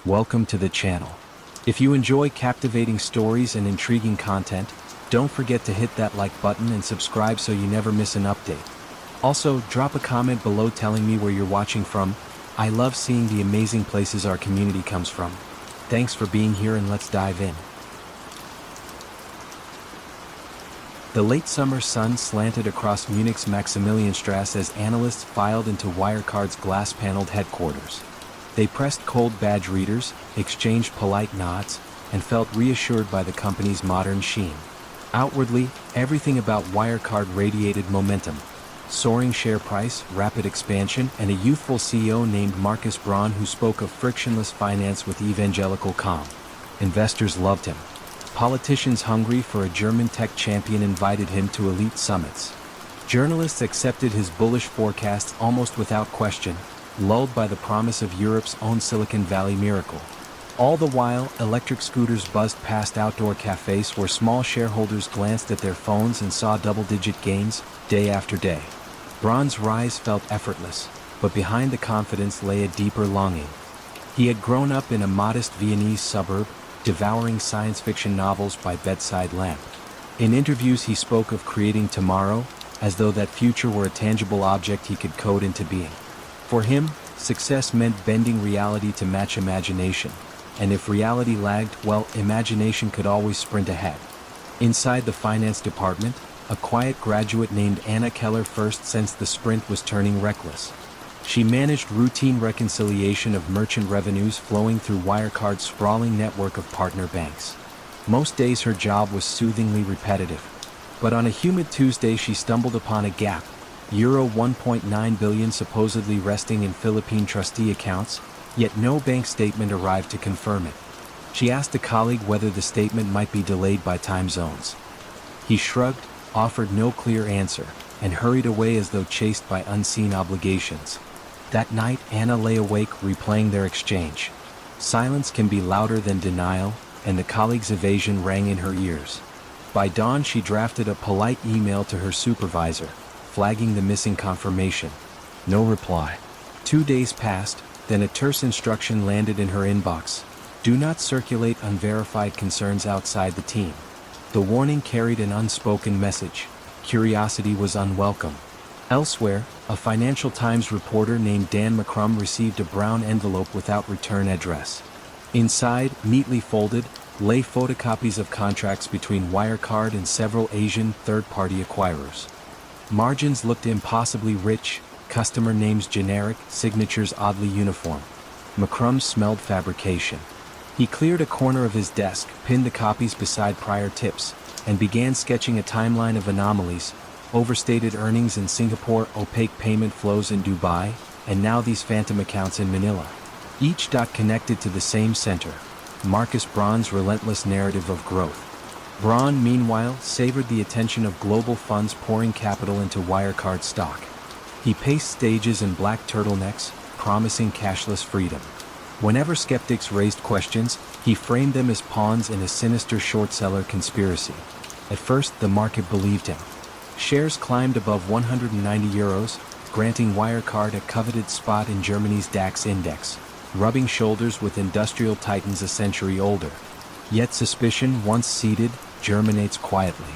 welcome to the channel. If you enjoy captivating stories and intriguing content, don't forget to hit that like button and subscribe so you never miss an update. Also, drop a comment below telling me where you're watching from. I love seeing the amazing places our community comes from. Thanks for being here, and let's dive in. The late summer sun slanted across Munich's Maximilianstrasse as analysts filed into Wirecard's glass-paneled headquarters. They pressed cold badge readers, exchanged polite nods, and felt reassured by the company's modern sheen. Outwardly, everything about Wirecard radiated momentum. Soaring share price, rapid expansion, and a youthful CEO named Markus Braun who spoke of frictionless finance with evangelical calm. Investors loved him. Politicians hungry for a German tech champion invited him to elite summits. Journalists accepted his bullish forecasts almost without question, lulled by the promise of Europe's own Silicon Valley miracle. All the while, electric scooters buzzed past outdoor cafes where small shareholders glanced at their phones and saw double-digit gains, day after day. Braun's rise felt effortless, but behind the confidence lay a deeper longing. He had grown up in a modest Viennese suburb, devouring science fiction novels by bedside lamp. In interviews he spoke of creating tomorrow, as though that future were a tangible object he could code into being. For him, success meant bending reality to match imagination, and if reality lagged, well, imagination could always sprint ahead. Inside the finance department, a quiet graduate named Anna Keller first sensed the sprint was turning reckless. She managed routine reconciliation of merchant revenues flowing through Wirecard's sprawling network of partner banks. Most days her job was soothingly repetitive. But on a humid Tuesday she stumbled upon a gap, Euro 1.9 billion supposedly resting in Philippine trustee accounts, yet no bank statement arrived to confirm it. She asked a colleague whether the statement might be delayed by time zones. He shrugged, offered no clear answer, and hurried away as though chased by unseen obligations. That night, Anna lay awake replaying their exchange. Silence can be louder than denial, and the colleague's evasion rang in her ears. By dawn she drafted a polite email to her supervisor, flagging the missing confirmation. No reply. 2 days passed, then a terse instruction landed in her inbox. Do not circulate unverified concerns outside the team. The warning carried an unspoken message. Curiosity was unwelcome. Elsewhere, a Financial Times reporter named Dan McCrum received a brown envelope without return address. Inside, neatly folded, lay photocopies of contracts between Wirecard and several Asian third-party acquirers. Margins looked impossibly rich, customer names generic, signatures oddly uniform. McCrum smelled fabrication. He cleared a corner of his desk, pinned the copies beside prior tips, and began sketching a timeline of anomalies: overstated earnings in Singapore, opaque payment flows in Dubai, and now these phantom accounts in Manila. Each dot connected to the same center, Markus Braun's relentless narrative of growth. Braun, meanwhile, savored the attention of global funds pouring capital into Wirecard stock. He paced stages in black turtlenecks, promising cashless freedom. Whenever skeptics raised questions, he framed them as pawns in a sinister short-seller conspiracy. At first, the market believed him. Shares climbed above 190 euros, granting Wirecard a coveted spot in Germany's DAX index, rubbing shoulders with industrial titans a century older. Yet suspicion, once seeded, germinates quietly.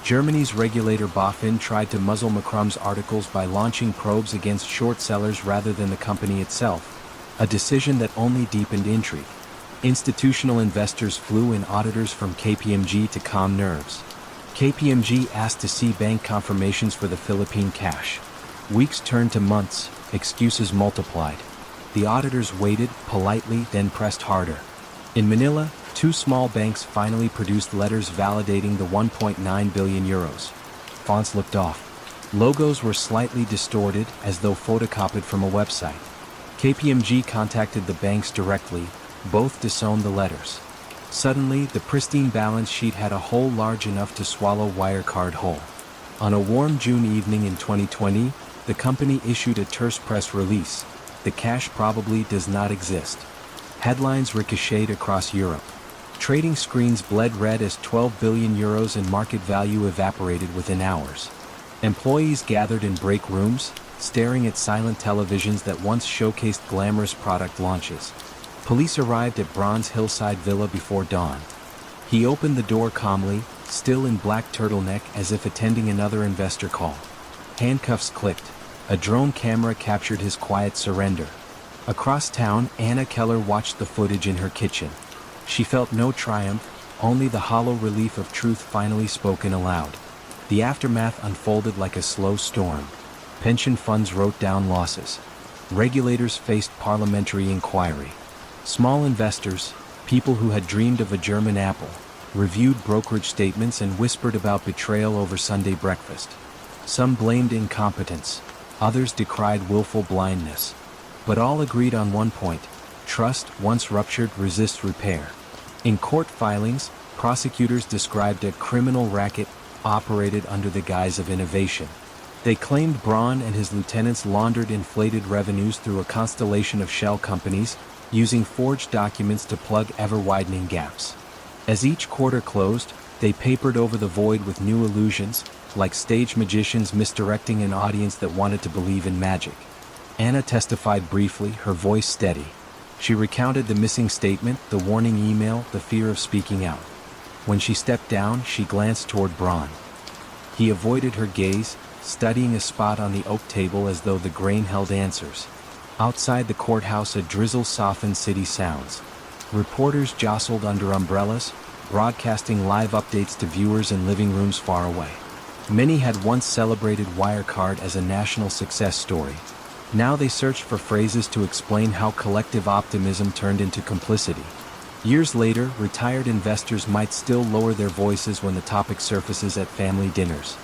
Germany's regulator BaFin tried to muzzle McCrum's articles by launching probes against short sellers rather than the company itself, a decision that only deepened intrigue. Institutional investors flew in auditors from KPMG to calm nerves. KPMG asked to see bank confirmations for the Philippine cash. Weeks turned to months, excuses multiplied. The auditors waited, politely, then pressed harder. In Manila, 2 small banks finally produced letters validating the 1.9 billion euros. Fonts looked off. Logos were slightly distorted, as though photocopied from a website. KPMG contacted the banks directly, both disowned the letters. Suddenly, the pristine balance sheet had a hole large enough to swallow Wirecard whole. On a warm June evening in 2020, the company issued a terse press release: "The cash probably does not exist." Headlines ricocheted across Europe. Trading screens bled red as 12 billion euros in market value evaporated within hours. Employees gathered in break rooms, staring at silent televisions that once showcased glamorous product launches. Police arrived at Braun's hillside villa before dawn. He opened the door calmly, still in black turtleneck as if attending another investor call. Handcuffs clicked. A drone camera captured his quiet surrender. Across town, Anna Keller watched the footage in her kitchen. She felt no triumph, only the hollow relief of truth finally spoken aloud. The aftermath unfolded like a slow storm. Pension funds wrote down losses. Regulators faced parliamentary inquiry. Small investors, people who had dreamed of a German apple, reviewed brokerage statements and whispered about betrayal over Sunday breakfast. Some blamed incompetence, others decried willful blindness. But all agreed on one point: trust, once ruptured, resists repair. In court filings, prosecutors described a criminal racket operated under the guise of innovation. They claimed Braun and his lieutenants laundered inflated revenues through a constellation of shell companies, using forged documents to plug ever-widening gaps. As each quarter closed, they papered over the void with new illusions, like stage magicians misdirecting an audience that wanted to believe in magic. Anna testified briefly, her voice steady. She recounted the missing statement, the warning email, the fear of speaking out. When she stepped down, she glanced toward Braun. He avoided her gaze, studying a spot on the oak table as though the grain held answers. Outside the courthouse, a drizzle softened city sounds. Reporters jostled under umbrellas, broadcasting live updates to viewers in living rooms far away. Many had once celebrated Wirecard as a national success story. Now they searched for phrases to explain how collective optimism turned into complicity. Years later, retired investors might still lower their voices when the topic surfaces at family dinners.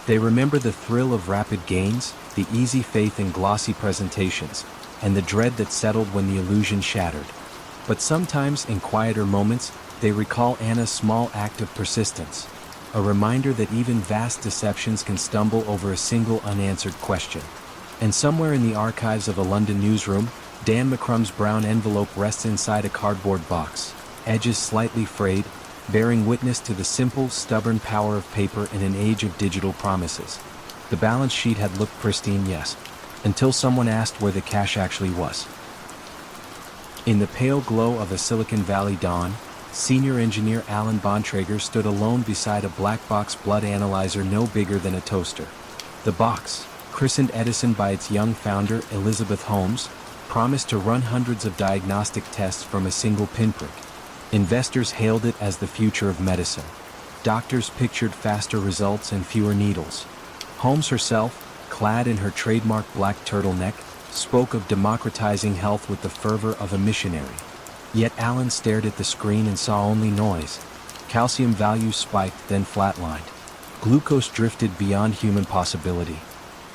They remember the thrill of rapid gains, the easy faith in glossy presentations, and the dread that settled when the illusion shattered. But sometimes, in quieter moments, they recall Anna's small act of persistence, a reminder that even vast deceptions can stumble over a single unanswered question. And somewhere in the archives of a London newsroom, Dan McCrum's brown envelope rests inside a cardboard box, edges slightly frayed, bearing witness to the simple, stubborn power of paper in an age of digital promises. The balance sheet had looked pristine, yes, until someone asked where the cash actually was. In the pale glow of a Silicon Valley dawn, senior engineer Alan Bontrager stood alone beside a black box blood analyzer no bigger than a toaster. The box, christened Edison by its young founder Elizabeth Holmes, promised to run hundreds of diagnostic tests from a single pinprick. Investors hailed it as the future of medicine. Doctors pictured faster results and fewer needles. Holmes herself, clad in her trademark black turtleneck, spoke of democratizing health with the fervor of a missionary. Yet Alan stared at the screen and saw only noise. Calcium values spiked, then flatlined. Glucose drifted beyond human possibility.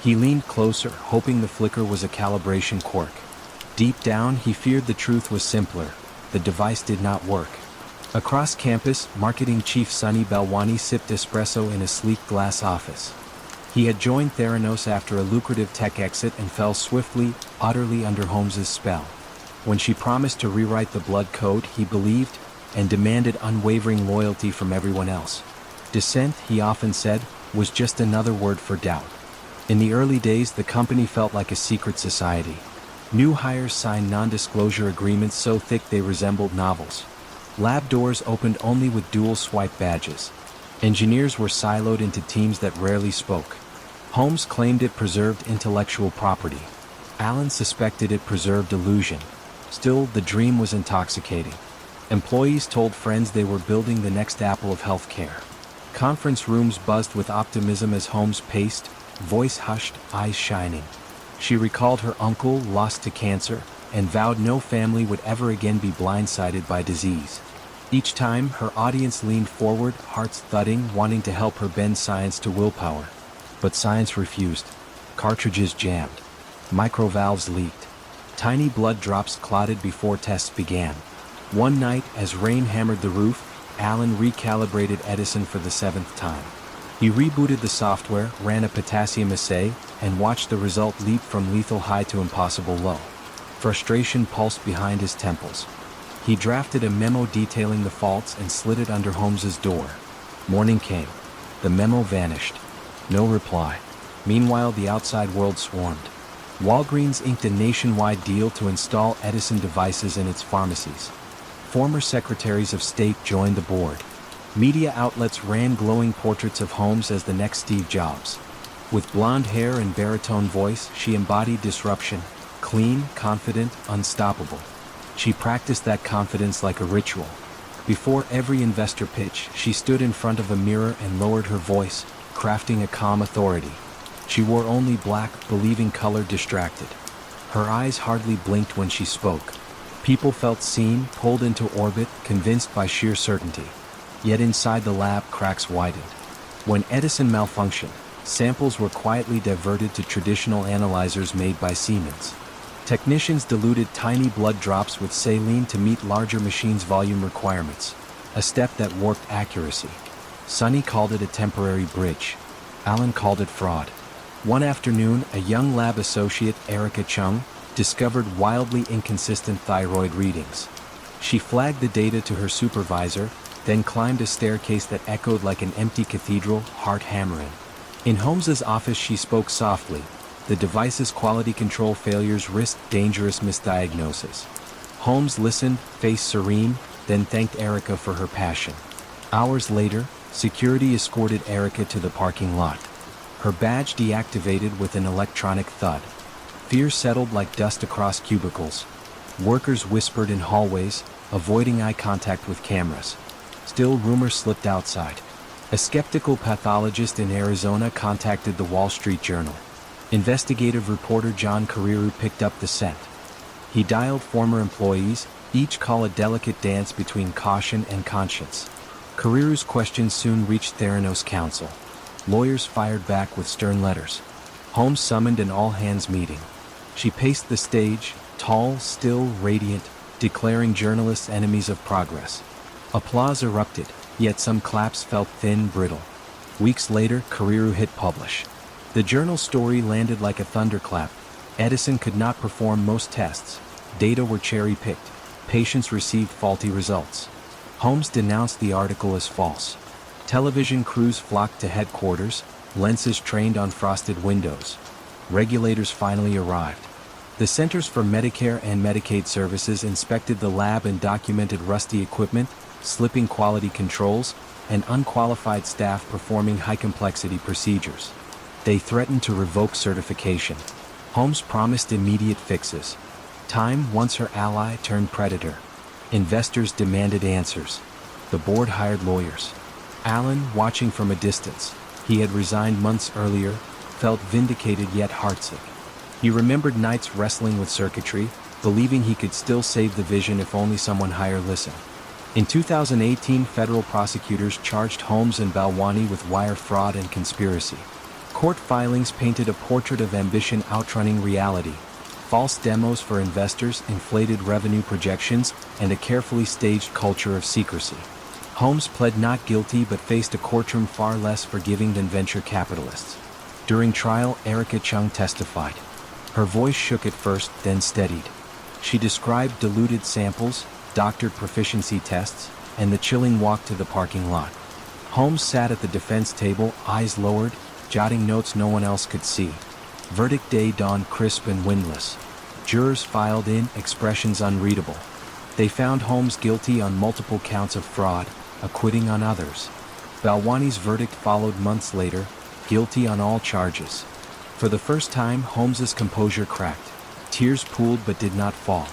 He leaned closer, hoping the flicker was a calibration quirk. Deep down, he feared the truth was simpler. The device did not work. Across campus, marketing chief Sonny Belwani sipped espresso in a sleek glass office. He had joined Theranos after a lucrative tech exit and fell swiftly, utterly under Holmes's spell. When she promised to rewrite the blood code, he believed and demanded unwavering loyalty from everyone else. Dissent, he often said, was just another word for doubt. In the early days, the company felt like a secret society. New hires signed non-disclosure agreements so thick they resembled novels. Lab doors opened only with dual swipe badges. Engineers were siloed into teams that rarely spoke. Holmes claimed it preserved intellectual property. Alan suspected it preserved illusion. Still, the dream was intoxicating. Employees told friends they were building the next Apple of healthcare. Conference rooms buzzed with optimism as Holmes paced, voice hushed, eyes shining. She recalled her uncle lost to cancer and vowed no family would ever again be blindsided by disease. Each time, her audience leaned forward, hearts thudding, wanting to help her bend science to willpower. But science refused. Cartridges jammed. Microvalves leaked. Tiny blood drops clotted before tests began. One night, as rain hammered the roof, Alan recalibrated Edison for the 7th time. He rebooted the software, ran a potassium assay, and watched the result leap from lethal high to impossible low. Frustration pulsed behind his temples. He drafted a memo detailing the faults and slid it under Holmes's door. Morning came. The memo vanished. No reply. Meanwhile, the outside world swarmed. Walgreens inked a nationwide deal to install Edison devices in its pharmacies. Former secretaries of state joined the board. Media outlets ran glowing portraits of Holmes as the next Steve Jobs. With blonde hair and baritone voice, she embodied disruption, clean, confident, unstoppable. She practiced that confidence like a ritual. Before every investor pitch, she stood in front of a mirror and lowered her voice, crafting a calm authority. She wore only black, believing color distracted. Her eyes hardly blinked when she spoke. People felt seen, pulled into orbit, convinced by sheer certainty. Yet inside the lab, cracks widened. When Edison malfunctioned, samples were quietly diverted to traditional analyzers made by Siemens. Technicians diluted tiny blood drops with saline to meet larger machines' volume requirements, a step that warped accuracy. Sonny called it a temporary bridge. Alan called it fraud. One afternoon, a young lab associate, Erica Chung, discovered wildly inconsistent thyroid readings. She flagged the data to her supervisor, then climbed a staircase that echoed like an empty cathedral, heart hammering. In Holmes's office, she spoke softly. The device's quality control failures risked dangerous misdiagnosis. Holmes listened, face serene, then thanked Erica for her passion. Hours later, security escorted Erica to the parking lot. Her badge deactivated with an electronic thud. Fear settled like dust across cubicles. Workers whispered in hallways, avoiding eye contact with cameras. Still, rumors slipped outside. A skeptical pathologist in Arizona contacted the Wall Street Journal. Investigative reporter John Carreyrou picked up the scent. He dialed former employees, each call a delicate dance between caution and conscience. Carreyrou's questions soon reached Theranos Counsel. Lawyers fired back with stern letters. Holmes summoned an all-hands meeting. She paced the stage, tall, still, radiant, declaring journalists enemies of progress. Applause erupted, yet some claps felt thin, brittle. Weeks later, Carreyrou hit publish. The journal's story landed like a thunderclap. Edison could not perform most tests. Data were cherry-picked. Patients received faulty results. Holmes denounced the article as false. Television crews flocked to headquarters, lenses trained on frosted windows. Regulators finally arrived. The Centers for Medicare and Medicaid Services inspected the lab and documented rusty equipment, slipping quality controls, and unqualified staff performing high-complexity procedures. They threatened to revoke certification. Holmes promised immediate fixes. Time, once her ally, turned predator. Investors demanded answers. The board hired lawyers. Alan, watching from a distance, he had resigned months earlier, felt vindicated yet heartsick. He remembered nights wrestling with circuitry, believing he could still save the vision if only someone higher listened. In 2018, federal prosecutors charged Holmes and Balwani with wire fraud and conspiracy. Court filings painted a portrait of ambition outrunning reality. False demos for investors, inflated revenue projections, and a carefully staged culture of secrecy. Holmes pled not guilty but faced a courtroom far less forgiving than venture capitalists. During trial, Erica Chung testified. Her voice shook at first, then steadied. She described diluted samples, doctored proficiency tests, and the chilling walk to the parking lot. Holmes sat at the defense table, eyes lowered, jotting notes no one else could see. Verdict day dawned crisp and windless. Jurors filed in, expressions unreadable. They found Holmes guilty on multiple counts of fraud, acquitting on others. Balwani's verdict followed months later, guilty on all charges. For the first time, Holmes's composure cracked. Tears pooled but did not fall.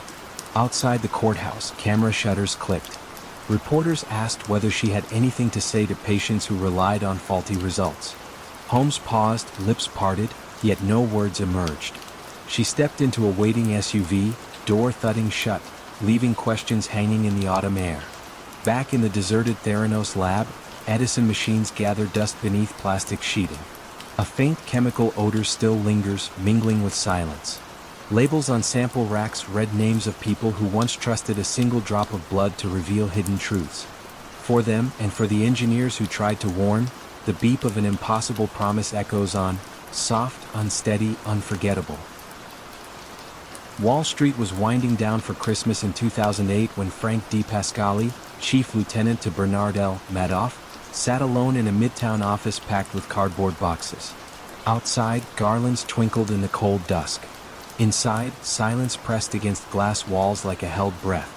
Outside the courthouse, camera shutters clicked. Reporters asked whether she had anything to say to patients who relied on faulty results. Holmes paused, lips parted, yet no words emerged. She stepped into a waiting SUV, door thudding shut, leaving questions hanging in the autumn air. Back in the deserted Theranos lab, Edison machines gather dust beneath plastic sheeting. A faint chemical odor still lingers, mingling with silence. Labels on sample racks read names of people who once trusted a single drop of blood to reveal hidden truths. For them, and for the engineers who tried to warn, the beep of an impossible promise echoes on, soft, unsteady, unforgettable. Wall Street was winding down for Christmas in 2008 when Frank D. Pascali, chief lieutenant to Bernard L. Madoff, sat alone in a midtown office packed with cardboard boxes. Outside, garlands twinkled in the cold dusk. Inside, silence pressed against glass walls like a held breath.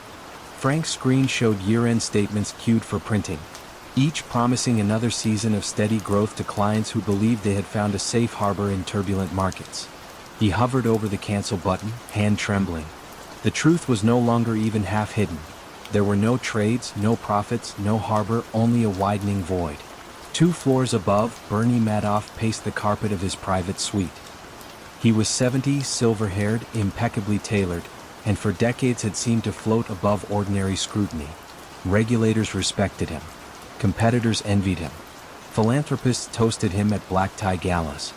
Frank's screen showed year-end statements queued for printing, each promising another season of steady growth to clients who believed they had found a safe harbor in turbulent markets. He hovered over the cancel button, hand trembling. The truth was no longer even half hidden. There were no trades, no profits, no harbor, only a widening void. 2 floors above, Bernie Madoff paced the carpet of his private suite. He was 70, silver-haired, impeccably tailored, and for decades had seemed to float above ordinary scrutiny. Regulators respected him. Competitors envied him. Philanthropists toasted him at black-tie galas.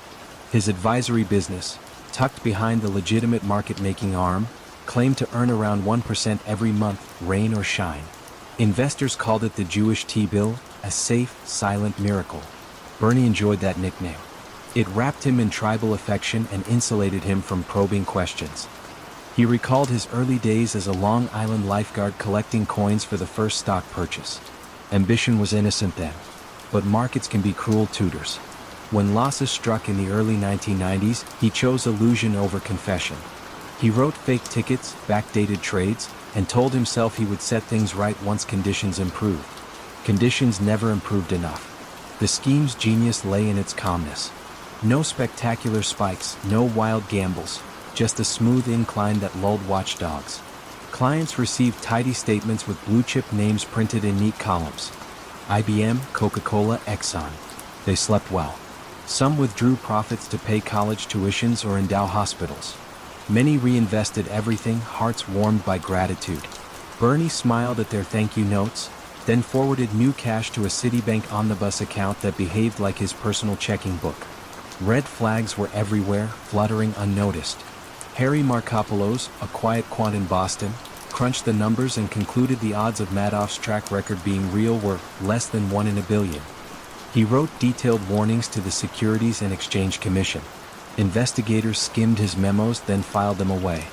His advisory business, tucked behind the legitimate market-making arm, claimed to earn around 1% every month, rain or shine. Investors called it the Jewish T-bill, a safe, silent miracle. Bernie enjoyed that nickname. It wrapped him in tribal affection and insulated him from probing questions. He recalled his early days as a Long Island lifeguard collecting coins for the first stock purchase. Ambition was innocent then, but markets can be cruel tutors. When losses struck in the early 1990s, he chose illusion over confession. He wrote fake tickets, backdated trades, and told himself he would set things right once conditions improved. Conditions never improved enough. The scheme's genius lay in its calmness. No spectacular spikes, no wild gambles, just a smooth incline that lulled watchdogs. Clients received tidy statements with blue-chip names printed in neat columns. IBM, Coca-Cola, Exxon. They slept well. Some withdrew profits to pay college tuitions or endow hospitals. Many reinvested everything, hearts warmed by gratitude. Bernie smiled at their thank you notes, then forwarded new cash to a Citibank omnibus account that behaved like his personal checking book. Red flags were everywhere, fluttering unnoticed. Harry Markopolos, a quiet quant in Boston, crunched the numbers and concluded the odds of Madoff's track record being real were less than 1 in a billion. He wrote detailed warnings to the Securities and Exchange Commission. Investigators skimmed his memos, then filed them away.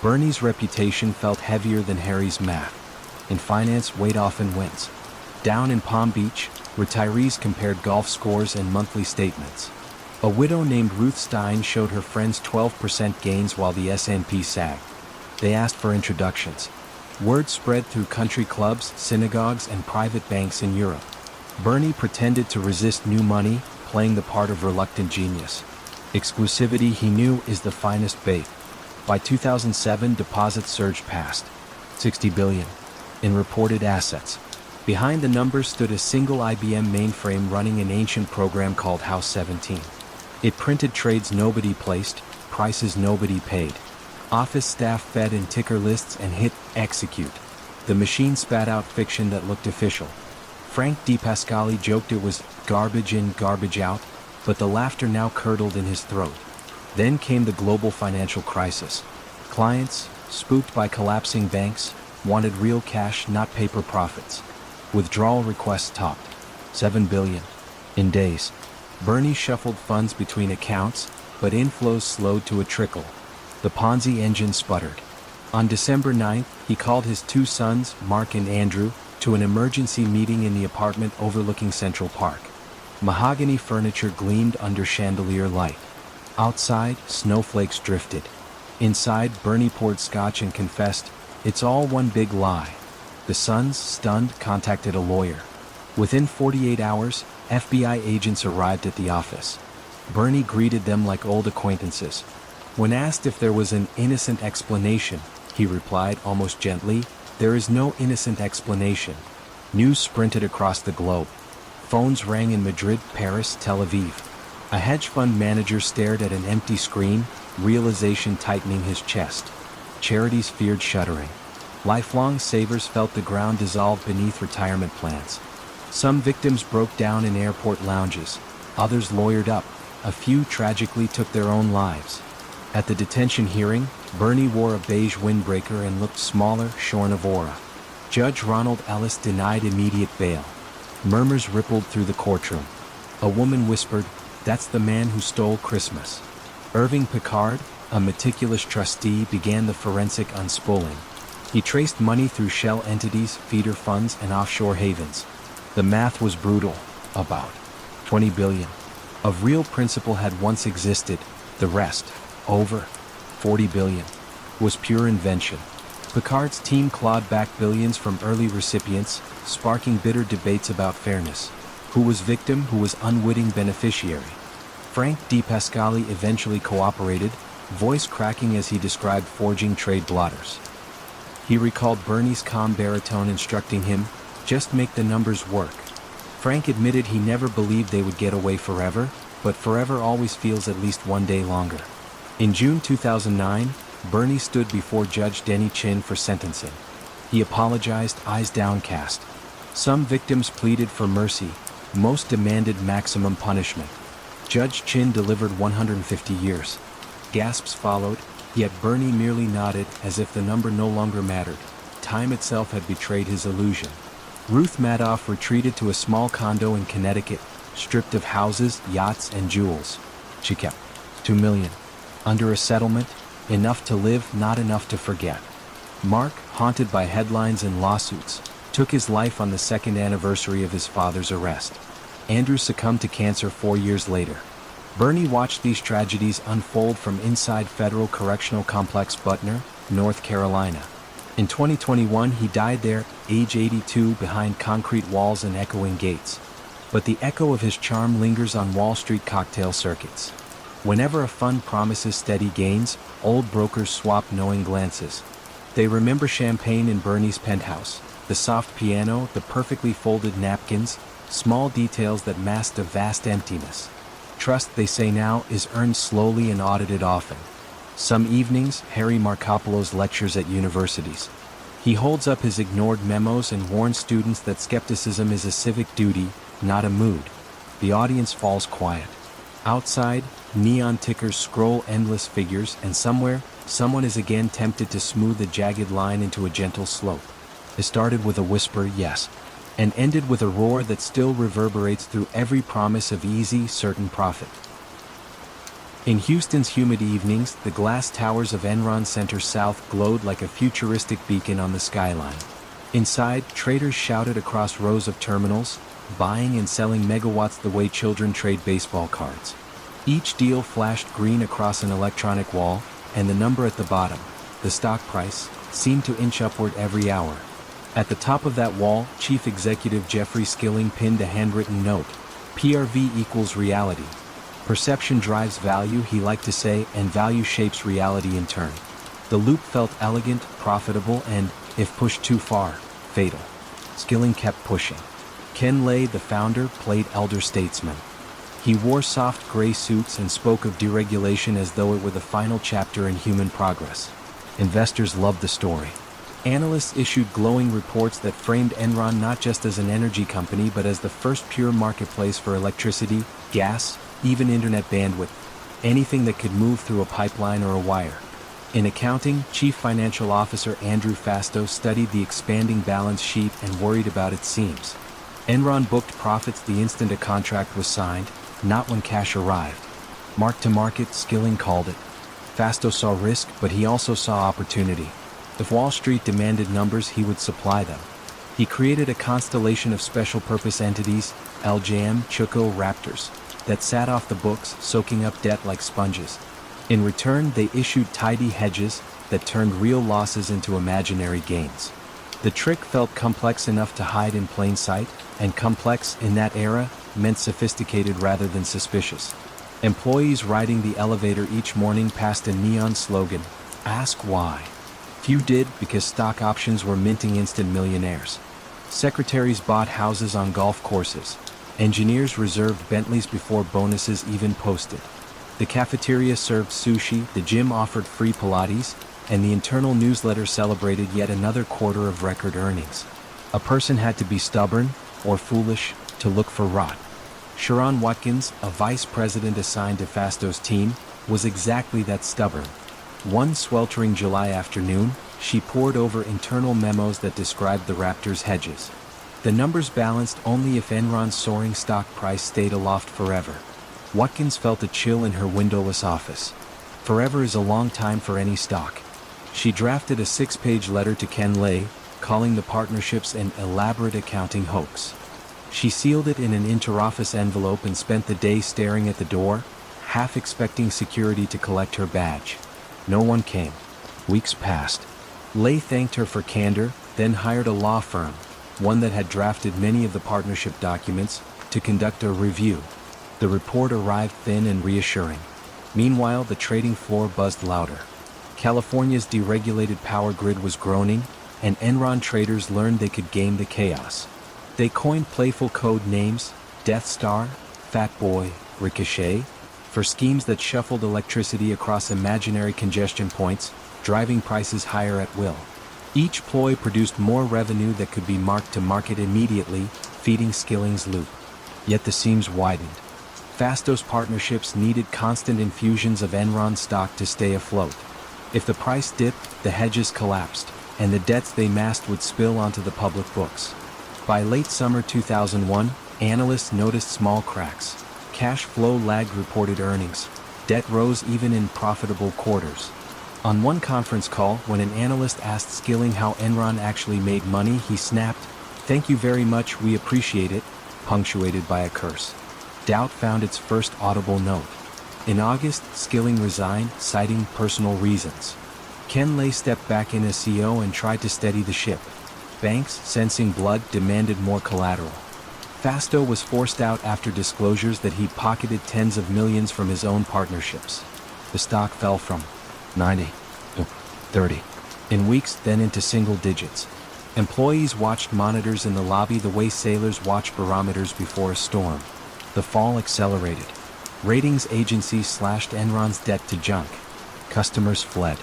Bernie's reputation felt heavier than Harry's math. In finance, weight often wins. Down in Palm Beach, retirees compared golf scores and monthly statements. A widow named Ruth Stein showed her friends 12% gains while the S&P sagged. They asked for introductions. Word spread through country clubs, synagogues, and private banks in Europe. Bernie pretended to resist new money, playing the part of reluctant genius. Exclusivity, he knew, is the finest bait. By 2007, deposits surged past $60 billion in reported assets. Behind the numbers stood a single IBM mainframe running an ancient program called House 17. It printed trades nobody placed, prices nobody paid. Office staff fed in ticker lists and hit execute. The machine spat out fiction that looked official. Frank DePascali joked it was garbage in, garbage out, but the laughter now curdled in his throat. Then came the global financial crisis. Clients, spooked by collapsing banks, wanted real cash, not paper profits. Withdrawal requests topped $7 billion in days. Bernie shuffled funds between accounts, but inflows slowed to a trickle. The Ponzi engine sputtered. On December 9th, he called his 2 sons, Mark and Andrew, to an emergency meeting in the apartment overlooking Central Park. Mahogany furniture gleamed under chandelier light. Outside, snowflakes drifted. Inside, Bernie poured scotch and confessed, "It's all one big lie." The sons, stunned, contacted a lawyer. Within 48 hours, FBI agents arrived at the office. Bernie greeted them like old acquaintances. When asked if there was an innocent explanation, he replied almost gently, "There is no innocent explanation." News sprinted across the globe. Phones rang in Madrid, Paris, Tel Aviv. A hedge fund manager stared at an empty screen, realization tightening his chest. Charities feared shuttering. Lifelong savers felt the ground dissolve beneath retirement plans. Some victims broke down in airport lounges. Others lawyered up. A few tragically took their own lives. At the detention hearing, Bernie wore a beige windbreaker and looked smaller, shorn of aura. Judge Ronald Ellis denied immediate bail. Murmurs rippled through the courtroom. A woman whispered, "That's the man who stole Christmas." Irving Picard, a meticulous trustee, began the forensic unspooling. He traced money through shell entities, feeder funds, and offshore havens. The math was brutal. About $20 billion of real principal had once existed, the rest, over 40 billion, was pure invention. Picard's team clawed back billions from early recipients, sparking bitter debates about fairness. Who was victim, who was unwitting beneficiary? Frank D. Pasquale eventually cooperated, voice cracking as he described forging trade blotters. He recalled Bernie's calm baritone instructing him, "Just make the numbers work." Frank admitted he never believed they would get away forever, but forever always feels at least one day longer. In June 2009, Bernie stood before Judge Denny Chin for sentencing. He apologized, eyes downcast. Some victims pleaded for mercy, most demanded maximum punishment. Judge Chin delivered 150 years. Gasps followed, yet Bernie merely nodded as if the number no longer mattered. Time itself had betrayed his illusion. Ruth Madoff retreated to a small condo in Connecticut, stripped of houses, yachts, and jewels. She kept $2 million. Under a settlement, enough to live, not enough to forget. Mark, haunted by headlines and lawsuits, took his life on the second anniversary of his father's arrest. Andrew succumbed to cancer 4 years later. Bernie watched these tragedies unfold from inside Federal Correctional Complex Butner, North Carolina. In 2021, he died there, age 82, behind concrete walls and echoing gates. But the echo of his charm lingers on Wall Street cocktail circuits. Whenever a fund promises steady gains, old brokers swap knowing glances. They remember champagne in Bernie's penthouse, the soft piano, the perfectly folded napkins, small details that masked a vast emptiness. Trust, they say now, is earned slowly and audited often. Some evenings, Harry Markopoulos's lectures at universities. He holds up his ignored memos and warns students that skepticism is a civic duty, not a mood. The audience falls quiet. Outside, neon tickers scroll endless figures, and somewhere, someone is again tempted to smooth a jagged line into a gentle slope. It started with a whisper, yes, and ended with a roar that still reverberates through every promise of easy, certain profit. In Houston's humid evenings, the glass towers of Enron Center South glowed like a futuristic beacon on the skyline. Inside, traders shouted across rows of terminals, buying and selling megawatts the way children trade baseball cards. Each deal flashed green across an electronic wall, and the number at the bottom, the stock price, seemed to inch upward every hour. At the top of that wall, Chief Executive Jeffrey Skilling pinned a handwritten note, "PRV equals reality. Perception drives value," he liked to say, and value shapes reality in turn. The loop felt elegant, profitable, and, if pushed too far, fatal. Skilling kept pushing. Ken Lay, the founder, played elder statesman. He wore soft gray suits and spoke of deregulation as though it were the final chapter in human progress. Investors loved the story. Analysts issued glowing reports that framed Enron not just as an energy company but as the first pure marketplace for electricity, gas, even internet bandwidth, anything that could move through a pipeline or a wire. In accounting, Chief Financial Officer Andrew Fastow studied the expanding balance sheet and worried about its seams. Enron booked profits the instant a contract was signed, not when cash arrived. Mark to market, Skilling called it. Fastow saw risk, but he also saw opportunity. If Wall Street demanded numbers, he would supply them. He created a constellation of special-purpose entities, LJM, Chuco, Raptors, that sat off the books, soaking up debt like sponges. In return, they issued tidy hedges that turned real losses into imaginary gains. The trick felt complex enough to hide in plain sight, and complex, in that era, meant sophisticated rather than suspicious. Employees riding the elevator each morning passed a neon slogan, "Ask why." Few did, because stock options were minting instant millionaires. Secretaries bought houses on golf courses. Engineers reserved Bentleys before bonuses even posted. The cafeteria served sushi, the gym offered free Pilates, and the internal newsletter celebrated yet another quarter of record earnings. A person had to be stubborn, or foolish, to look for rot. Sharon Watkins, a vice president assigned to Fastow's team, was exactly that stubborn. One sweltering July afternoon, she pored over internal memos that described the Raptors' hedges. The numbers balanced only if Enron's soaring stock price stayed aloft forever. Watkins felt a chill in her windowless office. Forever is a long time for any stock. She drafted a 6-page letter to Ken Lay, calling the partnerships an elaborate accounting hoax. She sealed it in an interoffice envelope and spent the day staring at the door, half expecting security to collect her badge. No one came. Weeks passed. Lay thanked her for candor, then hired a law firm, one that had drafted many of the partnership documents, to conduct a review. The report arrived thin and reassuring. Meanwhile, the trading floor buzzed louder. California's deregulated power grid was groaning, and Enron traders learned they could game the chaos. They coined playful code names, Death Star, Fat Boy, Ricochet, for schemes that shuffled electricity across imaginary congestion points, driving prices higher at will. Each ploy produced more revenue that could be marked to market immediately, feeding Skilling's loop. Yet the seams widened. Fasto's partnerships needed constant infusions of Enron stock to stay afloat. If the price dipped, the hedges collapsed, and the debts they masked would spill onto the public books. By late summer 2001, analysts noticed small cracks. Cash flow lagged reported earnings. Debt rose even in profitable quarters. On one conference call, when an analyst asked Skilling how Enron actually made money, he snapped, "Thank you very much, we appreciate it," punctuated by a curse. Doubt found its first audible note. In August, Skilling resigned, citing personal reasons. Ken Lay stepped back in as CEO and tried to steady the ship. Banks, sensing blood, demanded more collateral. Fasto was forced out after disclosures that he pocketed tens of millions from his own partnerships. The stock fell from 90 to 30 in weeks, then into single digits. Employees watched monitors in the lobby the way sailors watch barometers before a storm. The fall accelerated. Ratings agencies slashed Enron's debt to junk. Customers fled.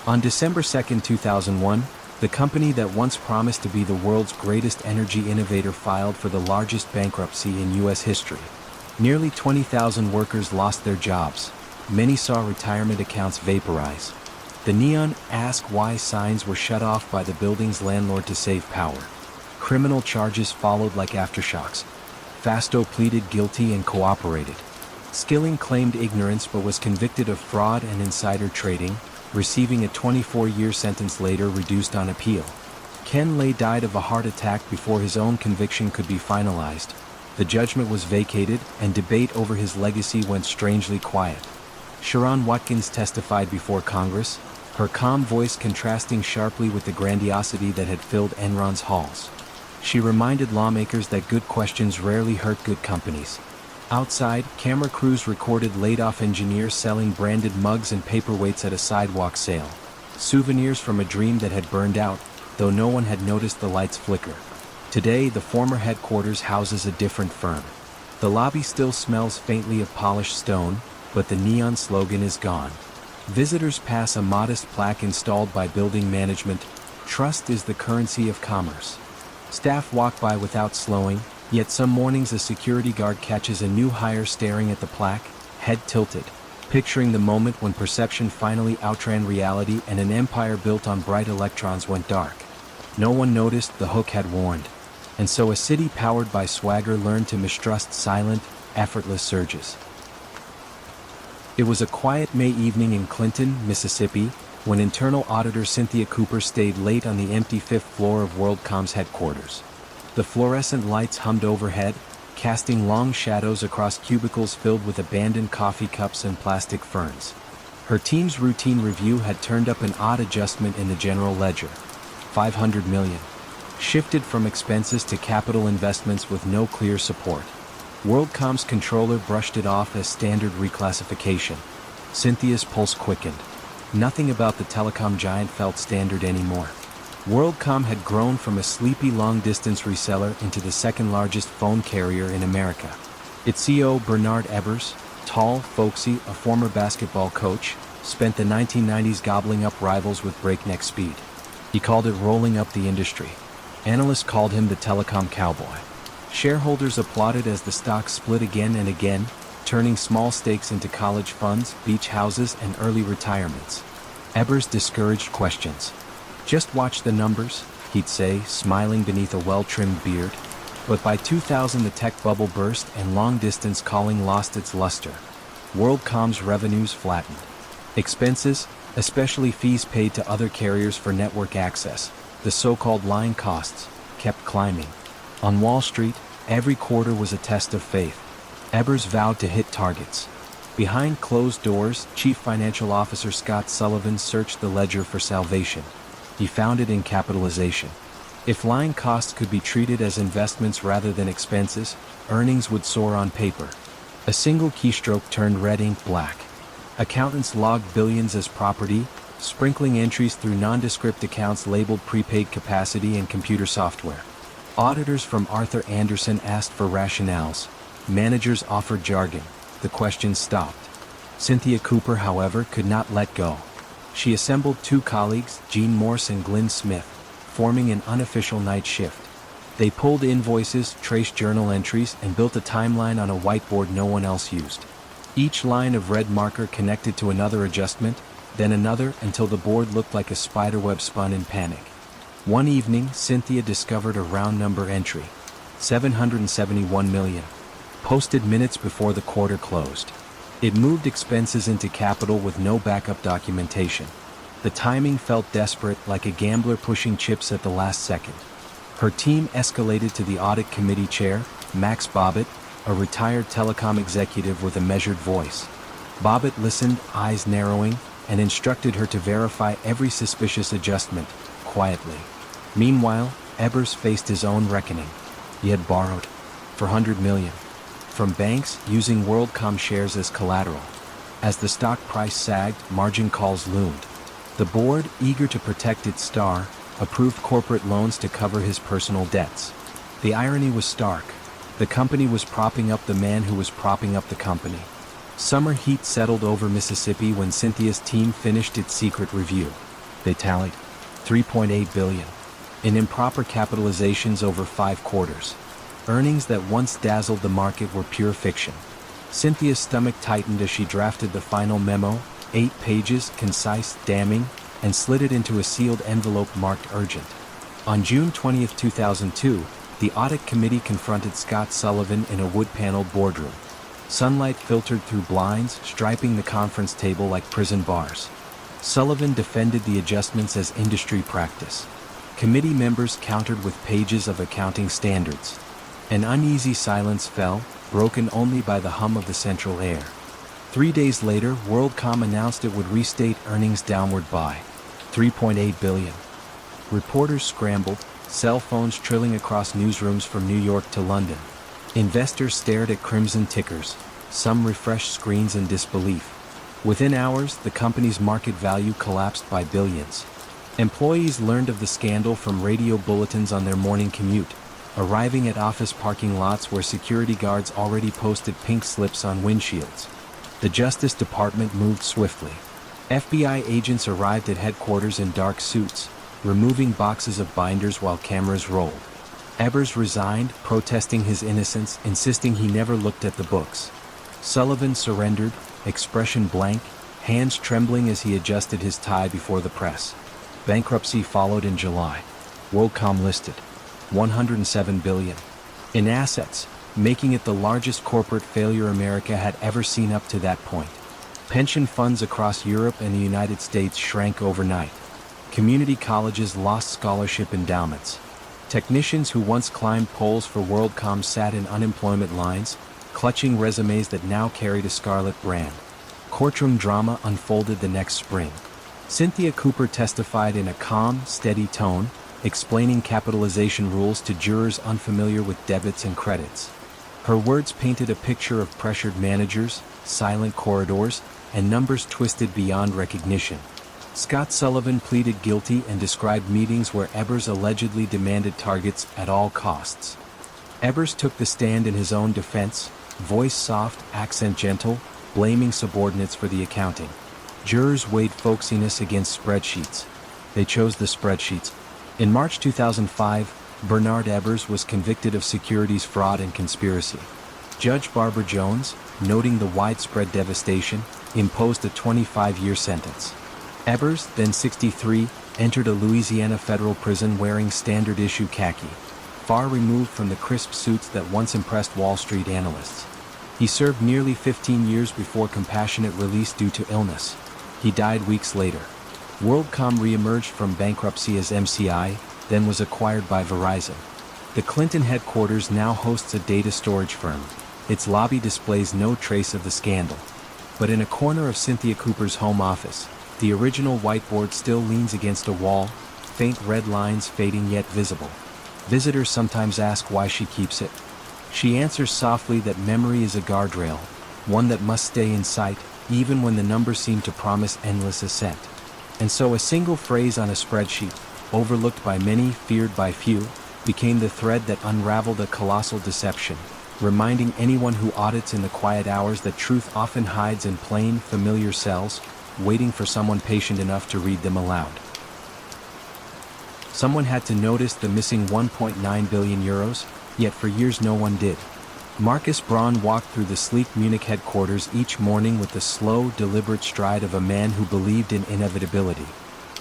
On December 2, 2001, the company that once promised to be the world's greatest energy innovator filed for the largest bankruptcy in U.S. history. Nearly 20,000 workers lost their jobs. Many saw retirement accounts vaporize. The neon "Ask Why" signs were shut off by the building's landlord to save power. Criminal charges followed like aftershocks. Fasto pleaded guilty and cooperated. Skilling claimed ignorance but was convicted of fraud and insider trading, receiving a 24-year sentence later reduced on appeal. Ken Lay died of a heart attack before his own conviction could be finalized. The judgment was vacated, and debate over his legacy went strangely quiet. Sharon Watkins testified before Congress, her calm voice contrasting sharply with the grandiosity that had filled Enron's halls. She reminded lawmakers that good questions rarely hurt good companies. Outside, camera crews recorded laid-off engineers selling branded mugs and paperweights at a sidewalk sale. Souvenirs from a dream that had burned out, though no one had noticed the lights flicker. Today, the former headquarters houses a different firm. The lobby still smells faintly of polished stone, but the neon slogan is gone. Visitors pass a modest plaque installed by building management, "Trust is the currency of commerce." Staff walk by without slowing, yet some mornings a security guard catches a new hire staring at the plaque, head tilted, picturing the moment when perception finally outran reality and an empire built on bright electrons went dark. No one noticed, the hook had warned. And so a city powered by swagger learned to mistrust silent, effortless surges. It was a quiet May evening in Clinton, Mississippi, when internal auditor Cynthia Cooper stayed late on the empty fifth floor of WorldCom's headquarters. The fluorescent lights hummed overhead, casting long shadows across cubicles filled with abandoned coffee cups and plastic ferns. Her team's routine review had turned up an odd adjustment in the general ledger. $500 million. Shifted from expenses to capital investments with no clear support. WorldCom's controller brushed it off as standard reclassification. Cynthia's pulse quickened. Nothing about the telecom giant felt standard anymore. WorldCom had grown from a sleepy long-distance reseller into the second-largest phone carrier in America. Its CEO, Bernard Ebbers, tall, folksy, a former basketball coach, spent the 1990s gobbling up rivals with breakneck speed. He called it rolling up the industry. Analysts called him the telecom cowboy. Shareholders applauded as the stock split again and again, turning small stakes into college funds, beach houses, and early retirements. Ebbers discouraged questions. "Just watch the numbers," he'd say, smiling beneath a well-trimmed beard. But by 2000 the tech bubble burst and long-distance calling lost its luster. WorldCom's revenues flattened. Expenses, especially fees paid to other carriers for network access, the so-called line costs, kept climbing. On Wall Street, every quarter was a test of faith. Ebbers vowed to hit targets. Behind closed doors, Chief Financial Officer Scott Sullivan searched the ledger for salvation. He found it in capitalization. If line costs could be treated as investments rather than expenses, earnings would soar on paper. A single keystroke turned red ink black. Accountants logged billions as property, sprinkling entries through nondescript accounts labeled prepaid capacity and computer software. Auditors from Arthur Andersen asked for rationales. Managers offered jargon. The questions stopped. Cynthia Cooper, however, could not let go. She assembled two colleagues, Jean Morse and Glynn Smith, forming an unofficial night shift. They pulled invoices, traced journal entries, and built a timeline on a whiteboard no one else used. Each line of red marker connected to another adjustment, then another, until the board looked like a spiderweb spun in panic. One evening, Cynthia discovered a round number entry. 771 million. Posted minutes before the quarter closed. It moved expenses into capital with no backup documentation. The timing felt desperate, like a gambler pushing chips at the last second. Her team escalated to the audit committee chair, Max Bobbitt, a retired telecom executive with a measured voice. Bobbitt listened, eyes narrowing, and instructed her to verify every suspicious adjustment, quietly. Meanwhile, Ebers faced his own reckoning. He had borrowed $400 million from banks using WorldCom shares as collateral. As the stock price sagged, margin calls loomed. The board, eager to protect its star, approved corporate loans to cover his personal debts. The irony was stark. The company was propping up the man who was propping up the company. Summer heat settled over Mississippi when Cynthia's team finished its secret review. They tallied $3.8 billion in improper capitalizations over 5 quarters. Earnings that once dazzled the market were pure fiction. Cynthia's stomach tightened as she drafted the final memo, 8 pages, concise, damning, and slid it into a sealed envelope marked urgent. On June 20, 2002, the audit committee confronted Scott Sullivan in a wood-paneled boardroom. Sunlight filtered through blinds, striping the conference table like prison bars. Sullivan defended the adjustments as industry practice. Committee members countered with pages of accounting standards. An uneasy silence fell, broken only by the hum of the central air. 3 days later, WorldCom announced it would restate earnings downward by $3.8 billion. Reporters scrambled, cell phones trilling across newsrooms from New York to London. Investors stared at crimson tickers, some refreshed screens in disbelief. Within hours, the company's market value collapsed by billions. Employees learned of the scandal from radio bulletins on their morning commute, arriving at office parking lots where security guards already posted pink slips on windshields. The Justice Department moved swiftly. FBI agents arrived at headquarters in dark suits, removing boxes of binders while cameras rolled. Ebers resigned, protesting his innocence, insisting he never looked at the books. Sullivan surrendered, expression blank, hands trembling as he adjusted his tie before the press. Bankruptcy followed in July. WorldCom listed $107 billion in assets, making it the largest corporate failure America had ever seen up to that point. Pension funds across Europe and the United States shrank overnight. Community colleges lost scholarship endowments. Technicians who once climbed poles for WorldCom sat in unemployment lines, clutching resumes that now carried a scarlet brand. Courtroom drama unfolded the next spring. Cynthia Cooper testified in a calm, steady tone, explaining capitalization rules to jurors unfamiliar with debits and credits. Her words painted a picture of pressured managers, silent corridors, and numbers twisted beyond recognition. Scott Sullivan pleaded guilty and described meetings where Ebers allegedly demanded targets at all costs. Ebers took the stand in his own defense, voice soft, accent gentle, blaming subordinates for the accounting. Jurors weighed folksiness against spreadsheets. They chose the spreadsheets. In March 2005, Bernard Ebers was convicted of securities fraud and conspiracy. Judge Barbara Jones, noting the widespread devastation, imposed a 25-year sentence. Ebers, then 63, entered a Louisiana federal prison wearing standard-issue khaki, far removed from the crisp suits that once impressed Wall Street analysts. He served nearly 15 years before compassionate release due to illness. He died weeks later. WorldCom re-emerged from bankruptcy as MCI, then was acquired by Verizon. The Clinton headquarters now hosts a data storage firm. Its lobby displays no trace of the scandal. But in a corner of Cynthia Cooper's home office, the original whiteboard still leans against a wall, faint red lines fading yet visible. Visitors sometimes ask why she keeps it. She answers softly that memory is a guardrail, one that must stay in sight, even when the numbers seem to promise endless ascent. And so a single phrase on a spreadsheet, overlooked by many, feared by few, became the thread that unraveled a colossal deception, reminding anyone who audits in the quiet hours that truth often hides in plain, familiar cells, waiting for someone patient enough to read them aloud. Someone had to notice the missing 1.9 billion euros, yet for years no one did. Markus Braun walked through the sleek Munich headquarters each morning with the slow, deliberate stride of a man who believed in inevitability.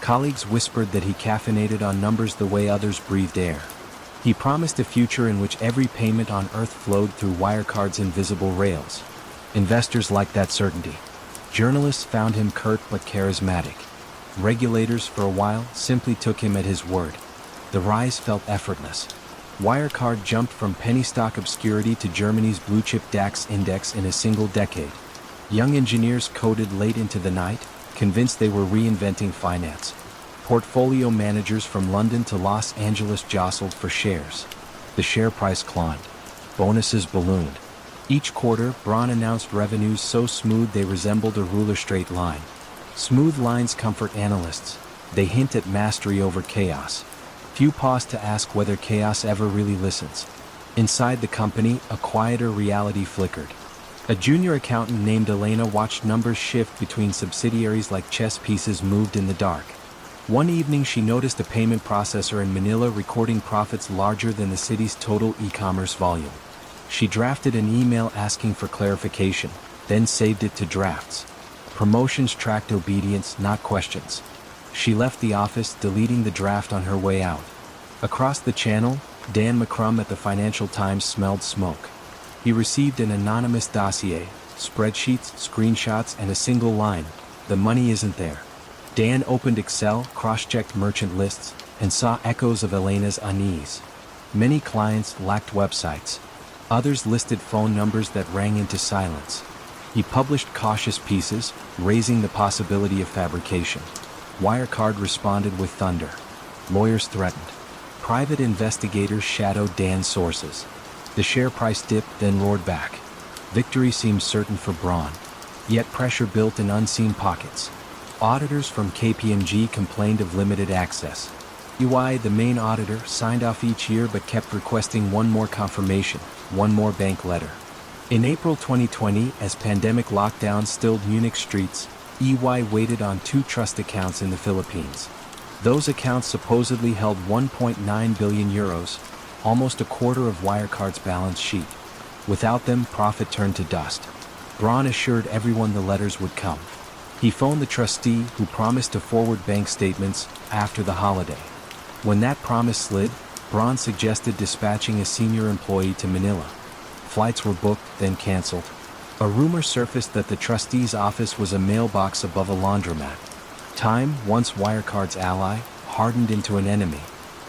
Colleagues whispered that he caffeinated on numbers the way others breathed air. He promised a future in which every payment on Earth flowed through Wirecard's invisible rails. Investors liked that certainty. Journalists found him curt but charismatic. Regulators, for a while, simply took him at his word. The rise felt effortless. Wirecard jumped from penny stock obscurity to Germany's blue-chip DAX index in a single decade. Young engineers coded late into the night, convinced they were reinventing finance. Portfolio managers from London to Los Angeles jostled for shares. The share price climbed. Bonuses ballooned. Each quarter, Braun announced revenues so smooth they resembled a ruler straight line. Smooth lines comfort analysts. They hint at mastery over chaos. Few pause to ask whether chaos ever really listens. Inside the company, a quieter reality flickered. A junior accountant named Elena watched numbers shift between subsidiaries like chess pieces moved in the dark. One evening she noticed a payment processor in Manila recording profits larger than the city's total e-commerce volume. She drafted an email asking for clarification, then saved it to drafts. Promotions tracked obedience, not questions. She left the office, deleting the draft on her way out. Across the channel, Dan McCrum at the Financial Times smelled smoke. He received an anonymous dossier, spreadsheets, screenshots, and a single line: "The money isn't there." Dan opened Excel, cross-checked merchant lists, and saw echoes of Elena's unease. Many clients lacked websites. Others listed phone numbers that rang into silence. He published cautious pieces, raising the possibility of fabrication. Wirecard responded with thunder. Lawyers threatened. Private investigators shadowed Dan's sources. The share price dipped, then roared back. Victory seemed certain for Braun. Yet pressure built in unseen pockets. Auditors from KPMG complained of limited access. EY, the main auditor, signed off each year but kept requesting one more confirmation, one more bank letter. In April 2020, as pandemic lockdowns stilled Munich streets, EY waited on 2 trust accounts in the Philippines. Those accounts supposedly held 1.9 billion euros, almost a quarter of Wirecard's balance sheet. Without them, profit turned to dust. Braun assured everyone the letters would come. He phoned the trustee, who promised to forward bank statements after the holiday. When that promise slid, Braun suggested dispatching a senior employee to Manila. Flights were booked, then canceled. A rumor surfaced that the trustee's office was a mailbox above a laundromat. Time, once Wirecard's ally, hardened into an enemy.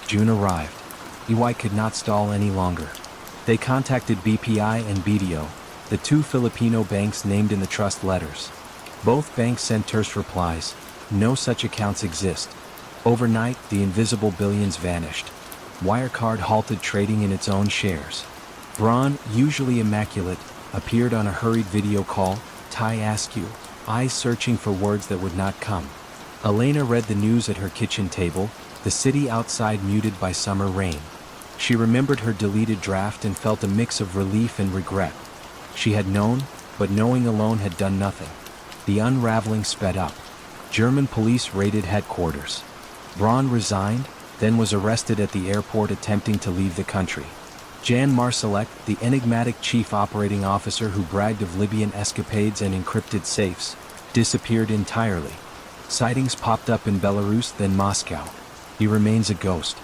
June arrived. EY could not stall any longer. They contacted BPI and BDO, the 2 Filipino banks named in the trust letters. Both banks sent terse replies: no such accounts exist. Overnight, the invisible billions vanished. Wirecard halted trading in its own shares. Braun, usually immaculate, appeared on a hurried video call, tie askew, eyes searching for words that would not come. Elena read the news at her kitchen table, the city outside muted by summer rain. She remembered her deleted draft and felt a mix of relief and regret. She had known, but knowing alone had done nothing. The unraveling sped up. German police raided headquarters. Braun resigned, then was arrested at the airport attempting to leave the country. Jan Marsalek, the enigmatic chief operating officer who bragged of Libyan escapades and encrypted safes, disappeared entirely. Sightings popped up in Belarus, then Moscow. He remains a ghost.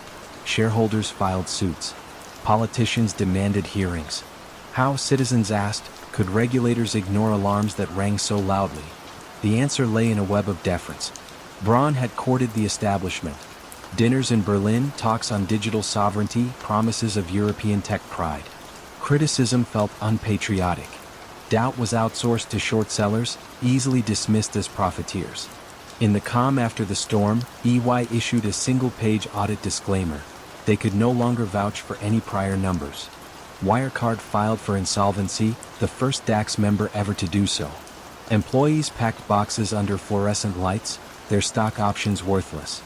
Shareholders filed suits. Politicians demanded hearings. How, citizens asked, could regulators ignore alarms that rang so loudly? The answer lay in a web of deference. Braun had courted the establishment. Dinners in Berlin, talks on digital sovereignty, promises of European tech pride. Criticism felt unpatriotic. Doubt was outsourced to short sellers, easily dismissed as profiteers. In the calm after the storm, EY issued a single-page audit disclaimer. They could no longer vouch for any prior numbers. Wirecard filed for insolvency, the first DAX member ever to do so. Employees packed boxes under fluorescent lights, their stock options worthless.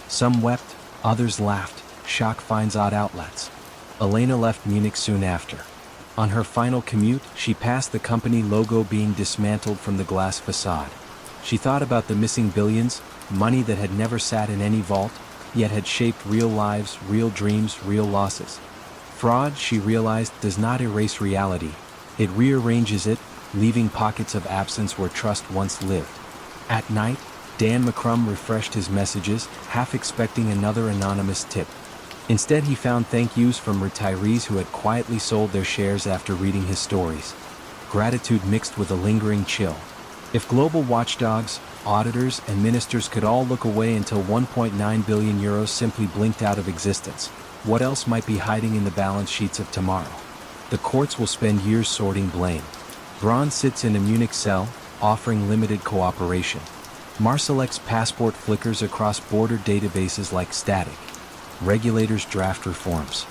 Some wept, others laughed, shock finds odd outlets. Elena left Munich soon after. On her final commute, she passed the company logo being dismantled from the glass facade. She thought about the missing billions, money that had never sat in any vault, yet had shaped real lives, real dreams, real losses. Fraud, she realized, does not erase reality. It rearranges it, leaving pockets of absence where trust once lived. At night, Dan McCrum refreshed his messages, half expecting another anonymous tip. Instead, he found thank yous from retirees who had quietly sold their shares after reading his stories. Gratitude mixed with a lingering chill. If global watchdogs, auditors, and ministers could all look away until 1.9 billion euros simply blinked out of existence, what else might be hiding in the balance sheets of tomorrow? The courts will spend years sorting blame. Braun sits in a Munich cell, offering limited cooperation. Marsalek's passport flickers across border databases like static. Regulators draft reforms.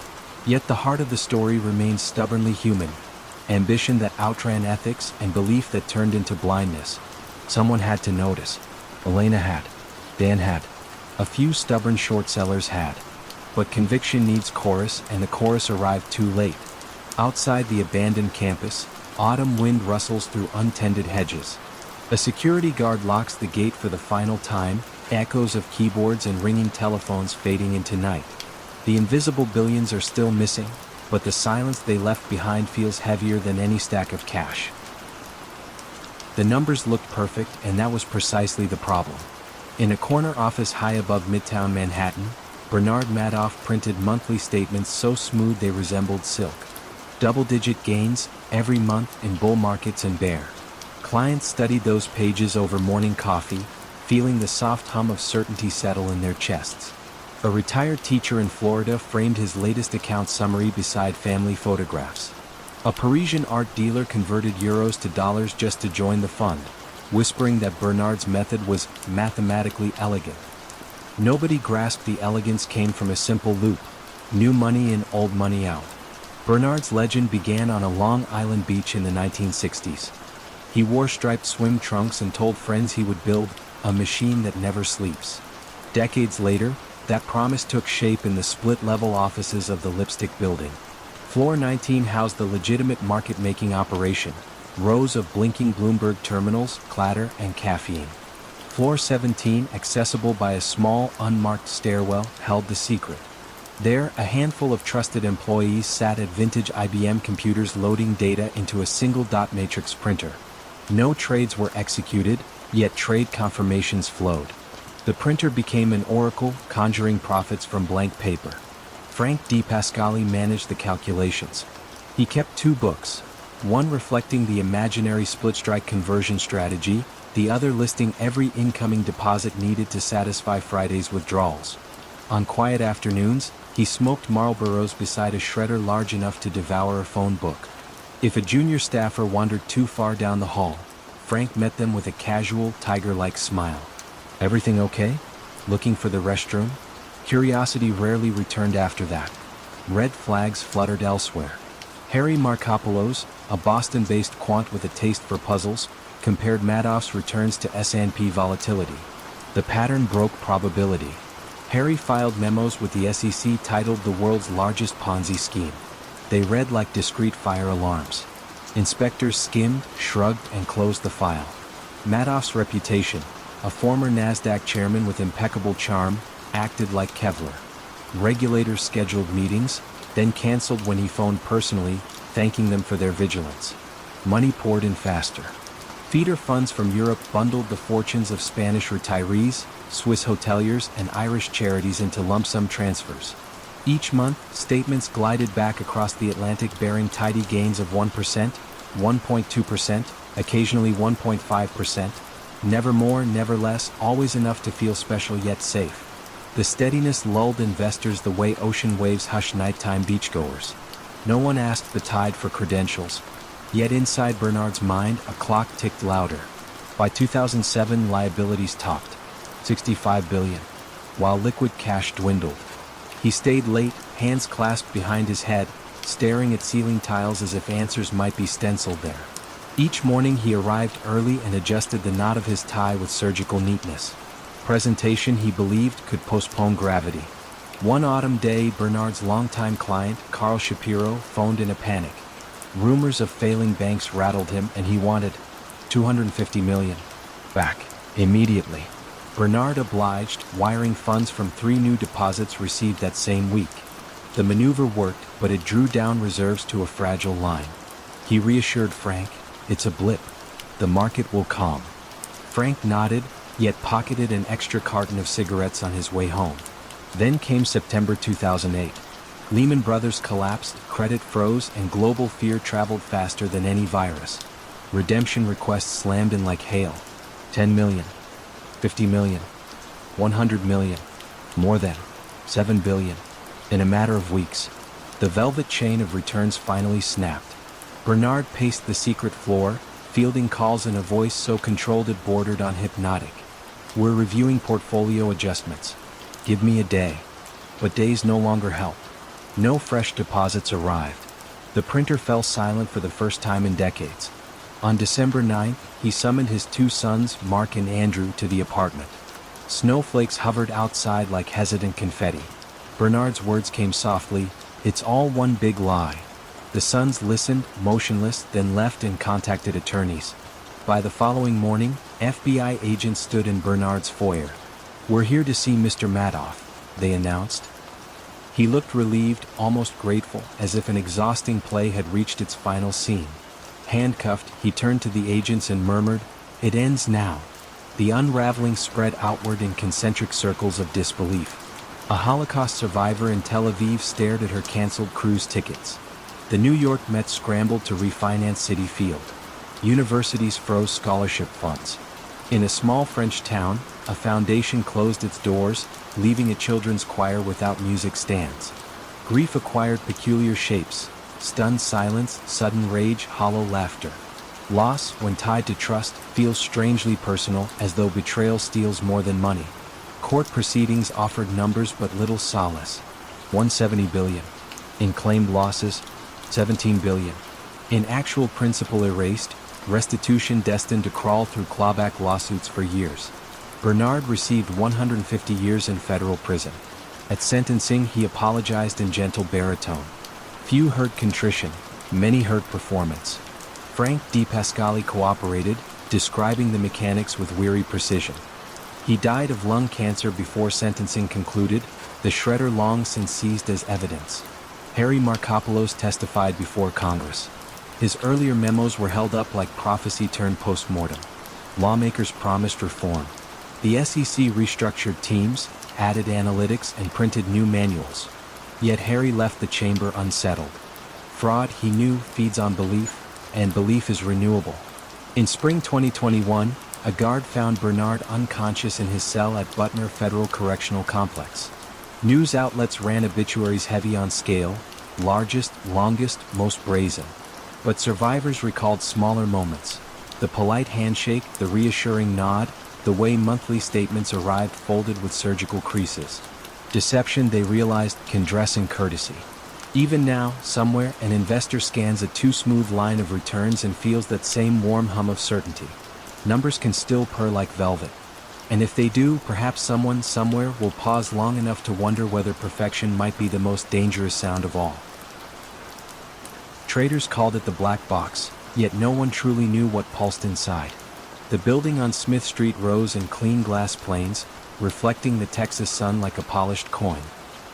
Yet the heart of the story remains stubbornly human. Ambition that outran ethics and belief that turned into blindness. Someone had to notice. Elena had. Dan had. A few stubborn short sellers had. But conviction needs chorus, and the chorus arrived too late. Outside the abandoned campus, autumn wind rustles through untended hedges. A security guard locks the gate for the final time, echoes of keyboards and ringing telephones fading into night. The invisible billions are still missing, but the silence they left behind feels heavier than any stack of cash. The numbers looked perfect, and that was precisely the problem. In a corner office high above Midtown Manhattan, Bernard Madoff printed monthly statements so smooth they resembled silk. Double-digit gains, every month in bull markets and bear. Clients studied those pages over morning coffee, feeling the soft hum of certainty settle in their chests. A retired teacher in Florida framed his latest account summary beside family photographs. A Parisian art dealer converted euros to dollars just to join the fund, whispering that Bernard's method was mathematically elegant. Nobody grasped the elegance came from a simple loop: new money in, old money out. Bernard's legend began on a Long Island beach in the 1960s. He wore striped swim trunks and told friends he would build a machine that never sleeps. Decades later, that promise took shape in the split-level offices of the Lipstick Building. Floor 19 housed the legitimate market-making operation, rows of blinking Bloomberg terminals, clatter, and caffeine. Floor 17, accessible by a small, unmarked stairwell, held the secret. There, a handful of trusted employees sat at vintage IBM computers loading data into a single dot matrix printer. No trades were executed, yet trade confirmations flowed. The printer became an oracle, conjuring profits from blank paper. Frank D. Pascali managed the calculations. He kept two books, one reflecting the imaginary split-strike conversion strategy, the other listing every incoming deposit needed to satisfy Friday's withdrawals. On quiet afternoons, he smoked Marlboros beside a shredder large enough to devour a phone book. If a junior staffer wandered too far down the hall, Frank met them with a casual, tiger-like smile. "Everything okay? Looking for the restroom?" Curiosity rarely returned after that. Red flags fluttered elsewhere. Harry Markopoulos, a Boston-based quant with a taste for puzzles, compared Madoff's returns to S&P volatility. The pattern broke probability. Harry filed memos with the SEC titled "The World's Largest Ponzi Scheme." They read like discrete fire alarms. Inspectors skimmed, shrugged, and closed the file. Madoff's reputation, a former NASDAQ chairman with impeccable charm, acted like Kevlar. Regulators scheduled meetings, then canceled when he phoned personally, thanking them for their vigilance. Money poured in faster. Feeder funds from Europe bundled the fortunes of Spanish retirees, Swiss hoteliers, and Irish charities into lump sum transfers. Each month, statements glided back across the Atlantic bearing tidy gains of 1%, 1.2%, occasionally 1.5%. Never more, never less, always enough to feel special yet safe. The steadiness lulled investors the way ocean waves hush nighttime beachgoers. No one asked the tide for credentials. Yet inside Bernard's mind, a clock ticked louder. By 2007, liabilities topped 65 billion, while liquid cash dwindled. He stayed late, hands clasped behind his head, staring at ceiling tiles as if answers might be stenciled there. Each morning he arrived early and adjusted the knot of his tie with surgical neatness. Presentation he believed could postpone gravity. One autumn day, Bernard's longtime client, Carl Shapiro, phoned in a panic. Rumors of failing banks rattled him and he wanted 250 million back immediately. Bernard obliged, wiring funds from 3 new deposits received that same week. The maneuver worked, but it drew down reserves to a fragile line. He reassured Frank, "It's a blip. The market will calm." Frank nodded, yet pocketed an extra carton of cigarettes on his way home. Then came September 2008. Lehman Brothers collapsed, credit froze, and global fear traveled faster than any virus. Redemption requests slammed in like hail. 10 million, 50 million, 100 million, more than 7 billion. In a matter of weeks, the velvet chain of returns finally snapped. Bernard paced the secret floor, fielding calls in a voice so controlled it bordered on hypnotic. "We're reviewing portfolio adjustments. Give me a day." But days no longer helped. No fresh deposits arrived. The printer fell silent for the first time in decades. On December 9th, he summoned his 2 sons, Mark and Andrew, to the apartment. Snowflakes hovered outside like hesitant confetti. Bernard's words came softly, "It's all one big lie." The sons listened, motionless, then left and contacted attorneys. By the following morning, FBI agents stood in Bernard's foyer. "We're here to see Mr. Madoff," they announced. He looked relieved, almost grateful, as if an exhausting play had reached its final scene. Handcuffed, he turned to the agents and murmured, "It ends now." The unraveling spread outward in concentric circles of disbelief. A Holocaust survivor in Tel Aviv stared at her canceled cruise tickets. The New York Mets scrambled to refinance Citi Field. Universities froze scholarship funds. In a small French town, a foundation closed its doors, leaving a children's choir without music stands. Grief acquired peculiar shapes: stunned silence, sudden rage, hollow laughter. Loss, when tied to trust, feels strangely personal, as though betrayal steals more than money. Court proceedings offered numbers but little solace. 170 billion. In claimed losses, 17 billion. In actual principal erased, restitution destined to crawl through clawback lawsuits for years. Bernard received 150 years in federal prison. At sentencing, he apologized in gentle baritone. Few heard contrition, many heard performance. Frank D. Pascali cooperated, describing the mechanics with weary precision. He died of lung cancer before sentencing concluded, the shredder long since seized as evidence. Harry Markopoulos testified before Congress. His earlier memos were held up like prophecy turned post-mortem. Lawmakers promised reform. The SEC restructured teams, added analytics, and printed new manuals. Yet Harry left the chamber unsettled. Fraud, he knew, feeds on belief, and belief is renewable. In spring 2021, a guard found Bernard unconscious in his cell at Butner Federal Correctional Complex. News outlets ran obituaries heavy on scale, largest, longest, most brazen. But survivors recalled smaller moments. The polite handshake, the reassuring nod, the way monthly statements arrived folded with surgical creases. Deception, they realized, can dress in courtesy. Even now, somewhere, an investor scans a too smooth line of returns and feels that same warm hum of certainty. Numbers can still purr like velvet. And if they do, perhaps someone, somewhere, will pause long enough to wonder whether perfection might be the most dangerous sound of all. Traders called it the black box, yet no one truly knew what pulsed inside. The building on Smith Street rose in clean glass planes, reflecting the Texas sun like a polished coin.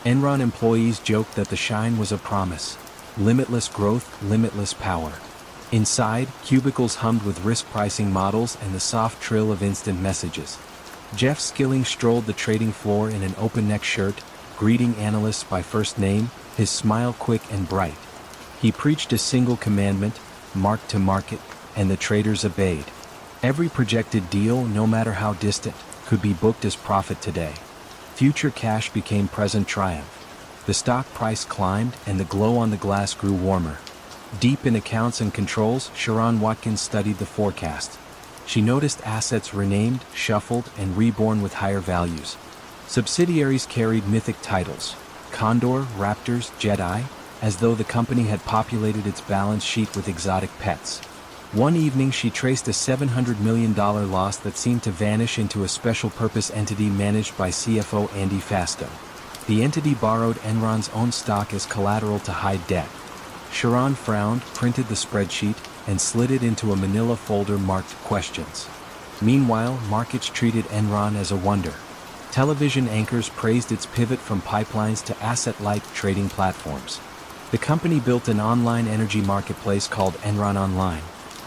Enron employees joked that the shine was a promise. Limitless growth, limitless power. Inside, cubicles hummed with risk pricing models and the soft trill of instant messages. Jeff Skilling strolled the trading floor in an open-neck shirt, greeting analysts by first name, his smile quick and bright. He preached a single commandment, mark to market, and the traders obeyed. Every projected deal, no matter how distant, could be booked as profit today. Future cash became present triumph. The stock price climbed and the glow on the glass grew warmer. Deep in accounts and controls, Sharon Watkins studied the forecast. She noticed assets renamed, shuffled, and reborn with higher values. Subsidiaries carried mythic titles: Condor, Raptors, Jedi, as though the company had populated its balance sheet with exotic pets. One evening she traced a $700 million loss that seemed to vanish into a special-purpose entity managed by CFO Andy Fasto. The entity borrowed Enron's own stock as collateral to hide debt. Sharon frowned, printed the spreadsheet, and slid it into a manila folder marked questions. Meanwhile, markets treated Enron as a wonder. Television anchors praised its pivot from pipelines to asset-light trading platforms. The company built an online energy marketplace called Enron Online.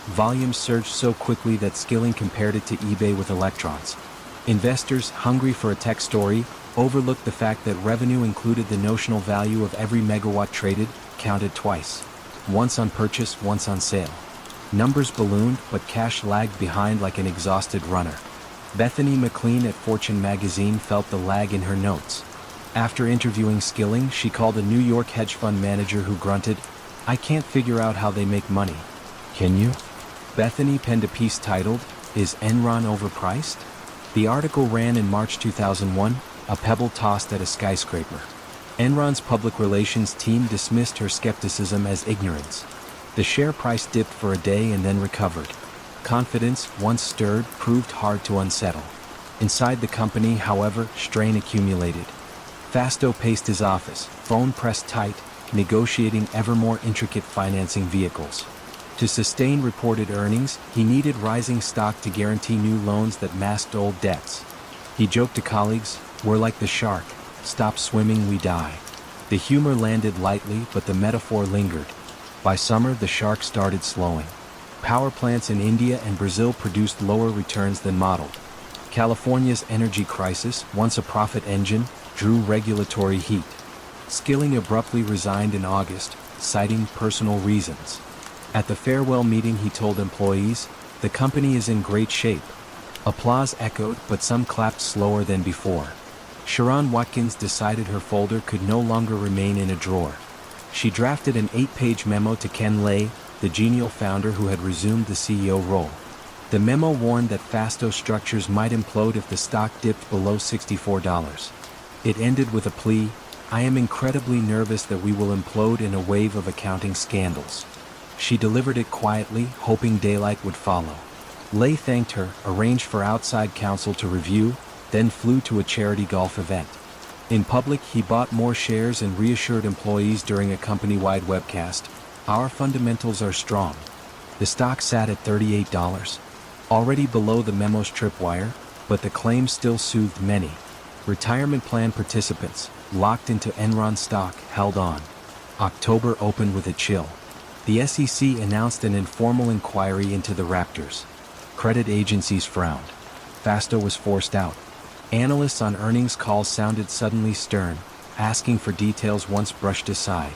Volumes surged so quickly that Skilling compared it to eBay with electrons. Investors, hungry for a tech story, overlooked the fact that revenue included the notional value of every megawatt traded, counted twice. Once on purchase, once on sale. Numbers ballooned, but cash lagged behind like an exhausted runner. Bethany McLean at Fortune magazine felt the lag in her notes. After interviewing Skilling, she called a New York hedge fund manager who grunted, "I can't figure out how they make money. Can you?" Bethany penned a piece titled, "Is Enron Overpriced?" The article ran in March 2001, a pebble tossed at a skyscraper. Enron's public relations team dismissed her skepticism as ignorance. The share price dipped for a day and then recovered. Confidence, once stirred, proved hard to unsettle. Inside the company, however, strain accumulated. Fasto paced his office, phone pressed tight, negotiating ever more intricate financing vehicles. To sustain reported earnings, he needed rising stock to guarantee new loans that masked old debts. He joked to colleagues, "We're like the shark. Stop swimming, we die." The humor landed lightly, but the metaphor lingered. By summer, the shark started slowing. Power plants in India and Brazil produced lower returns than modeled. California's energy crisis, once a profit engine, drew regulatory heat. Skilling abruptly resigned in August, citing personal reasons. At the farewell meeting he told employees, "The company is in great shape." Applause echoed, but some clapped slower than before. Sharon Watkins decided her folder could no longer remain in a drawer. She drafted an 8-page memo to Ken Lay, the genial founder who had resumed the CEO role. The memo warned that Fasto structures might implode if the stock dipped below $64. It ended with a plea, "I am incredibly nervous that we will implode in a wave of accounting scandals." She delivered it quietly, hoping daylight would follow. Lay thanked her, arranged for outside counsel to review, then flew to a charity golf event. In public, he bought more shares and reassured employees during a company-wide webcast, "Our fundamentals are strong." The stock sat at $38, already below the memo's tripwire, but the claim still soothed many. Retirement plan participants, locked into Enron stock, held on. October opened with a chill. The SEC announced an informal inquiry into the Raptors. Credit agencies frowned. Fasto was forced out. Analysts on earnings calls sounded suddenly stern, asking for details once brushed aside.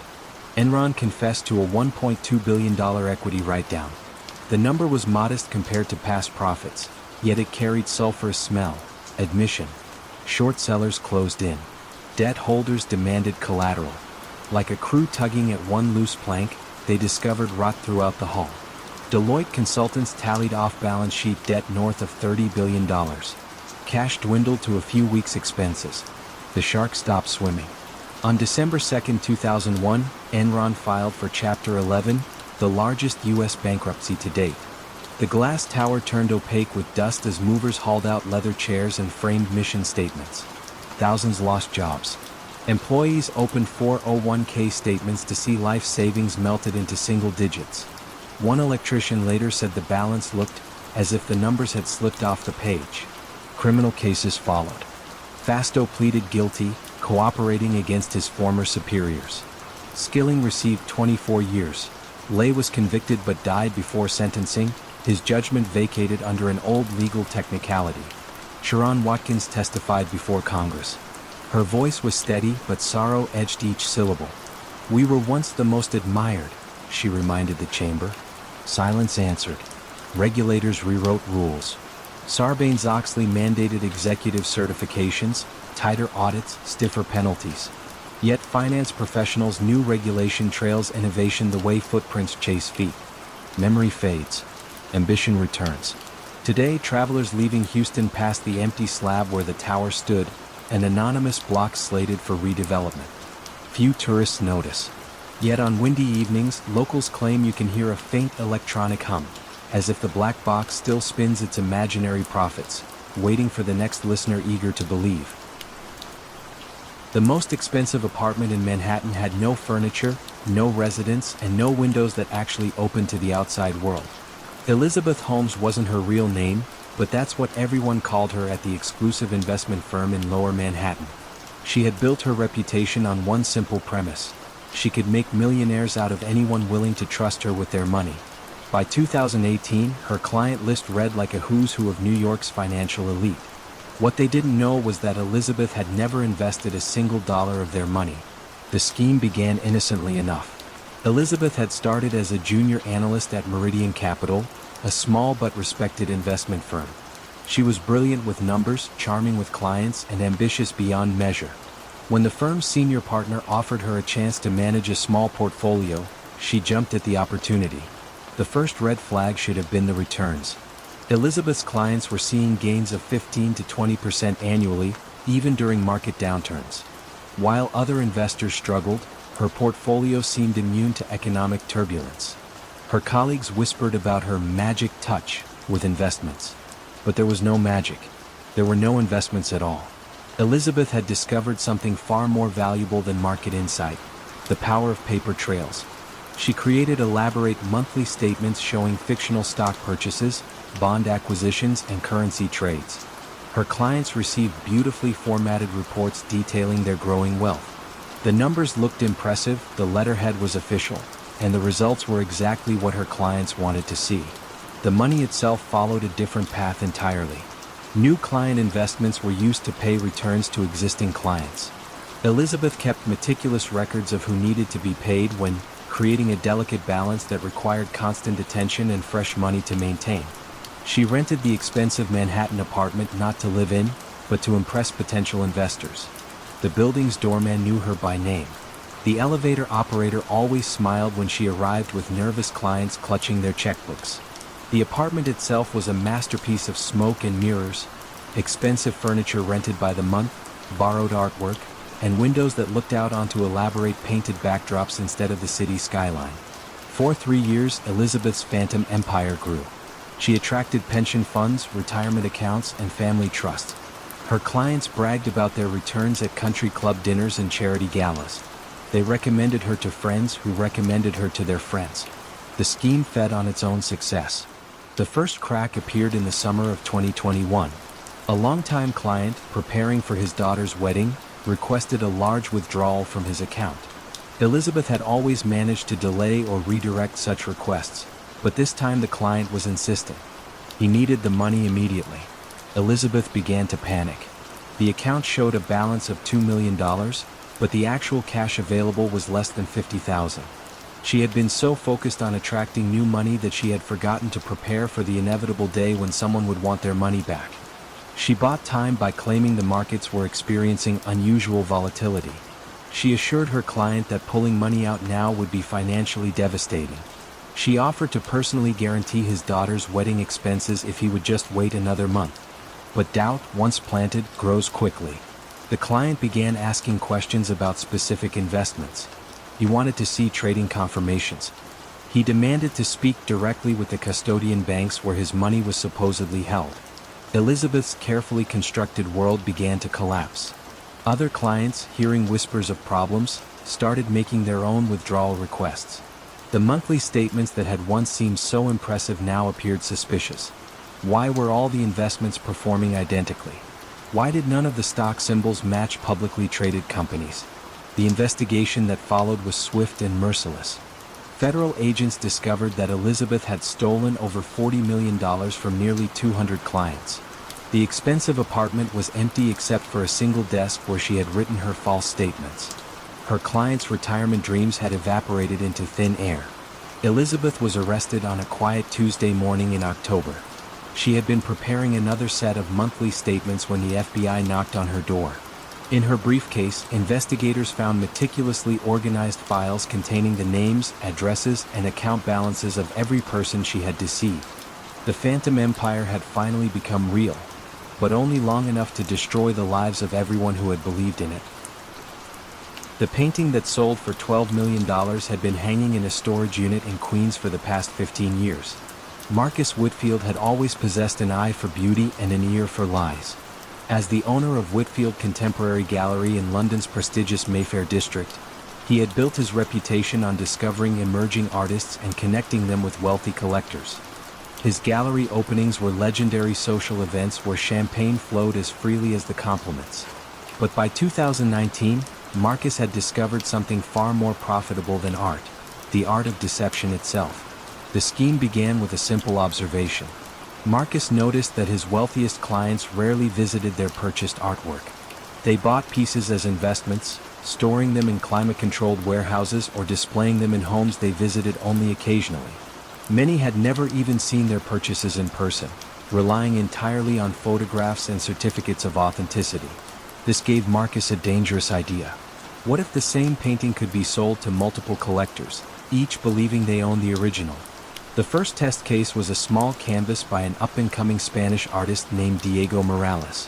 Enron confessed to a $1.2 billion equity write-down. The number was modest compared to past profits, yet it carried sulfurous smell. Admission. Short sellers closed in. Debt holders demanded collateral. Like a crew tugging at one loose plank, they discovered rot throughout the hull. Deloitte consultants tallied off-balance sheet debt north of $30 billion. Cash dwindled to a few weeks' expenses. The shark stopped swimming. On December 2, 2001, Enron filed for Chapter 11, the largest U.S. bankruptcy to date. The glass tower turned opaque with dust as movers hauled out leather chairs and framed mission statements. Thousands lost jobs. Employees opened 401k statements to see life savings melted into single digits. One electrician later said the balance looked as if the numbers had slipped off the page. Criminal cases followed. Fasto pleaded guilty, cooperating against his former superiors. Skilling received 24 years. Lay was convicted but died before sentencing, his judgment vacated under an old legal technicality. Sharon Watkins testified before Congress. Her voice was steady, but sorrow edged each syllable. "We were once the most admired," she reminded the chamber. Silence answered. Regulators rewrote rules. Sarbanes-Oxley mandated executive certifications, tighter audits, stiffer penalties. Yet finance professionals knew regulation trails innovation the way footprints chase feet. Memory fades. Ambition returns. Today, travelers leaving Houston pass the empty slab where the tower stood, an anonymous block slated for redevelopment. Few tourists notice. Yet on windy evenings, locals claim you can hear a faint electronic hum, as if the black box still spins its imaginary profits, waiting for the next listener eager to believe. The most expensive apartment in Manhattan had no furniture, no residence, and no windows that actually opened to the outside world. Elizabeth Holmes wasn't her real name, but that's what everyone called her at the exclusive investment firm in Lower Manhattan. She had built her reputation on one simple premise: she could make millionaires out of anyone willing to trust her with their money. By 2018, her client list read like a who's who of New York's financial elite. What they didn't know was that Elizabeth had never invested a single dollar of their money. The scheme began innocently enough. Elizabeth had started as a junior analyst at Meridian Capital, a small but respected investment firm. She was brilliant with numbers, charming with clients, and ambitious beyond measure. When the firm's senior partner offered her a chance to manage a small portfolio, she jumped at the opportunity. The first red flag should have been the returns. Elizabeth's clients were seeing gains of 15 to 20% annually, even during market downturns. While other investors struggled, her portfolio seemed immune to economic turbulence. Her colleagues whispered about her magic touch with investments. But there was no magic. There were no investments at all. Elizabeth had discovered something far more valuable than market insight: the power of paper trails. She created elaborate monthly statements showing fictional stock purchases, bond acquisitions, and currency trades. Her clients received beautifully formatted reports detailing their growing wealth. The numbers looked impressive, the letterhead was official, and the results were exactly what her clients wanted to see. The money itself followed a different path entirely. New client investments were used to pay returns to existing clients. Elizabeth kept meticulous records of who needed to be paid when, creating a delicate balance that required constant attention and fresh money to maintain. She rented the expensive Manhattan apartment not to live in, but to impress potential investors. The building's doorman knew her by name. The elevator operator always smiled when she arrived with nervous clients clutching their checkbooks. The apartment itself was a masterpiece of smoke and mirrors, expensive furniture rented by the month, borrowed artwork, and windows that looked out onto elaborate painted backdrops instead of the city skyline. For 3 years, Elizabeth's phantom empire grew. She attracted pension funds, retirement accounts, and family trusts. Her clients bragged about their returns at country club dinners and charity galas. They recommended her to friends who recommended her to their friends. The scheme fed on its own success. The first crack appeared in the summer of 2021. A longtime client, preparing for his daughter's wedding, requested a large withdrawal from his account. Elizabeth had always managed to delay or redirect such requests, but this time the client was insistent. He needed the money immediately. Elizabeth began to panic. The account showed a balance of $2 million, but the actual cash available was less than $50,000. She had been so focused on attracting new money that she had forgotten to prepare for the inevitable day when someone would want their money back. She bought time by claiming the markets were experiencing unusual volatility. She assured her client that pulling money out now would be financially devastating. She offered to personally guarantee his daughter's wedding expenses if he would just wait another month. But doubt, once planted, grows quickly. The client began asking questions about specific investments. He wanted to see trading confirmations. He demanded to speak directly with the custodian banks where his money was supposedly held. Elizabeth's carefully constructed world began to collapse. Other clients, hearing whispers of problems, started making their own withdrawal requests. The monthly statements that had once seemed so impressive now appeared suspicious. Why were all the investments performing identically? Why did none of the stock symbols match publicly traded companies? The investigation that followed was swift and merciless. Federal agents discovered that Elizabeth had stolen over $40 million from nearly 200 clients. The expensive apartment was empty except for a single desk where she had written her false statements. Her clients' retirement dreams had evaporated into thin air. Elizabeth was arrested on a quiet Tuesday morning in October. She had been preparing another set of monthly statements when the FBI knocked on her door. In her briefcase, investigators found meticulously organized files containing the names, addresses, and account balances of every person she had deceived. The Phantom Empire had finally become real, but only long enough to destroy the lives of everyone who had believed in it. The painting that sold for $12 million had been hanging in a storage unit in Queens for the past 15 years. Marcus Whitfield had always possessed an eye for beauty and an ear for lies. As the owner of Whitfield Contemporary Gallery in London's prestigious Mayfair district, he had built his reputation on discovering emerging artists and connecting them with wealthy collectors. His gallery openings were legendary social events where champagne flowed as freely as the compliments. But by 2019, Marcus had discovered something far more profitable than art: the art of deception itself. The scheme began with a simple observation. Marcus noticed that his wealthiest clients rarely visited their purchased artwork. They bought pieces as investments, storing them in climate-controlled warehouses or displaying them in homes they visited only occasionally. Many had never even seen their purchases in person, relying entirely on photographs and certificates of authenticity. This gave Marcus a dangerous idea. What if the same painting could be sold to multiple collectors, each believing they owned the original? The first test case was a small canvas by an up-and-coming Spanish artist named Diego Morales.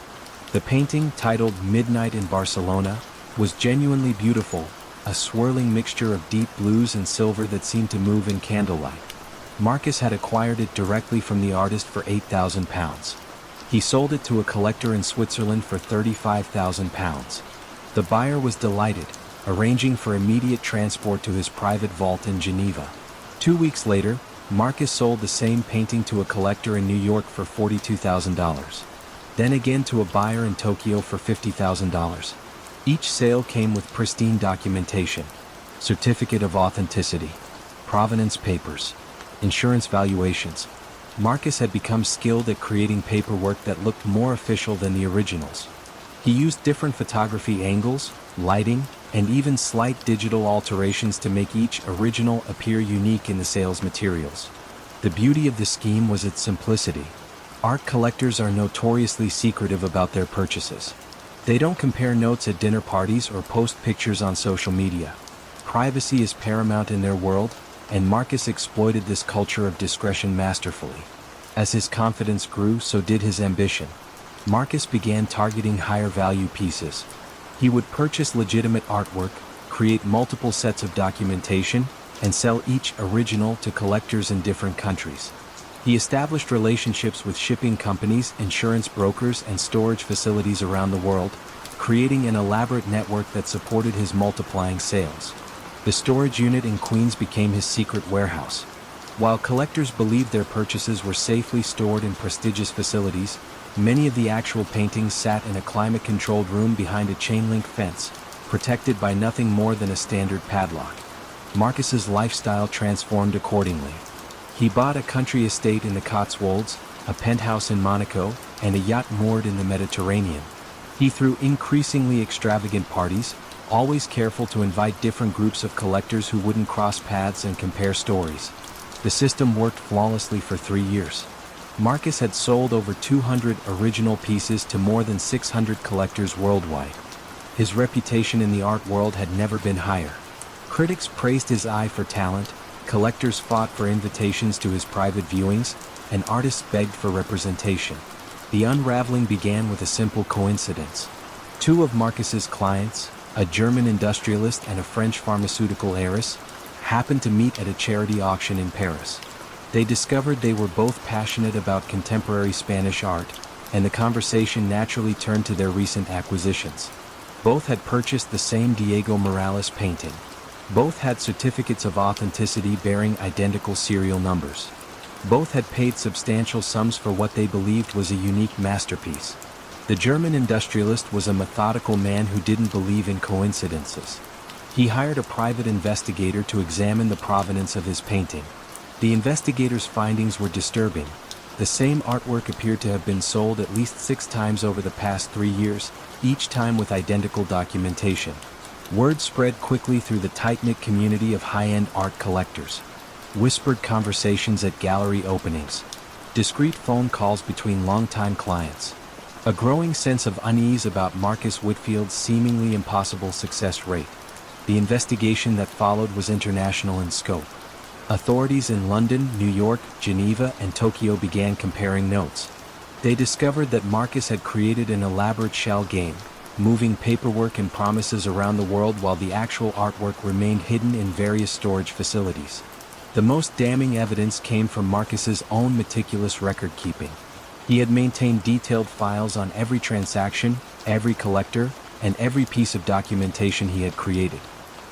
The painting, titled Midnight in Barcelona, was genuinely beautiful, a swirling mixture of deep blues and silver that seemed to move in candlelight. Marcus had acquired it directly from the artist for £8,000. He sold it to a collector in Switzerland for £35,000. The buyer was delighted, arranging for immediate transport to his private vault in Geneva. 2 weeks later, Marcus sold the same painting to a collector in New York for $42,000. Then again to a buyer in Tokyo for $50,000. Each sale came with pristine documentation: certificate of authenticity, provenance papers, insurance valuations. Marcus had become skilled at creating paperwork that looked more official than the originals. He used different photography angles, lighting, and even slight digital alterations to make each original appear unique in the sales materials. The beauty of the scheme was its simplicity. Art collectors are notoriously secretive about their purchases. They don't compare notes at dinner parties or post pictures on social media. Privacy is paramount in their world, and Marcus exploited this culture of discretion masterfully. As his confidence grew, so did his ambition. Marcus began targeting higher value pieces. He would purchase legitimate artwork, create multiple sets of documentation, and sell each original to collectors in different countries. He established relationships with shipping companies, insurance brokers, and storage facilities around the world, creating an elaborate network that supported his multiplying sales. The storage unit in Queens became his secret warehouse. While collectors believed their purchases were safely stored in prestigious facilities, many of the actual paintings sat in a climate-controlled room behind a chain-link fence, protected by nothing more than a standard padlock. Marcus's lifestyle transformed accordingly. He bought a country estate in the Cotswolds, a penthouse in Monaco, and a yacht moored in the Mediterranean. He threw increasingly extravagant parties, always careful to invite different groups of collectors who wouldn't cross paths and compare stories. The system worked flawlessly for 3 years. Marcus had sold over 200 original pieces to more than 600 collectors worldwide. His reputation in the art world had never been higher. Critics praised his eye for talent, collectors fought for invitations to his private viewings, and artists begged for representation. The unraveling began with a simple coincidence. Two of Marcus's clients, a German industrialist and a French pharmaceutical heiress, happened to meet at a charity auction in Paris. They discovered they were both passionate about contemporary Spanish art, and the conversation naturally turned to their recent acquisitions. Both had purchased the same Diego Morales painting. Both had certificates of authenticity bearing identical serial numbers. Both had paid substantial sums for what they believed was a unique masterpiece. The German industrialist was a methodical man who didn't believe in coincidences. He hired a private investigator to examine the provenance of his painting. The investigator's findings were disturbing. The same artwork appeared to have been sold at least 6 times over the past 3 years, each time with identical documentation. Word spread quickly through the tight-knit community of high-end art collectors. Whispered conversations at gallery openings. Discreet phone calls between longtime clients. A growing sense of unease about Marcus Whitfield's seemingly impossible success rate. The investigation that followed was international in scope. Authorities in London, New York, Geneva, and Tokyo began comparing notes. They discovered that Marcus had created an elaborate shell game, moving paperwork and promises around the world while the actual artwork remained hidden in various storage facilities. The most damning evidence came from Marcus's own meticulous record-keeping. He had maintained detailed files on every transaction, every collector, and every piece of documentation he had created.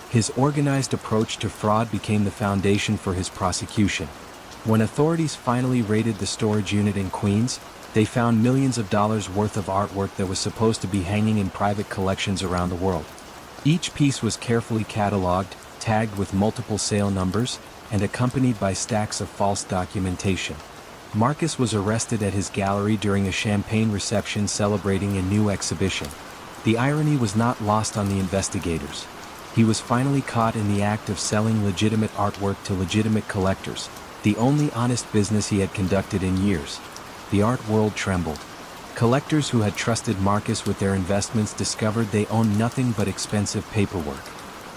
His organized approach to fraud became the foundation for his prosecution. When authorities finally raided the storage unit in Queens, they found millions of dollars worth of artwork that was supposed to be hanging in private collections around the world. Each piece was carefully cataloged, tagged with multiple sale numbers, and accompanied by stacks of false documentation. Marcus was arrested at his gallery during a champagne reception celebrating a new exhibition. The irony was not lost on the investigators. He was finally caught in the act of selling legitimate artwork to legitimate collectors, the only honest business he had conducted in years. The art world trembled. Collectors who had trusted Marcus with their investments discovered they owned nothing but expensive paperwork.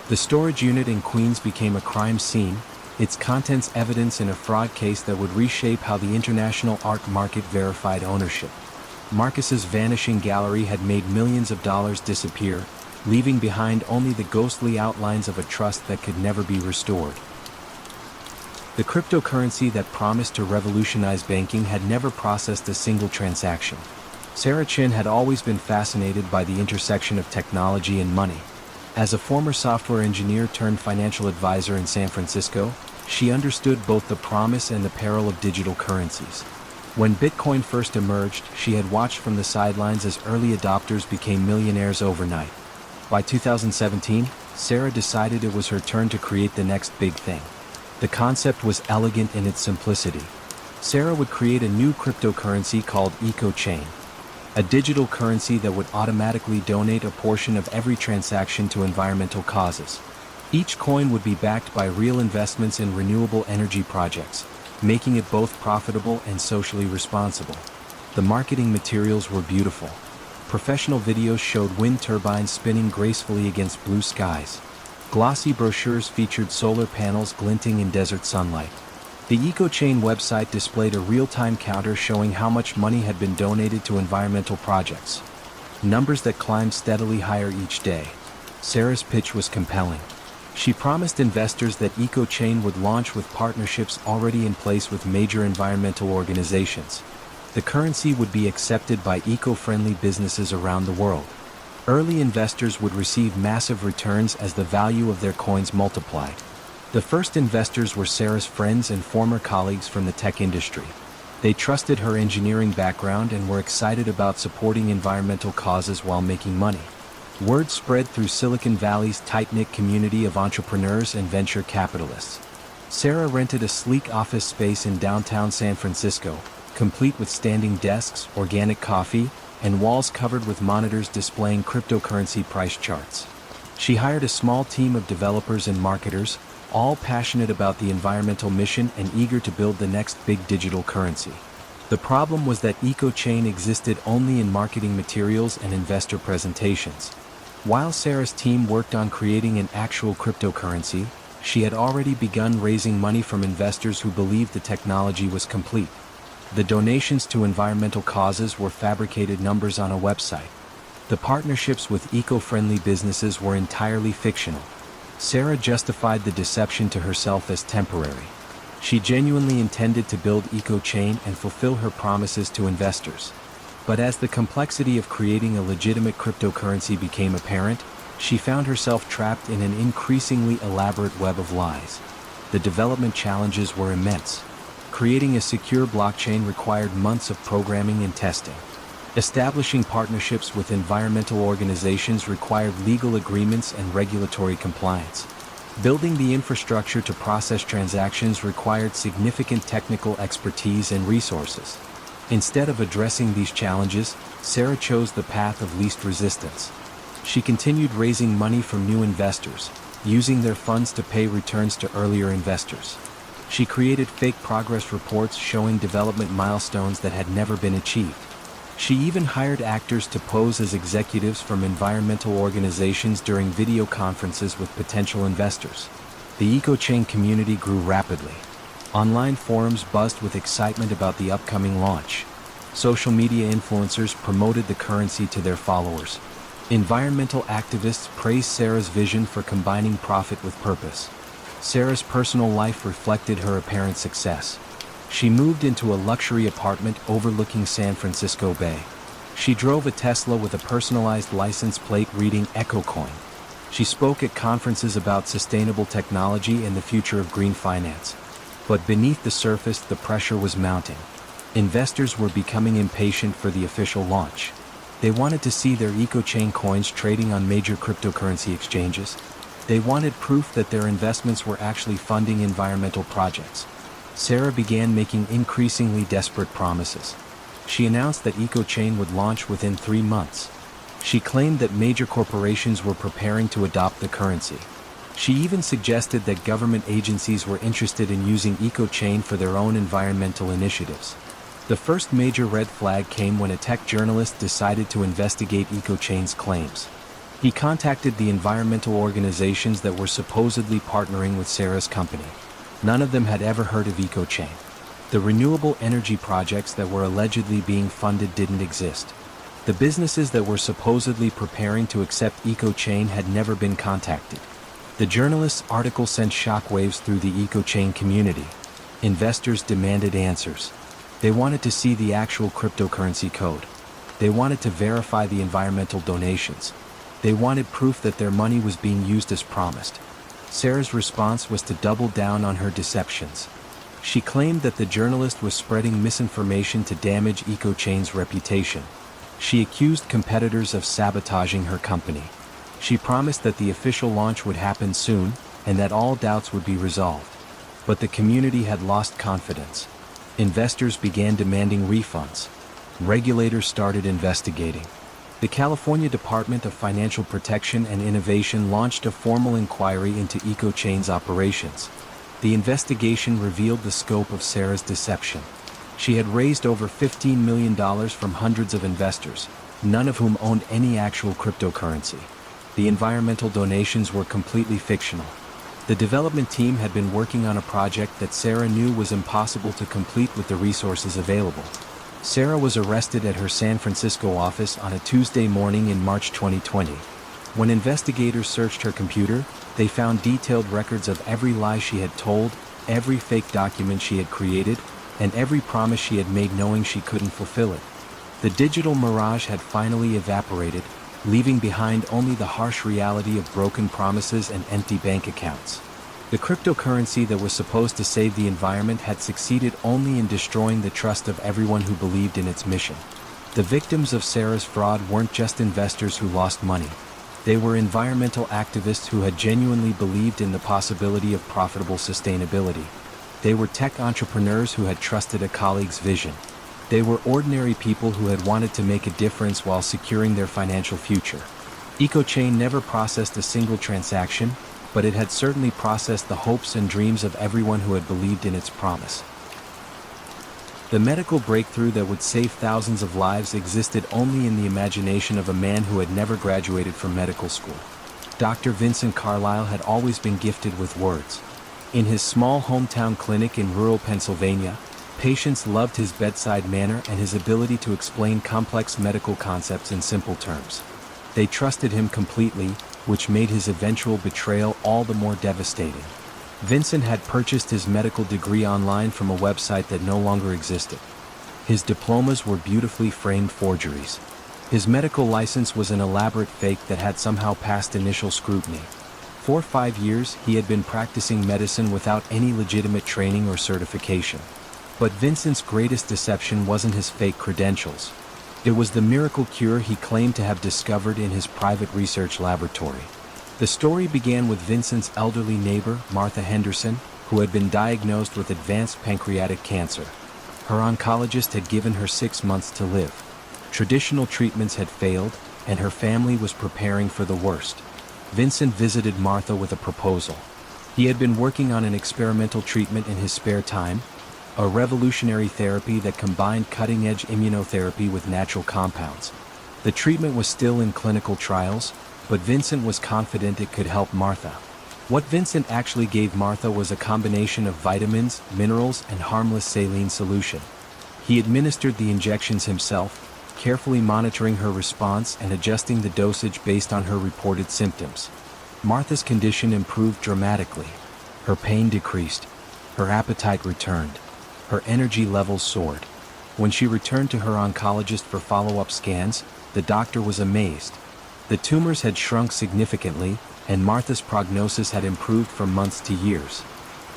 The storage unit in Queens became a crime scene, its contents evidence in a fraud case that would reshape how the international art market verified ownership. Marcus's vanishing gallery had made millions of dollars disappear, leaving behind only the ghostly outlines of a trust that could never be restored. The cryptocurrency that promised to revolutionize banking had never processed a single transaction. Sarah Chin had always been fascinated by the intersection of technology and money. As a former software engineer turned financial advisor in San Francisco, she understood both the promise and the peril of digital currencies. When Bitcoin first emerged, she had watched from the sidelines as early adopters became millionaires overnight. By 2017, Sarah decided it was her turn to create the next big thing. The concept was elegant in its simplicity. Sarah would create a new cryptocurrency called EcoChain, a digital currency that would automatically donate a portion of every transaction to environmental causes. Each coin would be backed by real investments in renewable energy projects, making it both profitable and socially responsible. The marketing materials were beautiful. Professional videos showed wind turbines spinning gracefully against blue skies. Glossy brochures featured solar panels glinting in desert sunlight. The EcoChain website displayed a real-time counter showing how much money had been donated to environmental projects. Numbers that climbed steadily higher each day. Sarah's pitch was compelling. She promised investors that EcoChain would launch with partnerships already in place with major environmental organizations. The currency would be accepted by eco-friendly businesses around the world. Early investors would receive massive returns as the value of their coins multiplied. The first investors were Sarah's friends and former colleagues from the tech industry. They trusted her engineering background and were excited about supporting environmental causes while making money. Word spread through Silicon Valley's tight-knit community of entrepreneurs and venture capitalists. Sarah rented a sleek office space in downtown San Francisco, complete with standing desks, organic coffee, and walls covered with monitors displaying cryptocurrency price charts. She hired a small team of developers and marketers, all passionate about the environmental mission and eager to build the next big digital currency. The problem was that EcoChain existed only in marketing materials and investor presentations. While Sarah's team worked on creating an actual cryptocurrency, she had already begun raising money from investors who believed the technology was complete. The donations to environmental causes were fabricated numbers on a website. The partnerships with eco-friendly businesses were entirely fictional. Sarah justified the deception to herself as temporary. She genuinely intended to build EcoChain and fulfill her promises to investors. But as the complexity of creating a legitimate cryptocurrency became apparent, she found herself trapped in an increasingly elaborate web of lies. The development challenges were immense. Creating a secure blockchain required months of programming and testing. Establishing partnerships with environmental organizations required legal agreements and regulatory compliance. Building the infrastructure to process transactions required significant technical expertise and resources. Instead of addressing these challenges, Sarah chose the path of least resistance. She continued raising money from new investors, using their funds to pay returns to earlier investors. She created fake progress reports showing development milestones that had never been achieved. She even hired actors to pose as executives from environmental organizations during video conferences with potential investors. The EcoChain community grew rapidly. Online forums buzzed with excitement about the upcoming launch. Social media influencers promoted the currency to their followers. Environmental activists praised Sarah's vision for combining profit with purpose. Sarah's personal life reflected her apparent success. She moved into a luxury apartment overlooking San Francisco Bay. She drove a Tesla with a personalized license plate reading EcoCoin. She spoke at conferences about sustainable technology and the future of green finance. But beneath the surface, the pressure was mounting. Investors were becoming impatient for the official launch. They wanted to see their EcoChain coins trading on major cryptocurrency exchanges. They wanted proof that their investments were actually funding environmental projects. Sarah began making increasingly desperate promises. She announced that EcoChain would launch within 3 months. She claimed that major corporations were preparing to adopt the currency. She even suggested that government agencies were interested in using EcoChain for their own environmental initiatives. The first major red flag came when a tech journalist decided to investigate EcoChain's claims. He contacted the environmental organizations that were supposedly partnering with Sarah's company. None of them had ever heard of EcoChain. The renewable energy projects that were allegedly being funded didn't exist. The businesses that were supposedly preparing to accept EcoChain had never been contacted. The journalist's article sent shockwaves through the EcoChain community. Investors demanded answers. They wanted to see the actual cryptocurrency code. They wanted to verify the environmental donations. They wanted proof that their money was being used as promised. Sarah's response was to double down on her deceptions. She claimed that the journalist was spreading misinformation to damage EcoChain's reputation. She accused competitors of sabotaging her company. She promised that the official launch would happen soon and that all doubts would be resolved. But the community had lost confidence. Investors began demanding refunds. Regulators started investigating. The California Department of Financial Protection and Innovation launched a formal inquiry into EcoChain's operations. The investigation revealed the scope of Sarah's deception. She had raised over $15 million from hundreds of investors, none of whom owned any actual cryptocurrency. The environmental donations were completely fictional. The development team had been working on a project that Sarah knew was impossible to complete with the resources available. Sarah was arrested at her San Francisco office on a Tuesday morning in March 2020. When investigators searched her computer, they found detailed records of every lie she had told, every fake document she had created, and every promise she had made knowing she couldn't fulfill it. The digital mirage had finally evaporated, leaving behind only the harsh reality of broken promises and empty bank accounts. The cryptocurrency that was supposed to save the environment had succeeded only in destroying the trust of everyone who believed in its mission. The victims of Sarah's fraud weren't just investors who lost money. They were environmental activists who had genuinely believed in the possibility of profitable sustainability. They were tech entrepreneurs who had trusted a colleague's vision. They were ordinary people who had wanted to make a difference while securing their financial future. EcoChain never processed a single transaction, but it had certainly processed the hopes and dreams of everyone who had believed in its promise. The medical breakthrough that would save thousands of lives existed only in the imagination of a man who had never graduated from medical school. Dr. Vincent Carlisle had always been gifted with words. In his small hometown clinic in rural Pennsylvania, patients loved his bedside manner and his ability to explain complex medical concepts in simple terms. They trusted him completely, which made his eventual betrayal all the more devastating. Vincent had purchased his medical degree online from a website that no longer existed. His diplomas were beautifully framed forgeries. His medical license was an elaborate fake that had somehow passed initial scrutiny. For 5 years, he had been practicing medicine without any legitimate training or certification. But Vincent's greatest deception wasn't his fake credentials. It was the miracle cure he claimed to have discovered in his private research laboratory. The story began with Vincent's elderly neighbor, Martha Henderson, who had been diagnosed with advanced pancreatic cancer. Her oncologist had given her 6 months to live. Traditional treatments had failed, and her family was preparing for the worst. Vincent visited Martha with a proposal. He had been working on an experimental treatment in his spare time. a revolutionary therapy that combined cutting-edge immunotherapy with natural compounds. The treatment was still in clinical trials, but Vincent was confident it could help Martha. What Vincent actually gave Martha was a combination of vitamins, minerals, and harmless saline solution. He administered the injections himself, carefully monitoring her response and adjusting the dosage based on her reported symptoms. Martha's condition improved dramatically. Her pain decreased. Her appetite returned. Her energy levels soared. When she returned to her oncologist for follow-up scans, the doctor was amazed. The tumors had shrunk significantly, and Martha's prognosis had improved from months to years.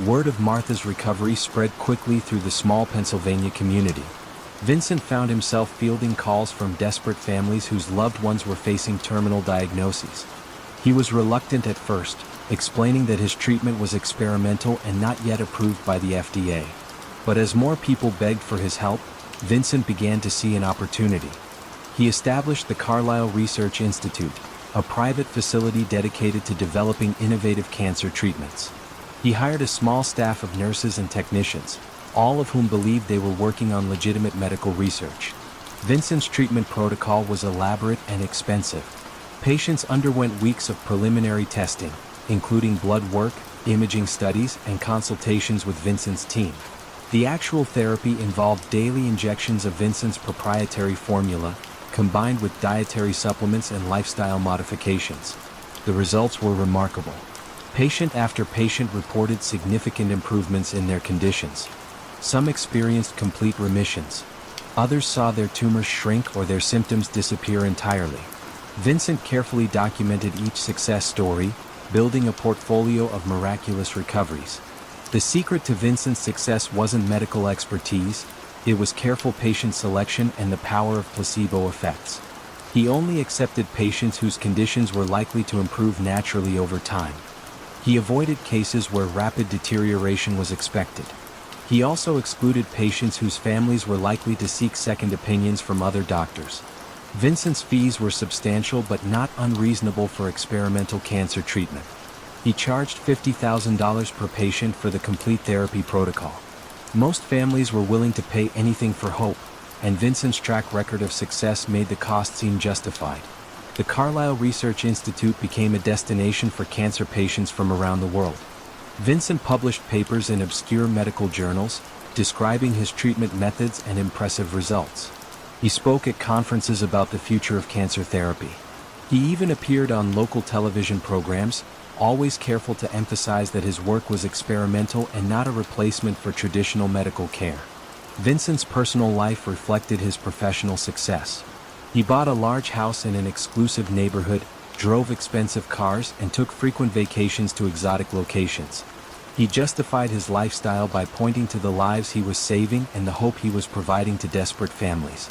Word of Martha's recovery spread quickly through the small Pennsylvania community. Vincent found himself fielding calls from desperate families whose loved ones were facing terminal diagnoses. He was reluctant at first, explaining that his treatment was experimental and not yet approved by the FDA. But as more people begged for his help, Vincent began to see an opportunity. He established the Carlisle Research Institute, a private facility dedicated to developing innovative cancer treatments. He hired a small staff of nurses and technicians, all of whom believed they were working on legitimate medical research. Vincent's treatment protocol was elaborate and expensive. Patients underwent weeks of preliminary testing, including blood work, imaging studies, and consultations with Vincent's team. The actual therapy involved daily injections of Vincent's proprietary formula, combined with dietary supplements and lifestyle modifications. The results were remarkable. Patient after patient reported significant improvements in their conditions. Some experienced complete remissions. Others saw their tumors shrink or their symptoms disappear entirely. Vincent carefully documented each success story, building a portfolio of miraculous recoveries. The secret to Vincent's success wasn't medical expertise, it was careful patient selection and the power of placebo effects. He only accepted patients whose conditions were likely to improve naturally over time. He avoided cases where rapid deterioration was expected. He also excluded patients whose families were likely to seek second opinions from other doctors. Vincent's fees were substantial but not unreasonable for experimental cancer treatment. He charged $50,000 per patient for the complete therapy protocol. Most families were willing to pay anything for hope, and Vincent's track record of success made the cost seem justified. The Carlisle Research Institute became a destination for cancer patients from around the world. Vincent published papers in obscure medical journals, describing his treatment methods and impressive results. He spoke at conferences about the future of cancer therapy. He even appeared on local television programs, always careful to emphasize that his work was experimental and not a replacement for traditional medical care. Vincent's personal life reflected his professional success. He bought a large house in an exclusive neighborhood, drove expensive cars, and took frequent vacations to exotic locations. He justified his lifestyle by pointing to the lives he was saving and the hope he was providing to desperate families.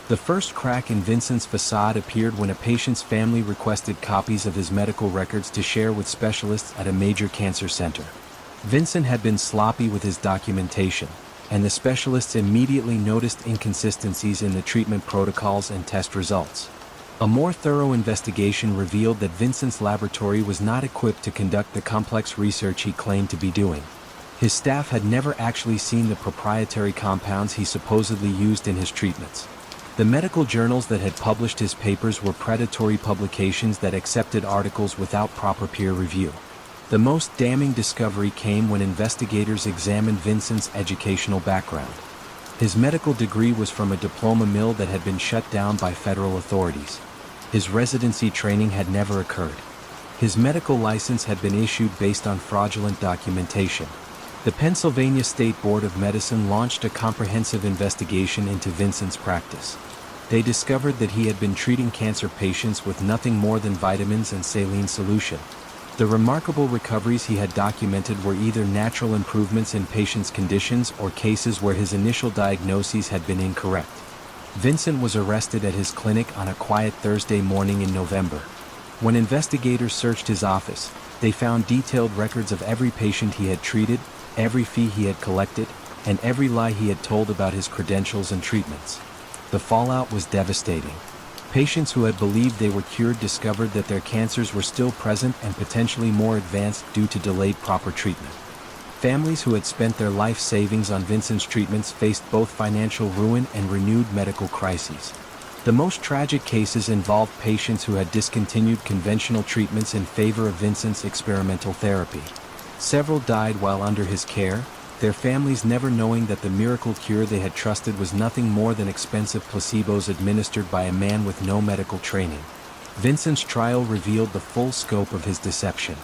The first crack in Vincent's facade appeared when a patient's family requested copies of his medical records to share with specialists at a major cancer center. Vincent had been sloppy with his documentation, and the specialists immediately noticed inconsistencies in the treatment protocols and test results. A more thorough investigation revealed that Vincent's laboratory was not equipped to conduct the complex research he claimed to be doing. His staff had never actually seen the proprietary compounds he supposedly used in his treatments. The medical journals that had published his papers were predatory publications that accepted articles without proper peer review. The most damning discovery came when investigators examined Vincent's educational background. His medical degree was from a diploma mill that had been shut down by federal authorities. His residency training had never occurred. His medical license had been issued based on fraudulent documentation. The Pennsylvania State Board of Medicine launched a comprehensive investigation into Vincent's practice. They discovered that he had been treating cancer patients with nothing more than vitamins and saline solution. The remarkable recoveries he had documented were either natural improvements in patients' conditions or cases where his initial diagnoses had been incorrect. Vincent was arrested at his clinic on a quiet Thursday morning in November. When investigators searched his office, they found detailed records of every patient he had treated, every fee he had collected, and every lie he had told about his credentials and treatments. The fallout was devastating. Patients who had believed they were cured discovered that their cancers were still present and potentially more advanced due to delayed proper treatment. Families who had spent their life savings on Vincent's treatments faced both financial ruin and renewed medical crises. The most tragic cases involved patients who had discontinued conventional treatments in favor of Vincent's experimental therapy. Several died while under his care, their families never knowing that the miracle cure they had trusted was nothing more than expensive placebos administered by a man with no medical training. Vincent's trial revealed the full scope of his deception.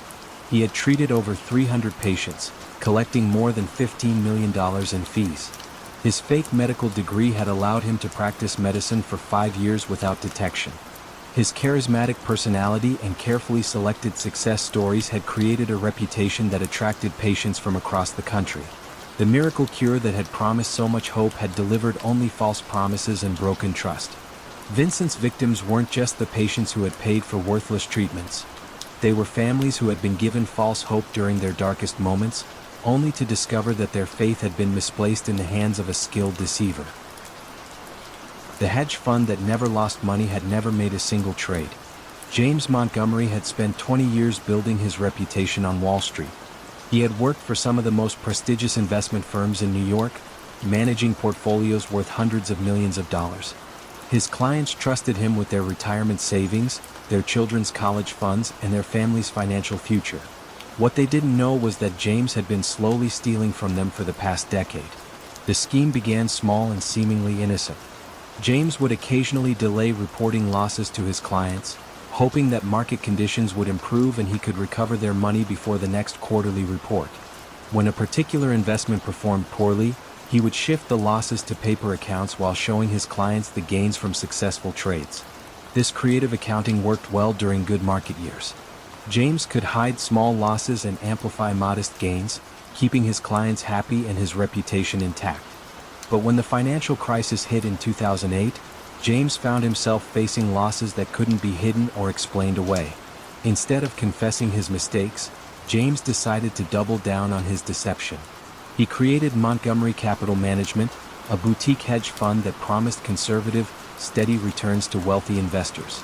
He had treated over 300 patients, collecting more than $15 million in fees. His fake medical degree had allowed him to practice medicine for 5 years without detection. His charismatic personality and carefully selected success stories had created a reputation that attracted patients from across the country. The miracle cure that had promised so much hope had delivered only false promises and broken trust. Vincent's victims weren't just the patients who had paid for worthless treatments. They were families who had been given false hope during their darkest moments, only to discover that their faith had been misplaced in the hands of a skilled deceiver. The hedge fund that never lost money had never made a single trade. James Montgomery had spent 20 years building his reputation on Wall Street. He had worked for some of the most prestigious investment firms in New York, managing portfolios worth hundreds of millions of dollars. His clients trusted him with their retirement savings, their children's college funds, and their family's financial future. What they didn't know was that James had been slowly stealing from them for the past decade. The scheme began small and seemingly innocent. James would occasionally delay reporting losses to his clients, hoping that market conditions would improve and he could recover their money before the next quarterly report. When a particular investment performed poorly, he would shift the losses to paper accounts while showing his clients the gains from successful trades. This creative accounting worked well during good market years. James could hide small losses and amplify modest gains, keeping his clients happy and his reputation intact. But when the financial crisis hit in 2008, James found himself facing losses that couldn't be hidden or explained away. Instead of confessing his mistakes, James decided to double down on his deception. He created Montgomery Capital Management, a boutique hedge fund that promised conservative, steady returns to wealthy investors.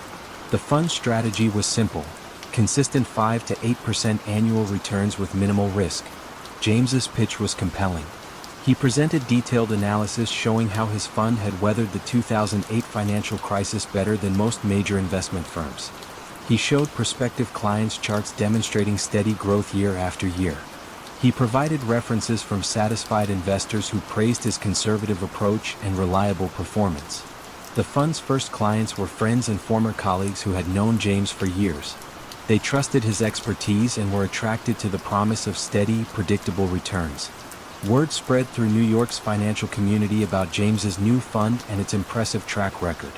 The fund's strategy was simple: consistent 5 to 8% annual returns with minimal risk. James's pitch was compelling. He presented detailed analysis showing how his fund had weathered the 2008 financial crisis better than most major investment firms. He showed prospective clients charts demonstrating steady growth year after year. He provided references from satisfied investors who praised his conservative approach and reliable performance. The fund's first clients were friends and former colleagues who had known James for years. They trusted his expertise and were attracted to the promise of steady, predictable returns. Word spread through New York's financial community about James's new fund and its impressive track record.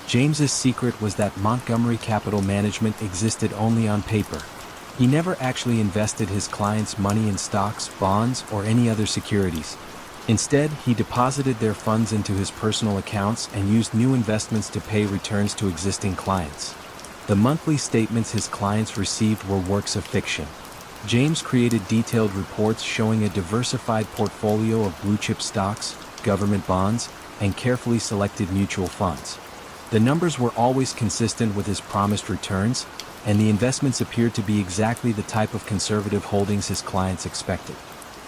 James's secret was that Montgomery Capital Management existed only on paper. He never actually invested his clients' money in stocks, bonds, or any other securities. Instead, he deposited their funds into his personal accounts and used new investments to pay returns to existing clients. The monthly statements his clients received were works of fiction. James created detailed reports showing a diversified portfolio of blue-chip stocks, government bonds, and carefully selected mutual funds. The numbers were always consistent with his promised returns, and the investments appeared to be exactly the type of conservative holdings his clients expected.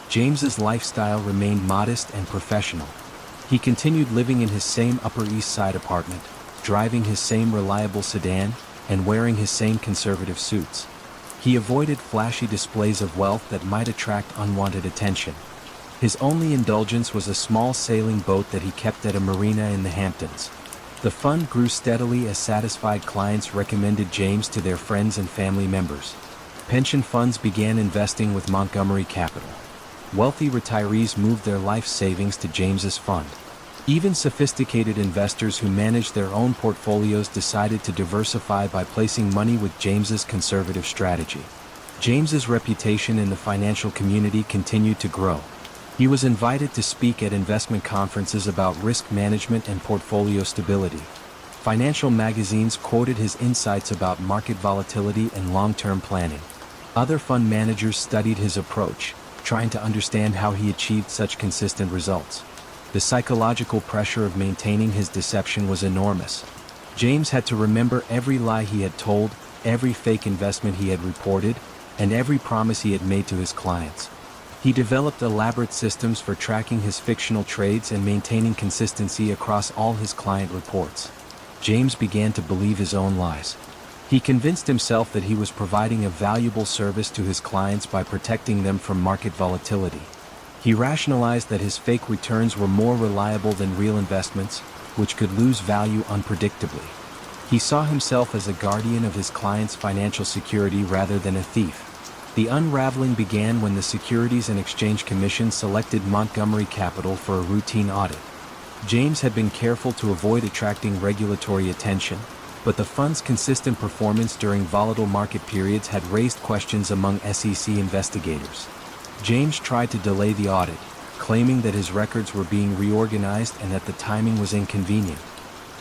James's lifestyle remained modest and professional. He continued living in his same Upper East Side apartment, driving his same reliable sedan, and wearing his same conservative suits. He avoided flashy displays of wealth that might attract unwanted attention. His only indulgence was a small sailing boat that he kept at a marina in the Hamptons. The fund grew steadily as satisfied clients recommended James to their friends and family members. Pension funds began investing with Montgomery Capital. Wealthy retirees moved their life savings to James's fund. Even sophisticated investors who managed their own portfolios decided to diversify by placing money with James's conservative strategy. James's reputation in the financial community continued to grow. He was invited to speak at investment conferences about risk management and portfolio stability. Financial magazines quoted his insights about market volatility and long-term planning. Other fund managers studied his approach, trying to understand how he achieved such consistent results. The psychological pressure of maintaining his deception was enormous. James had to remember every lie he had told, every fake investment he had reported, and every promise he had made to his clients. He developed elaborate systems for tracking his fictional trades and maintaining consistency across all his client reports. James began to believe his own lies. He convinced himself that he was providing a valuable service to his clients by protecting them from market volatility. He rationalized that his fake returns were more reliable than real investments, which could lose value unpredictably. He saw himself as a guardian of his clients' financial security rather than a thief. The unraveling began when the Securities and Exchange Commission selected Montgomery Capital for a routine audit. James had been careful to avoid attracting regulatory attention, but the fund's consistent performance during volatile market periods had raised questions among SEC investigators. James tried to delay the audit, claiming that his records were being reorganized and that the timing was inconvenient.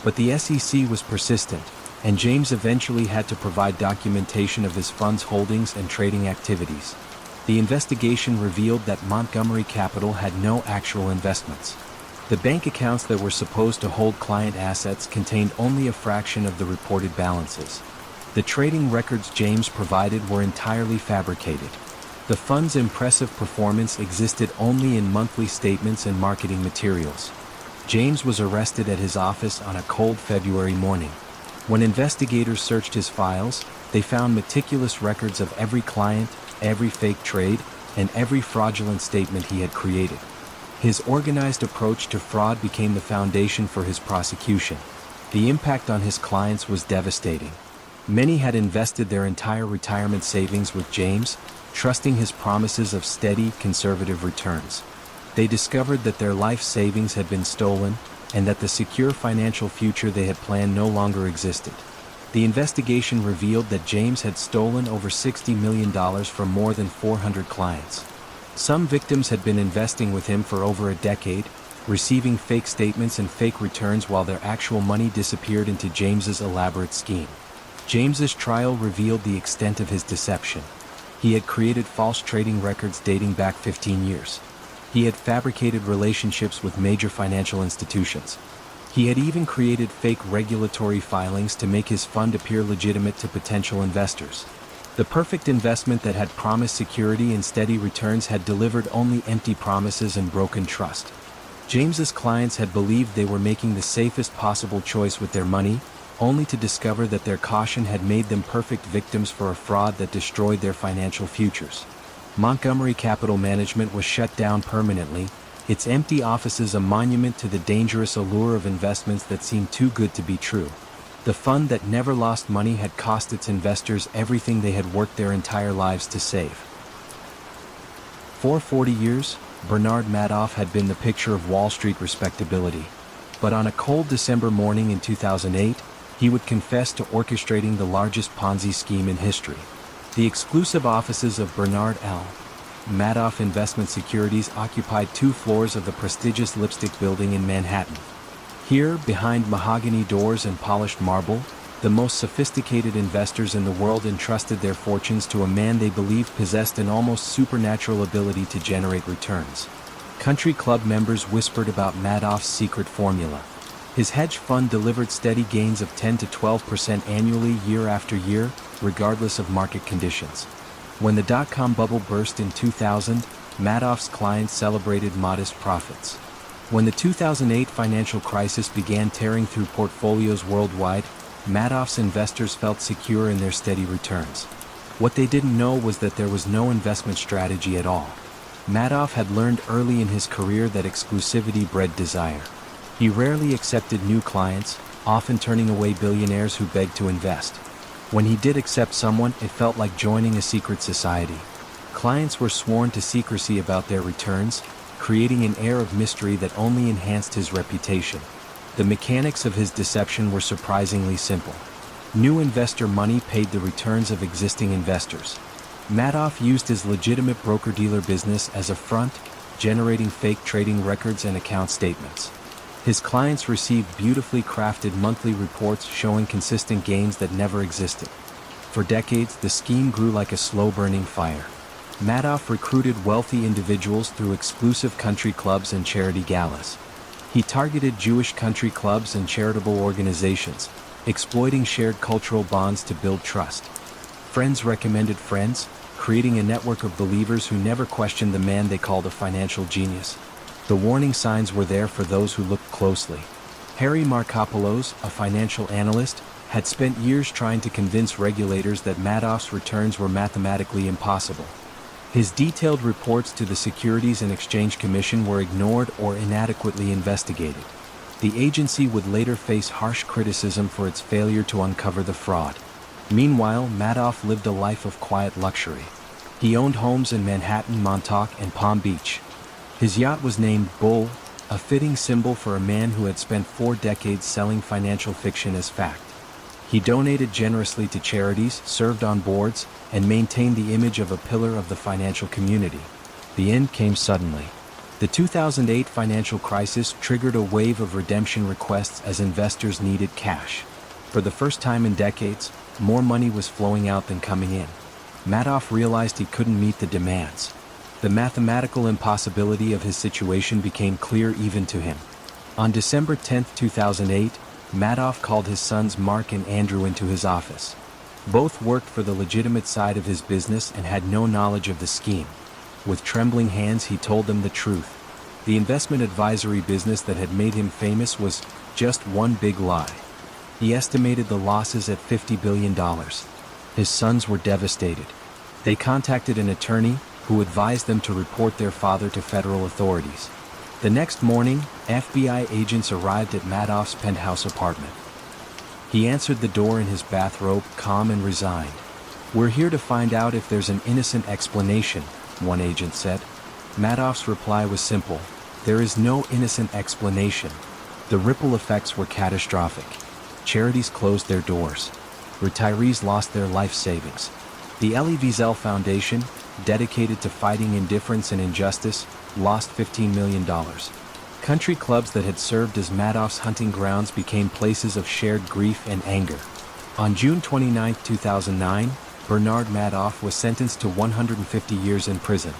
But the SEC was persistent, and James eventually had to provide documentation of his fund's holdings and trading activities. The investigation revealed that Montgomery Capital had no actual investments. The bank accounts that were supposed to hold client assets contained only a fraction of the reported balances. The trading records James provided were entirely fabricated. The fund's impressive performance existed only in monthly statements and marketing materials. James was arrested at his office on a cold February morning. When investigators searched his files, they found meticulous records of every client, every fake trade, and every fraudulent statement he had created. His organized approach to fraud became the foundation for his prosecution. The impact on his clients was devastating. Many had invested their entire retirement savings with James, trusting his promises of steady, conservative returns. They discovered that their life savings had been stolen, and that the secure financial future they had planned no longer existed. The investigation revealed that James had stolen over $60 million from more than 400 clients. Some victims had been investing with him for over a decade, receiving fake statements and fake returns while their actual money disappeared into James's elaborate scheme. James's trial revealed the extent of his deception. He had created false trading records dating back 15 years. He had fabricated relationships with major financial institutions. He had even created fake regulatory filings to make his fund appear legitimate to potential investors. The perfect investment that had promised security and steady returns had delivered only empty promises and broken trust. James's clients had believed they were making the safest possible choice with their money, only to discover that their caution had made them perfect victims for a fraud that destroyed their financial futures. Montgomery Capital Management was shut down permanently, its empty offices a monument to the dangerous allure of investments that seemed too good to be true. The fund that never lost money had cost its investors everything they had worked their entire lives to save. For 40 years, Bernard Madoff had been the picture of Wall Street respectability. But on a cold December morning in 2008, he would confess to orchestrating the largest Ponzi scheme in history. The exclusive offices of Bernard L. Madoff Investment Securities occupied 2 floors of the prestigious Lipstick Building in Manhattan. Here, behind mahogany doors and polished marble, the most sophisticated investors in the world entrusted their fortunes to a man they believed possessed an almost supernatural ability to generate returns. Country club members whispered about Madoff's secret formula. His hedge fund delivered steady gains of 10 to 12% annually year after year, regardless of market conditions. When the dot-com bubble burst in 2000, Madoff's clients celebrated modest profits. When the 2008 financial crisis began tearing through portfolios worldwide, Madoff's investors felt secure in their steady returns. What they didn't know was that there was no investment strategy at all. Madoff had learned early in his career that exclusivity bred desire. He rarely accepted new clients, often turning away billionaires who begged to invest. When he did accept someone, it felt like joining a secret society. Clients were sworn to secrecy about their returns, creating an air of mystery that only enhanced his reputation. The mechanics of his deception were surprisingly simple. New investor money paid the returns of existing investors. Madoff used his legitimate broker-dealer business as a front, generating fake trading records and account statements. His clients received beautifully crafted monthly reports showing consistent gains that never existed. For decades, the scheme grew like a slow-burning fire. Madoff recruited wealthy individuals through exclusive country clubs and charity galas. He targeted Jewish country clubs and charitable organizations, exploiting shared cultural bonds to build trust. Friends recommended friends, creating a network of believers who never questioned the man they called a financial genius. The warning signs were there for those who looked closely. Harry Markopolos, a financial analyst, had spent years trying to convince regulators that Madoff's returns were mathematically impossible. His detailed reports to the Securities and Exchange Commission were ignored or inadequately investigated. The agency would later face harsh criticism for its failure to uncover the fraud. Meanwhile, Madoff lived a life of quiet luxury. He owned homes in Manhattan, Montauk, and Palm Beach. His yacht was named Bull, a fitting symbol for a man who had spent 4 decades selling financial fiction as fact. He donated generously to charities, served on boards, and maintained the image of a pillar of the financial community. The end came suddenly. The 2008 financial crisis triggered a wave of redemption requests as investors needed cash. For the first time in decades, more money was flowing out than coming in. Madoff realized he couldn't meet the demands. The mathematical impossibility of his situation became clear even to him. On December 10, 2008, Madoff called his sons Mark and Andrew into his office. Both worked for the legitimate side of his business and had no knowledge of the scheme. With trembling hands, he told them the truth. The investment advisory business that had made him famous was just one big lie. He estimated the losses at $50 billion. His sons were devastated. They contacted an attorney, who advised them to report their father to federal authorities. The next morning, FBI agents arrived at Madoff's penthouse apartment. He answered the door in his bathrobe, calm and resigned. "We're here to find out if there's an innocent explanation," one agent said. Madoff's reply was simple: "There is no innocent explanation." The ripple effects were catastrophic. Charities closed their doors. Retirees lost their life savings. The Elie Wiesel Foundation, dedicated to fighting indifference and injustice, lost $15 million. Country clubs that had served as Madoff's hunting grounds became places of shared grief and anger. On June 29, 2009, Bernard Madoff was sentenced to 150 years in prison.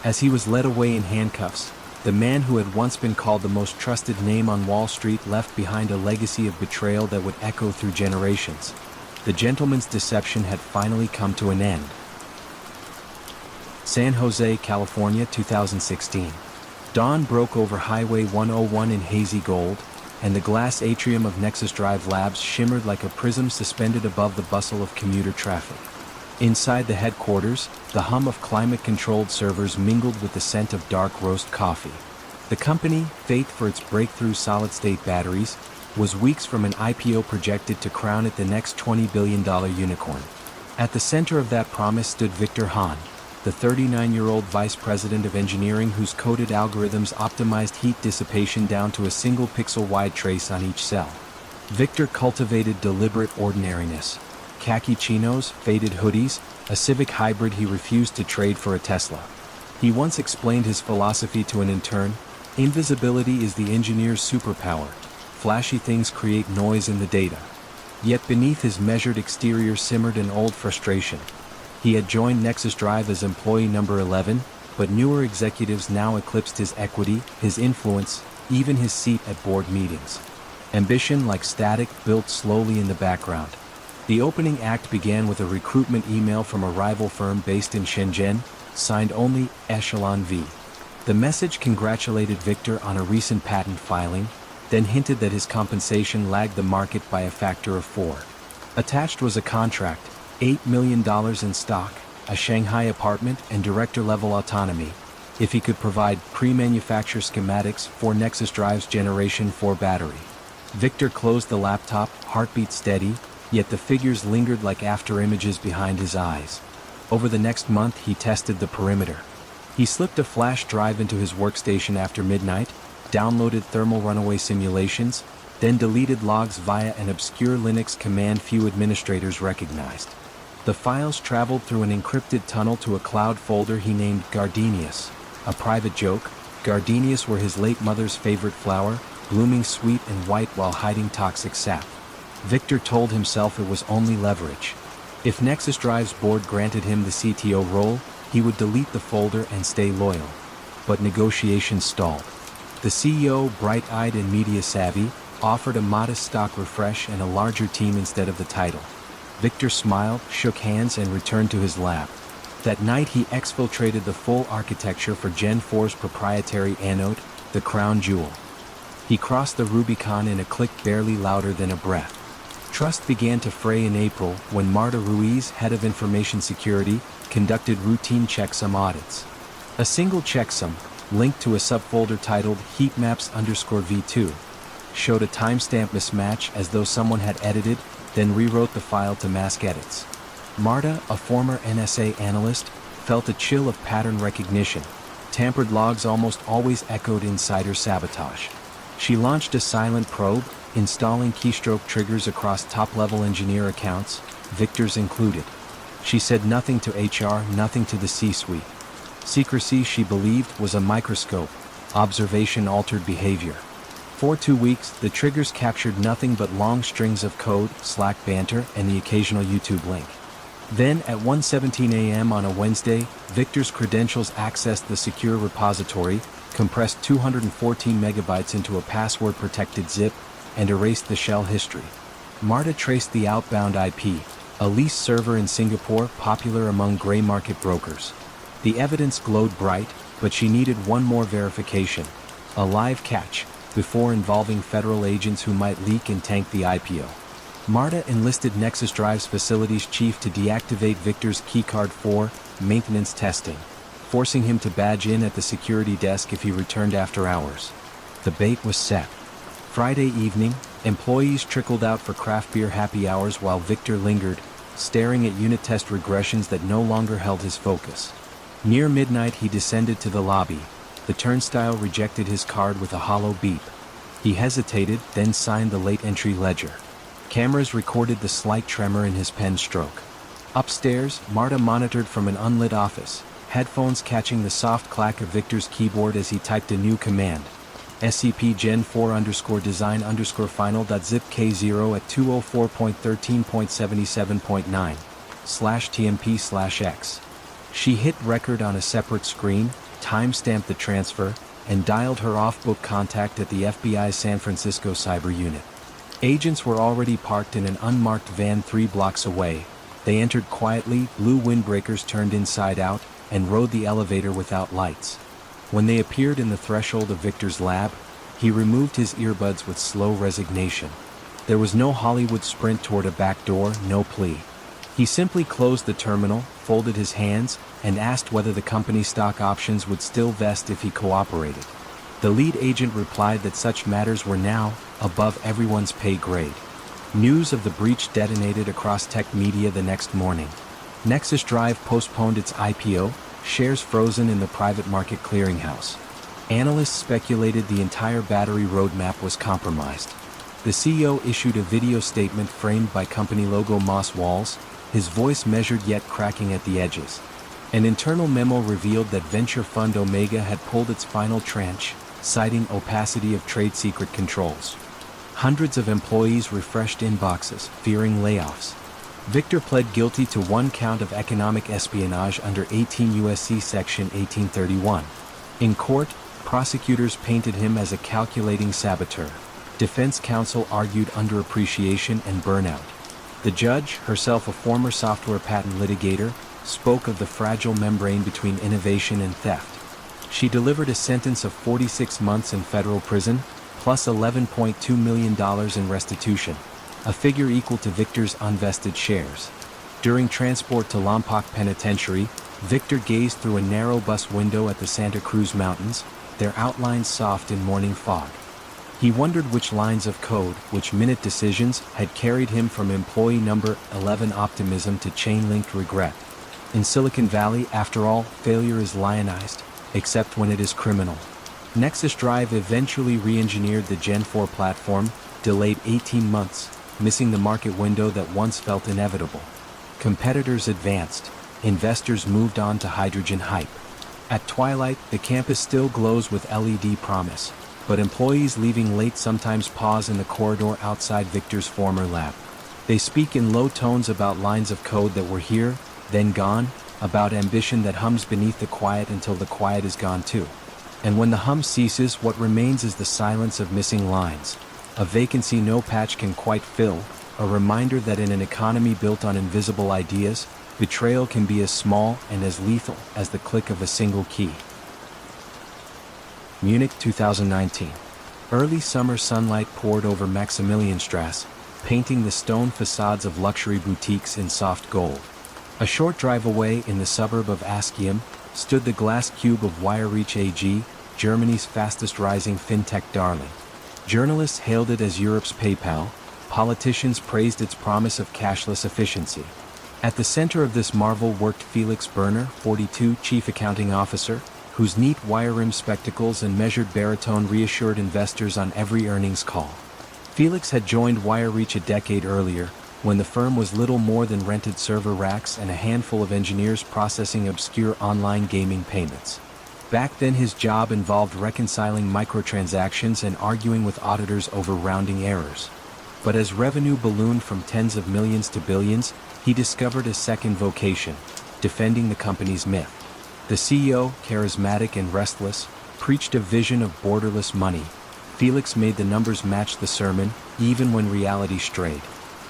As he was led away in handcuffs, the man who had once been called the most trusted name on Wall Street left behind a legacy of betrayal that would echo through generations. The gentleman's deception had finally come to an end. San Jose, California, 2016. Dawn broke over Highway 101 in hazy gold, and the glass atrium of Nexus Drive Labs shimmered like a prism suspended above the bustle of commuter traffic. Inside the headquarters, the hum of climate-controlled servers mingled with the scent of dark roast coffee. The company, famed for its breakthrough solid-state batteries, was weeks from an IPO projected to crown it the next $20 billion unicorn. At the center of that promise stood Victor Hahn, the 39-year-old vice president of engineering whose coded algorithms optimized heat dissipation down to a single pixel-wide trace on each cell. Victor cultivated deliberate ordinariness. Khaki chinos, faded hoodies, a Civic hybrid he refused to trade for a Tesla. He once explained his philosophy to an intern: invisibility is the engineer's superpower. Flashy things create noise in the data. Yet beneath his measured exterior simmered an old frustration. He had joined Nexus Drive as employee number 11, but newer executives now eclipsed his equity, his influence, even his seat at board meetings. Ambition, like static, built slowly in the background. The opening act began with a recruitment email from a rival firm based in Shenzhen, signed only Echelon V. The message congratulated Victor on a recent patent filing, then hinted that his compensation lagged the market by a factor of 4. Attached was a contract, $8 million in stock, a Shanghai apartment, and director-level autonomy, if he could provide pre-manufacture schematics for Nexus Drive's Generation 4 battery. Victor closed the laptop, heartbeat steady, yet the figures lingered like after-images behind his eyes. Over the next month, he tested the perimeter. He slipped a flash drive into his workstation after midnight, downloaded thermal runaway simulations, then deleted logs via an obscure Linux command few administrators recognized. The files traveled through an encrypted tunnel to a cloud folder he named Gardenias. A private joke: gardenias were his late mother's favorite flower, blooming sweet and white while hiding toxic sap. Victor told himself it was only leverage. If Nexus Drive's board granted him the CTO role, he would delete the folder and stay loyal. But negotiations stalled. The CEO, bright-eyed and media-savvy, offered a modest stock refresh and a larger team instead of the title. Victor smiled, shook hands, and returned to his lab. That night he exfiltrated the full architecture for Gen 4's proprietary anode, the crown jewel. He crossed the Rubicon in a click barely louder than a breath. Trust began to fray in April when Marta Ruiz, head of information security, conducted routine checksum audits. A single checksum, linked to a subfolder titled heatmaps_v2, showed a timestamp mismatch as though someone had edited, then rewrote the file to mask edits. Marta, a former NSA analyst, felt a chill of pattern recognition. Tampered logs almost always echoed insider sabotage. She launched a silent probe, installing keystroke triggers across top-level engineer accounts, Victor's included. She said nothing to HR, nothing to the C-suite. Secrecy, she believed, was a microscope. Observation altered behavior. For 2 weeks, the triggers captured nothing but long strings of code, Slack banter, and the occasional YouTube link. Then, at 1:17 a.m. on a Wednesday, Victor's credentials accessed the secure repository, compressed 214 megabytes into a password-protected zip, and erased the shell history. Marta traced the outbound IP, a leased server in Singapore popular among gray market brokers. The evidence glowed bright, but she needed one more verification, a live catch, before involving federal agents who might leak and tank the IPO. Marta enlisted Nexus Drive's facilities chief to deactivate Victor's keycard for maintenance testing, forcing him to badge in at the security desk if he returned after hours. The bait was set. Friday evening, employees trickled out for craft beer happy hours while Victor lingered, staring at unit test regressions that no longer held his focus. Near midnight he descended to the lobby. The turnstile rejected his card with a hollow beep. He hesitated, then signed the late entry ledger. Cameras recorded the slight tremor in his pen stroke. Upstairs, Marta monitored from an unlit office, headphones catching the soft clack of Victor's keyboard as he typed a new command. SCP Gen 4_design_final.zip K0 at 204.13.77.9/TMP/X. She hit record on a separate screen, timestamped the transfer, and dialed her off-book contact at the FBI's San Francisco Cyber Unit. Agents were already parked in an unmarked van 3 blocks away. They entered quietly, blue windbreakers turned inside out, and rode the elevator without lights. When they appeared in the threshold of Victor's lab, he removed his earbuds with slow resignation. There was no Hollywood sprint toward a back door, no plea. He simply closed the terminal, folded his hands, and asked whether the company's stock options would still vest if he cooperated. The lead agent replied that such matters were now above everyone's pay grade. News of the breach detonated across tech media the next morning. Nexus Drive postponed its IPO, shares frozen in the private market clearinghouse. Analysts speculated the entire battery roadmap was compromised. The CEO issued a video statement framed by company logo moss walls, his voice measured yet cracking at the edges. An internal memo revealed that venture fund Omega had pulled its final tranche, citing opacity of trade secret controls. Hundreds of employees refreshed inboxes, fearing layoffs. Victor pled guilty to 1 count of economic espionage under 18 U.S.C. Section 1831. In court, prosecutors painted him as a calculating saboteur. Defense counsel argued underappreciation and burnout. The judge, herself a former software patent litigator, spoke of the fragile membrane between innovation and theft. She delivered a sentence of 46 months in federal prison, plus $11.2 million in restitution, a figure equal to Victor's unvested shares. During transport to Lompoc Penitentiary, Victor gazed through a narrow bus window at the Santa Cruz Mountains, their outlines soft in morning fog. He wondered which lines of code, which minute decisions, had carried him from employee number 11 optimism to chain-linked regret. In Silicon Valley, after all, failure is lionized, except when it is criminal. Nexus Drive eventually re-engineered the Gen 4 platform, delayed 18 months, missing the market window that once felt inevitable. Competitors advanced, investors moved on to hydrogen hype. At twilight, the campus still glows with LED promise, but employees leaving late sometimes pause in the corridor outside Victor's former lab. They speak in low tones about lines of code that were here, then gone, about ambition that hums beneath the quiet until the quiet is gone too. And when the hum ceases, what remains is the silence of missing lines. A vacancy no patch can quite fill, a reminder that in an economy built on invisible ideas, Betrayal can be as small and as lethal as the click of a single key. Munich 2019. Early summer sunlight poured over Maximilianstrasse, painting the stone facades of luxury boutiques in soft gold. A short drive away in the suburb of Aschium stood the glass cube of Wirereach AG, Germany's fastest rising fintech darling. Journalists hailed it as Europe's PayPal, politicians praised its promise of cashless efficiency. At the center of this marvel worked Felix Berner, 42, chief accounting officer, whose neat wire-rimmed spectacles and measured baritone reassured investors on every earnings call. Felix had joined Wirereach a decade earlier, when the firm was little more than rented server racks and a handful of engineers processing obscure online gaming payments. Back then his job involved reconciling microtransactions and arguing with auditors over rounding errors. But as revenue ballooned from tens of millions to billions, he discovered a second vocation: defending the company's myth. The CEO, charismatic and restless, preached a vision of borderless money. Felix made the numbers match the sermon, even when reality strayed.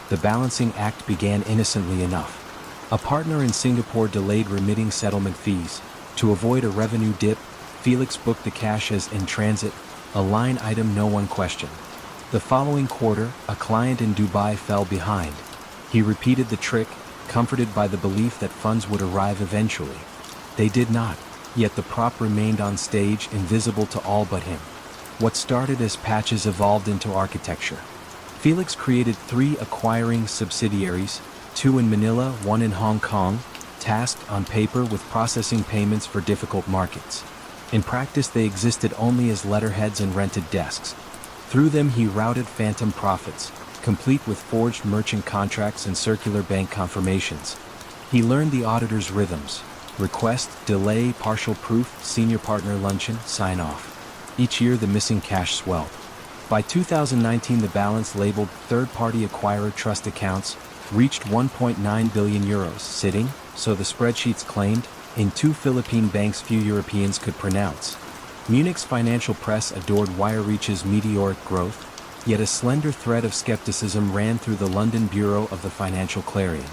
The balancing act began innocently enough. A partner in Singapore delayed remitting settlement fees. To avoid a revenue dip, Felix booked the cash as in transit, a line item no one questioned. The following quarter, a client in Dubai fell behind. He repeated the trick, comforted by the belief that funds would arrive eventually. They did not, yet the prop remained on stage, invisible to all but him. What started as patches evolved into architecture. Felix created 3 acquiring subsidiaries, 2 in Manila, 1 in Hong Kong, tasked on paper with processing payments for difficult markets. In practice they existed only as letterheads and rented desks. Through them he routed phantom profits, complete with forged merchant contracts and circular bank confirmations. He learned the auditor's rhythms: request, delay, partial proof, senior partner luncheon, sign off. Each year the missing cash swelled. By 2019 the balance labeled third-party acquirer trust accounts reached 1.9 billion euros, sitting, so the spreadsheets claimed, in 2 Philippine banks few Europeans could pronounce. Munich's financial press adored Wirereach's meteoric growth, yet a slender thread of skepticism ran through the London bureau of the Financial Clarion.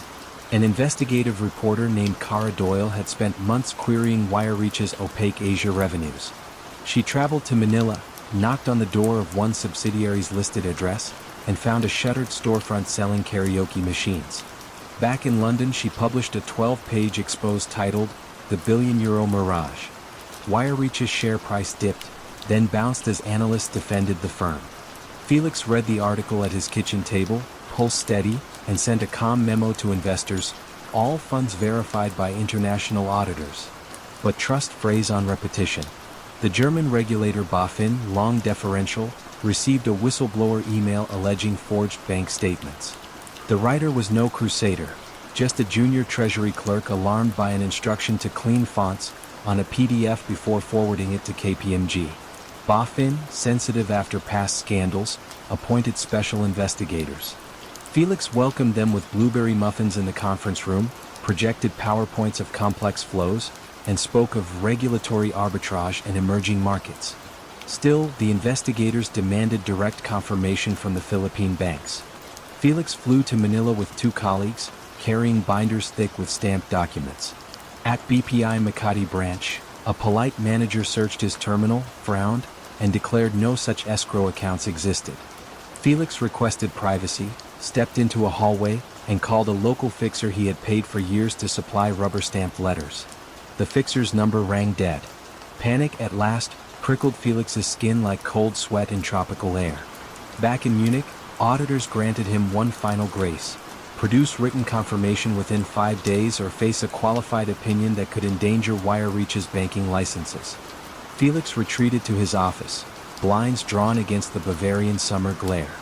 An investigative reporter named Cara Doyle had spent months querying Wirereach's opaque Asia revenues. She traveled to Manila, knocked on the door of one subsidiary's listed address, and found a shuttered storefront selling karaoke machines. Back in London she published a 12-page expose titled, "The Billion Euro Mirage." Wirereach's share price dipped, then bounced as analysts defended the firm. Felix read the article at his kitchen table, pulse steady, and sent a calm memo to investors: all funds verified by international auditors. But trust frays on repetition. The German regulator BaFin, long deferential, received a whistleblower email alleging forged bank statements. The writer was no crusader, just a junior treasury clerk alarmed by an instruction to clean fonts on a PDF before forwarding it to KPMG. BaFin, sensitive after past scandals, appointed special investigators. Felix welcomed them with blueberry muffins in the conference room, projected PowerPoints of complex flows, and spoke of regulatory arbitrage and emerging markets. Still, the investigators demanded direct confirmation from the Philippine banks. Felix flew to Manila with 2 colleagues, carrying binders thick with stamped documents. At BPI Makati branch, a polite manager searched his terminal, frowned, and declared no such escrow accounts existed. Felix requested privacy, stepped into a hallway, and called a local fixer he had paid for years to supply rubber-stamped letters. The fixer's number rang dead. Panic at last prickled Felix's skin like cold sweat in tropical air. Back in Munich, auditors granted him one final grace: produce written confirmation within 5 days or face a qualified opinion that could endanger Wirereach's banking licenses. Felix retreated to his office, blinds drawn against the Bavarian summer glare.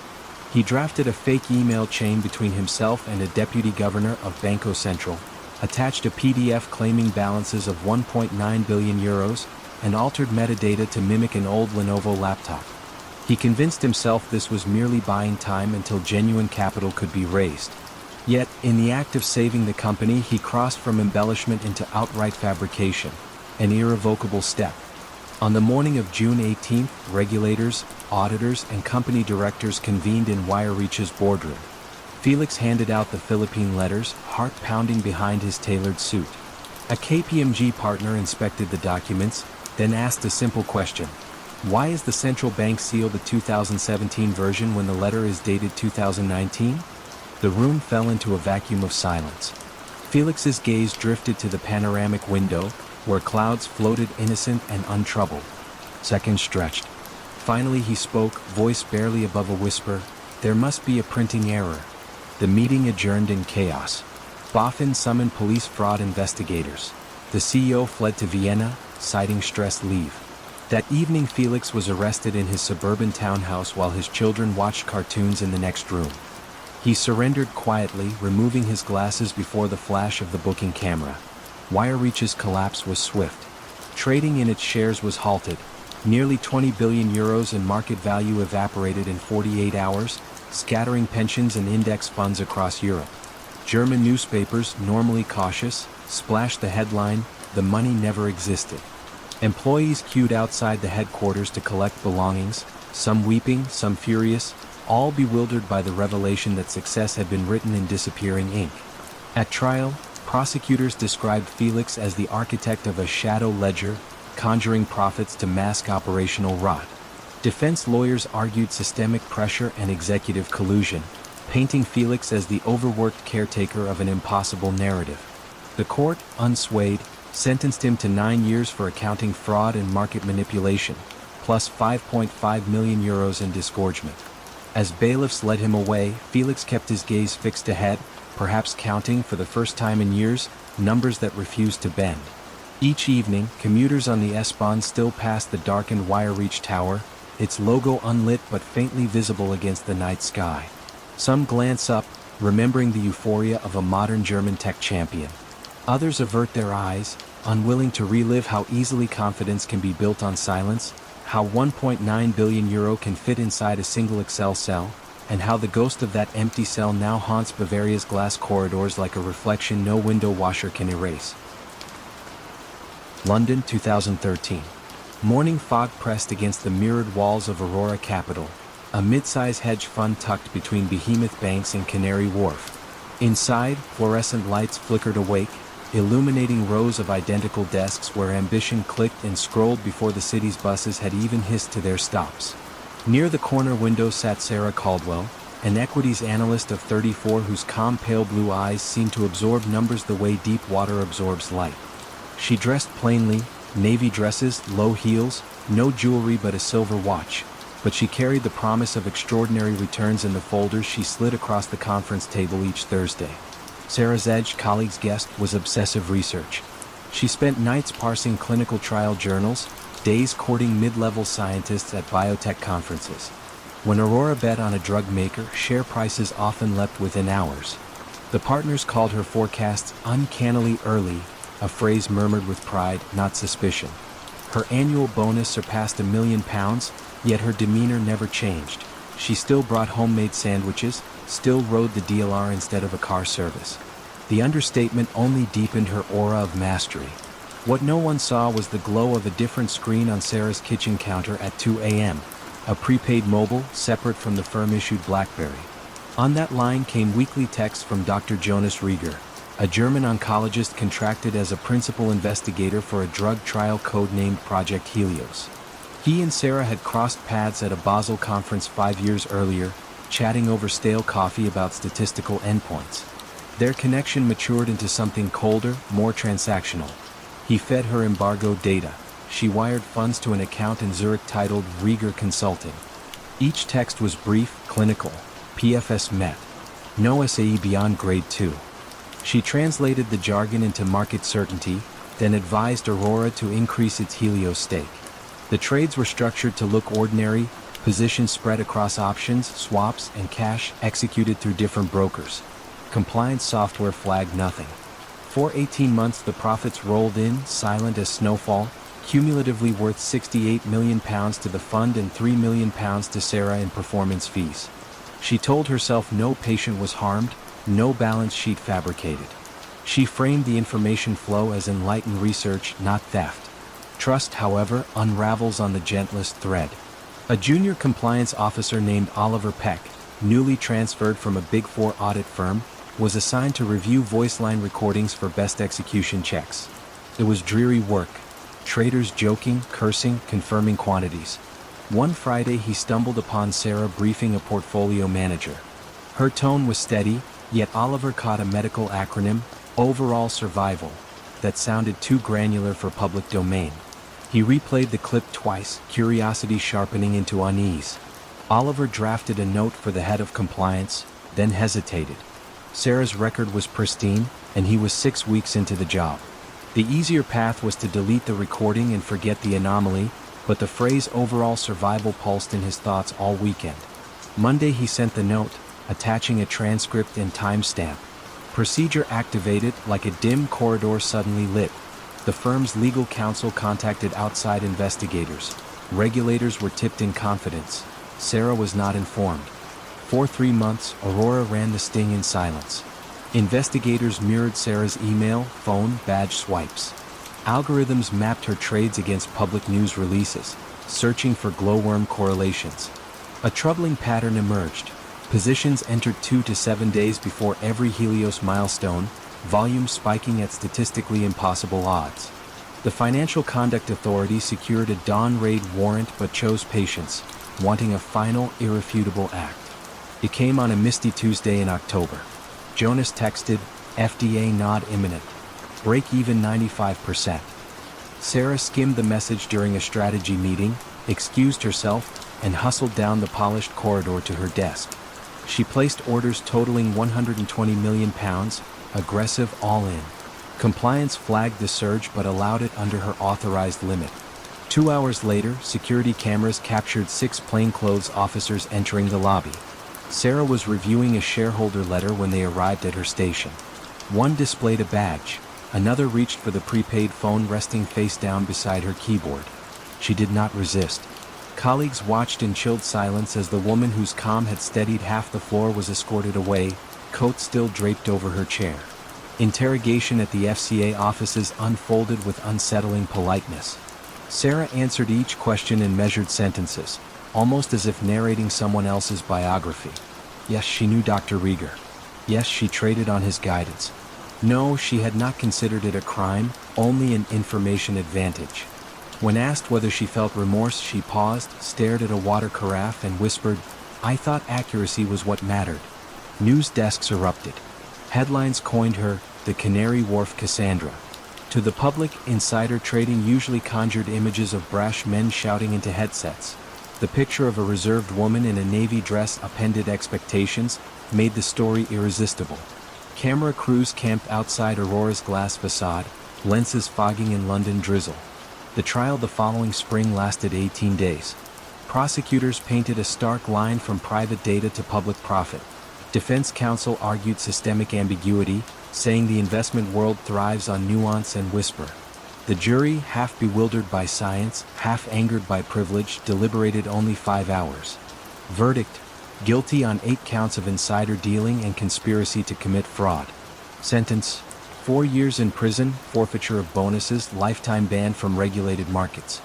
He drafted a fake email chain between himself and a deputy governor of Banco Central, attached a PDF claiming balances of 1.9 billion euros, and altered metadata to mimic an old Lenovo laptop. He convinced himself this was merely buying time until genuine capital could be raised. Yet, in the act of saving the company, he crossed from embellishment into outright fabrication, an irrevocable step. On the morning of June 18th, regulators, auditors, and company directors convened in Wirereach's boardroom. Felix handed out the Philippine letters, heart pounding behind his tailored suit. A KPMG partner inspected the documents, then asked a simple question. Why is the central bank seal the 2017 version when the letter is dated 2019? The room fell into a vacuum of silence. Felix's gaze drifted to the panoramic window, where clouds floated innocent and untroubled. Seconds stretched. Finally he spoke, voice barely above a whisper. There must be a printing error. The meeting adjourned in chaos. BaFin summoned police fraud investigators. The CEO fled to Vienna, citing stress leave. That evening Felix was arrested in his suburban townhouse while his children watched cartoons in the next room. He surrendered quietly, removing his glasses before the flash of the booking camera. Wirereach's collapse was swift. Trading in its shares was halted. Nearly 20 billion euros in market value evaporated in 48 hours, scattering pensions and index funds across Europe. German newspapers, normally cautious, splashed the headline, "The money never existed." Employees queued outside the headquarters to collect belongings, some weeping, some furious, all bewildered by the revelation that success had been written in disappearing ink. At trial, prosecutors described Felix as the architect of a shadow ledger, conjuring profits to mask operational rot. Defense lawyers argued systemic pressure and executive collusion, painting Felix as the overworked caretaker of an impossible narrative. The court, unswayed, sentenced him to 9 years for accounting fraud and market manipulation, plus 5.5 million euros in disgorgement. As bailiffs led him away, Felix kept his gaze fixed ahead, perhaps counting, for the first time in years, numbers that refused to bend. Each evening, commuters on the S-Bahn still passed the darkened Wirereach tower, its logo unlit but faintly visible against the night sky. Some glance up, remembering the euphoria of a modern German tech champion. Others avert their eyes, unwilling to relive how easily confidence can be built on silence, how 1.9 billion euro can fit inside a single Excel cell, and how the ghost of that empty cell now haunts Bavaria's glass corridors like a reflection no window washer can erase. London, 2013. Morning fog pressed against the mirrored walls of Aurora Capital, a mid-size hedge fund tucked between behemoth banks and Canary Wharf. Inside, fluorescent lights flickered awake, illuminating rows of identical desks where ambition clicked and scrolled before the city's buses had even hissed to their stops. Near the corner window sat Sarah Caldwell, an equities analyst of 34 whose calm pale blue eyes seemed to absorb numbers the way deep water absorbs light. She dressed plainly, navy dresses, low heels, no jewelry but a silver watch, but she carried the promise of extraordinary returns in the folders she slid across the conference table each Thursday. Sarah's edge, colleague's guest, was obsessive research. She spent nights parsing clinical trial journals, days courting mid-level scientists at biotech conferences. When Aurora bet on a drug maker, share prices often leapt within hours. The partners called her forecasts uncannily early, a phrase murmured with pride, not suspicion. Her annual bonus surpassed £1 million, yet her demeanor never changed. She still brought homemade sandwiches, still rode the DLR instead of a car service. The understatement only deepened her aura of mastery. What no one saw was the glow of a different screen on Sarah's kitchen counter at 2 a.m., a prepaid mobile, separate from the firm-issued BlackBerry. On that line came weekly texts from Dr. Jonas Rieger, a German oncologist contracted as a principal investigator for a drug trial codenamed Project Helios. He and Sarah had crossed paths at a Basel conference 5 years earlier, chatting over stale coffee about statistical endpoints. Their connection matured into something colder, more transactional. He fed her embargoed data. She wired funds to an account in Zurich titled Rieger Consulting. Each text was brief, clinical. PFS met. No SAE beyond grade 2. She translated the jargon into market certainty, then advised Aurora to increase its Helios stake. The trades were structured to look ordinary, positions spread across options, swaps, and cash executed through different brokers. Compliance software flagged nothing. For 18 months the profits rolled in, silent as snowfall, cumulatively worth £68 million to the fund and £3 million to Sarah in performance fees. She told herself no patient was harmed, no balance sheet fabricated. She framed the information flow as enlightened research, not theft. Trust, however, unravels on the gentlest thread. A junior compliance officer named Oliver Peck, newly transferred from a Big Four audit firm, was assigned to review voice line recordings for best execution checks. It was dreary work. Traders joking, cursing, confirming quantities. One Friday he stumbled upon Sarah briefing a portfolio manager. Her tone was steady, yet Oliver caught a medical acronym, overall survival, that sounded too granular for public domain. He replayed the clip twice, curiosity sharpening into unease. Oliver drafted a note for the head of compliance, then hesitated. Sarah's record was pristine, and he was 6 weeks into the job. The easier path was to delete the recording and forget the anomaly, but the phrase overall survival pulsed in his thoughts all weekend. Monday he sent the note, attaching a transcript and timestamp. Procedure activated, like a dim corridor suddenly lit. The firm's legal counsel contacted outside investigators. Regulators were tipped in confidence. Sarah was not informed. For 3 months, Aurora ran the sting in silence. Investigators mirrored Sarah's email, phone, badge swipes. Algorithms mapped her trades against public news releases, searching for glowworm correlations. A troubling pattern emerged. Positions entered 2 to 7 days before every Helios milestone, volume spiking at statistically impossible odds. The Financial Conduct Authority secured a dawn raid warrant but chose patience, wanting a final, irrefutable act. It came on a misty Tuesday in October. Jonas texted, FDA nod imminent. Break even 95%. Sarah skimmed the message during a strategy meeting, excused herself, and hustled down the polished corridor to her desk. She placed orders totaling £120 million, aggressive all-in. Compliance flagged the surge but allowed it under her authorized limit. 2 hours later, security cameras captured 6 plainclothes officers entering the lobby. Sarah was reviewing a shareholder letter when they arrived at her station. One displayed a badge. Another reached for the prepaid phone resting face down beside her keyboard. She did not resist. Colleagues watched in chilled silence as the woman whose calm had steadied half the floor was escorted away, coat still draped over her chair. Interrogation at the FCA offices unfolded with unsettling politeness. Sarah answered each question in measured sentences, almost as if narrating someone else's biography. Yes, she knew Dr. Rieger. Yes, she traded on his guidance. No, she had not considered it a crime, only an information advantage. When asked whether she felt remorse, she paused, stared at a water carafe, and whispered, "I thought accuracy was what mattered." News desks erupted. Headlines coined her the Canary Wharf Cassandra. To the public, insider trading usually conjured images of brash men shouting into headsets. The picture of a reserved woman in a navy dress upended expectations, made the story irresistible. Camera crews camped outside Aurora's glass facade, lenses fogging in London drizzle. The trial the following spring lasted 18 days. Prosecutors painted a stark line from private data to public profit. Defense counsel argued systemic ambiguity, saying the investment world thrives on nuance and whisper. The jury, half bewildered by science, half angered by privilege, deliberated only 5 hours. Verdict: guilty on 8 counts of insider dealing and conspiracy to commit fraud. Sentence: 4 years in prison, forfeiture of bonuses, lifetime ban from regulated markets.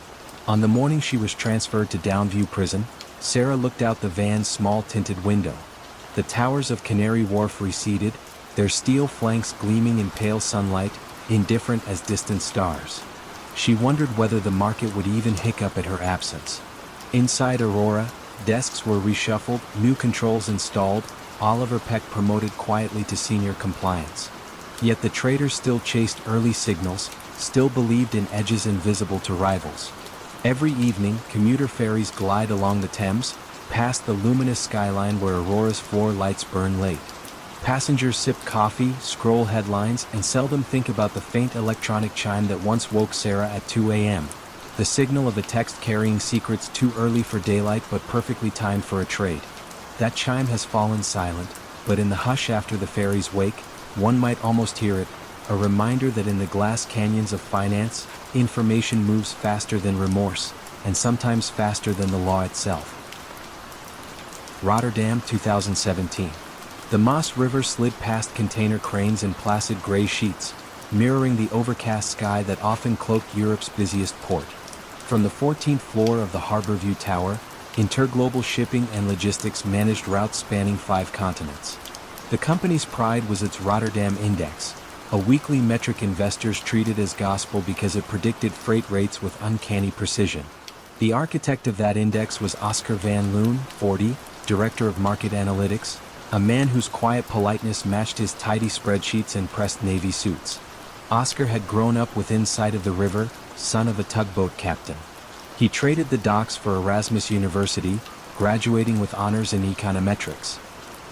On the morning she was transferred to Downview Prison, Sarah looked out the van's small tinted window. The towers of Canary Wharf receded, their steel flanks gleaming in pale sunlight, indifferent as distant stars. She wondered whether the market would even hiccup at her absence. Inside Aurora, desks were reshuffled, new controls installed, Oliver Peck promoted quietly to senior compliance. Yet the traders still chased early signals, still believed in edges invisible to rivals. Every evening, commuter ferries glide along the Thames, past the luminous skyline where Aurora's floor lights burn late. Passengers sip coffee, scroll headlines, and seldom think about the faint electronic chime that once woke Sarah at 2 a.m. The signal of a text carrying secrets too early for daylight but perfectly timed for a trade. That chime has fallen silent, but in the hush after the ferries wake, one might almost hear it, a reminder that in the glass canyons of finance, information moves faster than remorse, and sometimes faster than the law itself. Rotterdam, 2017. The Maas River slid past container cranes and placid gray sheets, mirroring the overcast sky that often cloaked Europe's busiest port. From the 14th floor of the Harborview Tower, Interglobal Shipping and Logistics managed routes spanning 5 continents. The company's pride was its Rotterdam Index, a weekly metric investors treated as gospel because it predicted freight rates with uncanny precision. The architect of that index was Oscar van Loon, 40, Director of Market Analytics, a man whose quiet politeness matched his tidy spreadsheets and pressed navy suits. Oscar had grown up within sight of the river, son of a tugboat captain. He traded the docks for Erasmus University, graduating with honors in econometrics.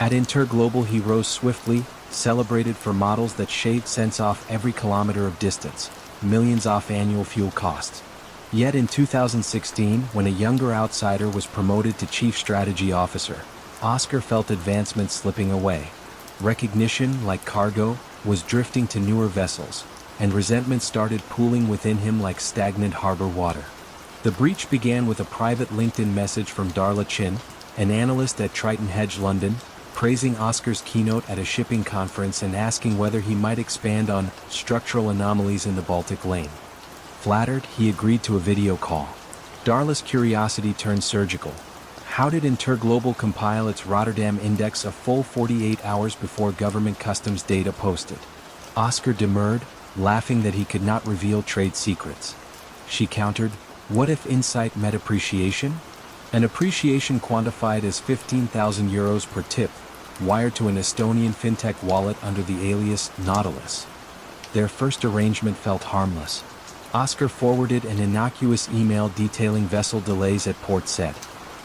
At Interglobal he rose swiftly, celebrated for models that shaved cents off every kilometer of distance, millions off annual fuel costs. Yet in 2016, when a younger outsider was promoted to Chief Strategy Officer, Oscar felt advancement slipping away. Recognition, like cargo, was drifting to newer vessels, and resentment started pooling within him like stagnant harbor water. The breach began with a private LinkedIn message from Darla Chin, an analyst at Triton Hedge London, praising Oscar's keynote at a shipping conference and asking whether he might expand on structural anomalies in the Baltic Lane. Flattered, he agreed to a video call. Darla's curiosity turned surgical. How did Interglobal compile its Rotterdam Index a full 48 hours before government customs data posted? Oscar demurred, laughing that he could not reveal trade secrets. She countered, "What if insight met appreciation?" An appreciation quantified as 15,000 euros per tip, wired to an Estonian fintech wallet under the alias Nautilus. Their first arrangement felt harmless. Oscar forwarded an innocuous email detailing vessel delays at port said.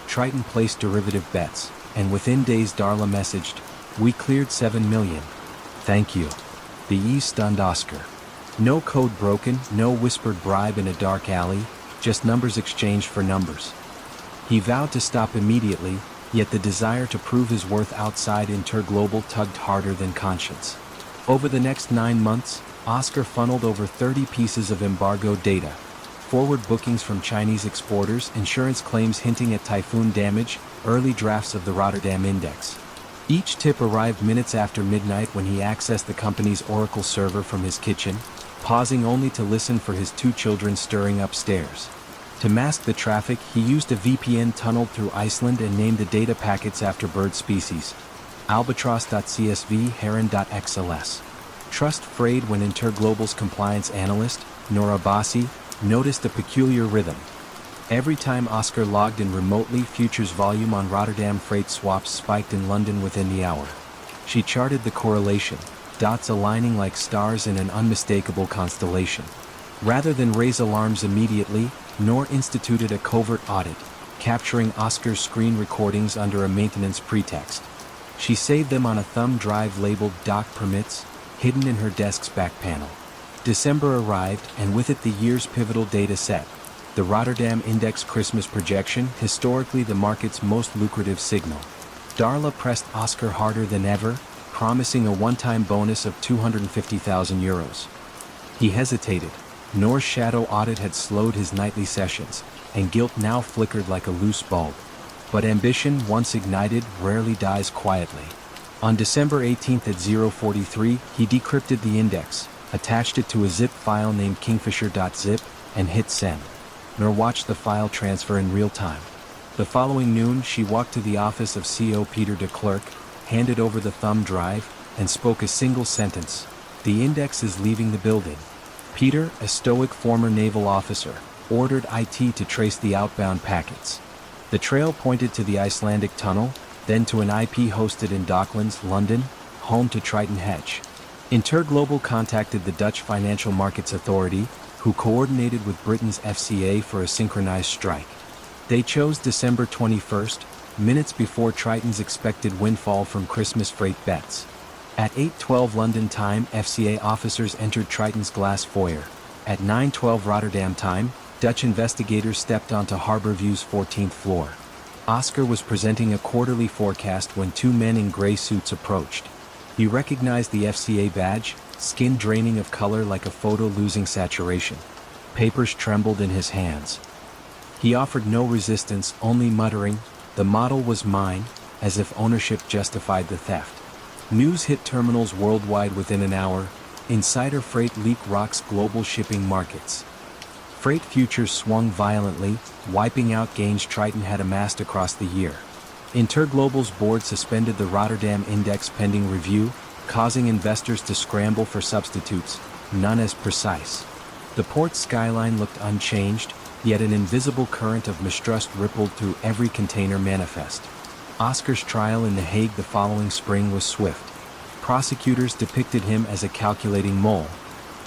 Triton placed derivative bets, and within days Darla messaged, "We cleared 7 million. Thank you." The ease stunned Oscar. No code broken, no whispered bribe in a dark alley, just numbers exchanged for numbers. He vowed to stop immediately, yet the desire to prove his worth outside Interglobal tugged harder than conscience. Over the next 9 months, Oscar funneled over 30 pieces of embargoed data. Forward bookings from Chinese exporters, insurance claims hinting at typhoon damage, early drafts of the Rotterdam Index. Each tip arrived minutes after midnight when he accessed the company's Oracle server from his kitchen, pausing only to listen for his 2 children stirring upstairs. To mask the traffic, he used a VPN tunneled through Iceland and named the data packets after bird species. Albatross.csv, Heron.xls. Trust frayed when Interglobal's compliance analyst, Nora Bassi, noticed a peculiar rhythm. Every time Oscar logged in remotely, futures volume on Rotterdam freight swaps spiked in London within the hour. She charted the correlation, dots aligning like stars in an unmistakable constellation. Rather than raise alarms immediately, Nor instituted a covert audit, capturing Oscar's screen recordings under a maintenance pretext. She saved them on a thumb drive labeled Doc Permits, hidden in her desk's back panel. December arrived, and with it the year's pivotal data set. The Rotterdam Index Christmas projection, historically the market's most lucrative signal. Darla pressed Oscar harder than ever, promising a one-time bonus of 250,000 euros. He hesitated. Nor's shadow audit had slowed his nightly sessions, and guilt now flickered like a loose bulb. But ambition, once ignited, rarely dies quietly. On December 18th at 0:43, he decrypted the index, attached it to a zip file named kingfisher.zip, and hit send. Nor watched the file transfer in real time. The following noon, she walked to the office of CO Peter de Klerk, handed over the thumb drive, and spoke a single sentence. "The index is leaving the building." Peter, a stoic former naval officer, ordered IT to trace the outbound packets. The trail pointed to the Icelandic tunnel, then to an IP hosted in Docklands, London, home to Triton Hedge. Interglobal contacted the Dutch Financial Markets Authority, who coordinated with Britain's FCA for a synchronized strike. They chose December 21st, minutes before Triton's expected windfall from Christmas freight bets. At 8:12 London time, FCA officers entered Triton's glass foyer. At 9:12 Rotterdam time, Dutch investigators stepped onto Harborview's 14th floor. Oscar was presenting a quarterly forecast when 2 men in gray suits approached. He recognized the FCA badge, skin draining of color like a photo losing saturation. Papers trembled in his hands. He offered no resistance, only muttering, "The model was mine," as if ownership justified the theft. News hit terminals worldwide within an hour. Insider freight leak rocks global shipping markets. Freight futures swung violently, wiping out gains Triton had amassed across the year. Interglobal's board suspended the Rotterdam Index pending review, causing investors to scramble for substitutes, none as precise. The port's skyline looked unchanged, yet an invisible current of mistrust rippled through every container manifest. Oscar's trial in The Hague the following spring was swift. Prosecutors depicted him as a calculating mole.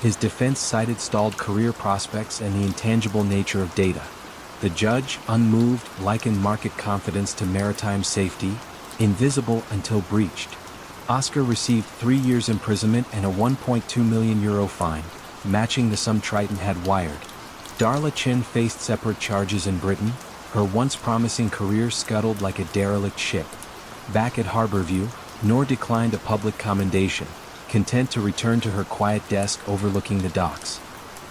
His defense cited stalled career prospects and the intangible nature of data. The judge, unmoved, likened market confidence to maritime safety, invisible until breached. Oscar received 3 years imprisonment and a €1.2 million fine, matching the sum Triton had wired. Darla Chin faced separate charges in Britain, her once promising career scuttled like a derelict ship. Back at Harborview, Noor declined a public commendation, content to return to her quiet desk overlooking the docks.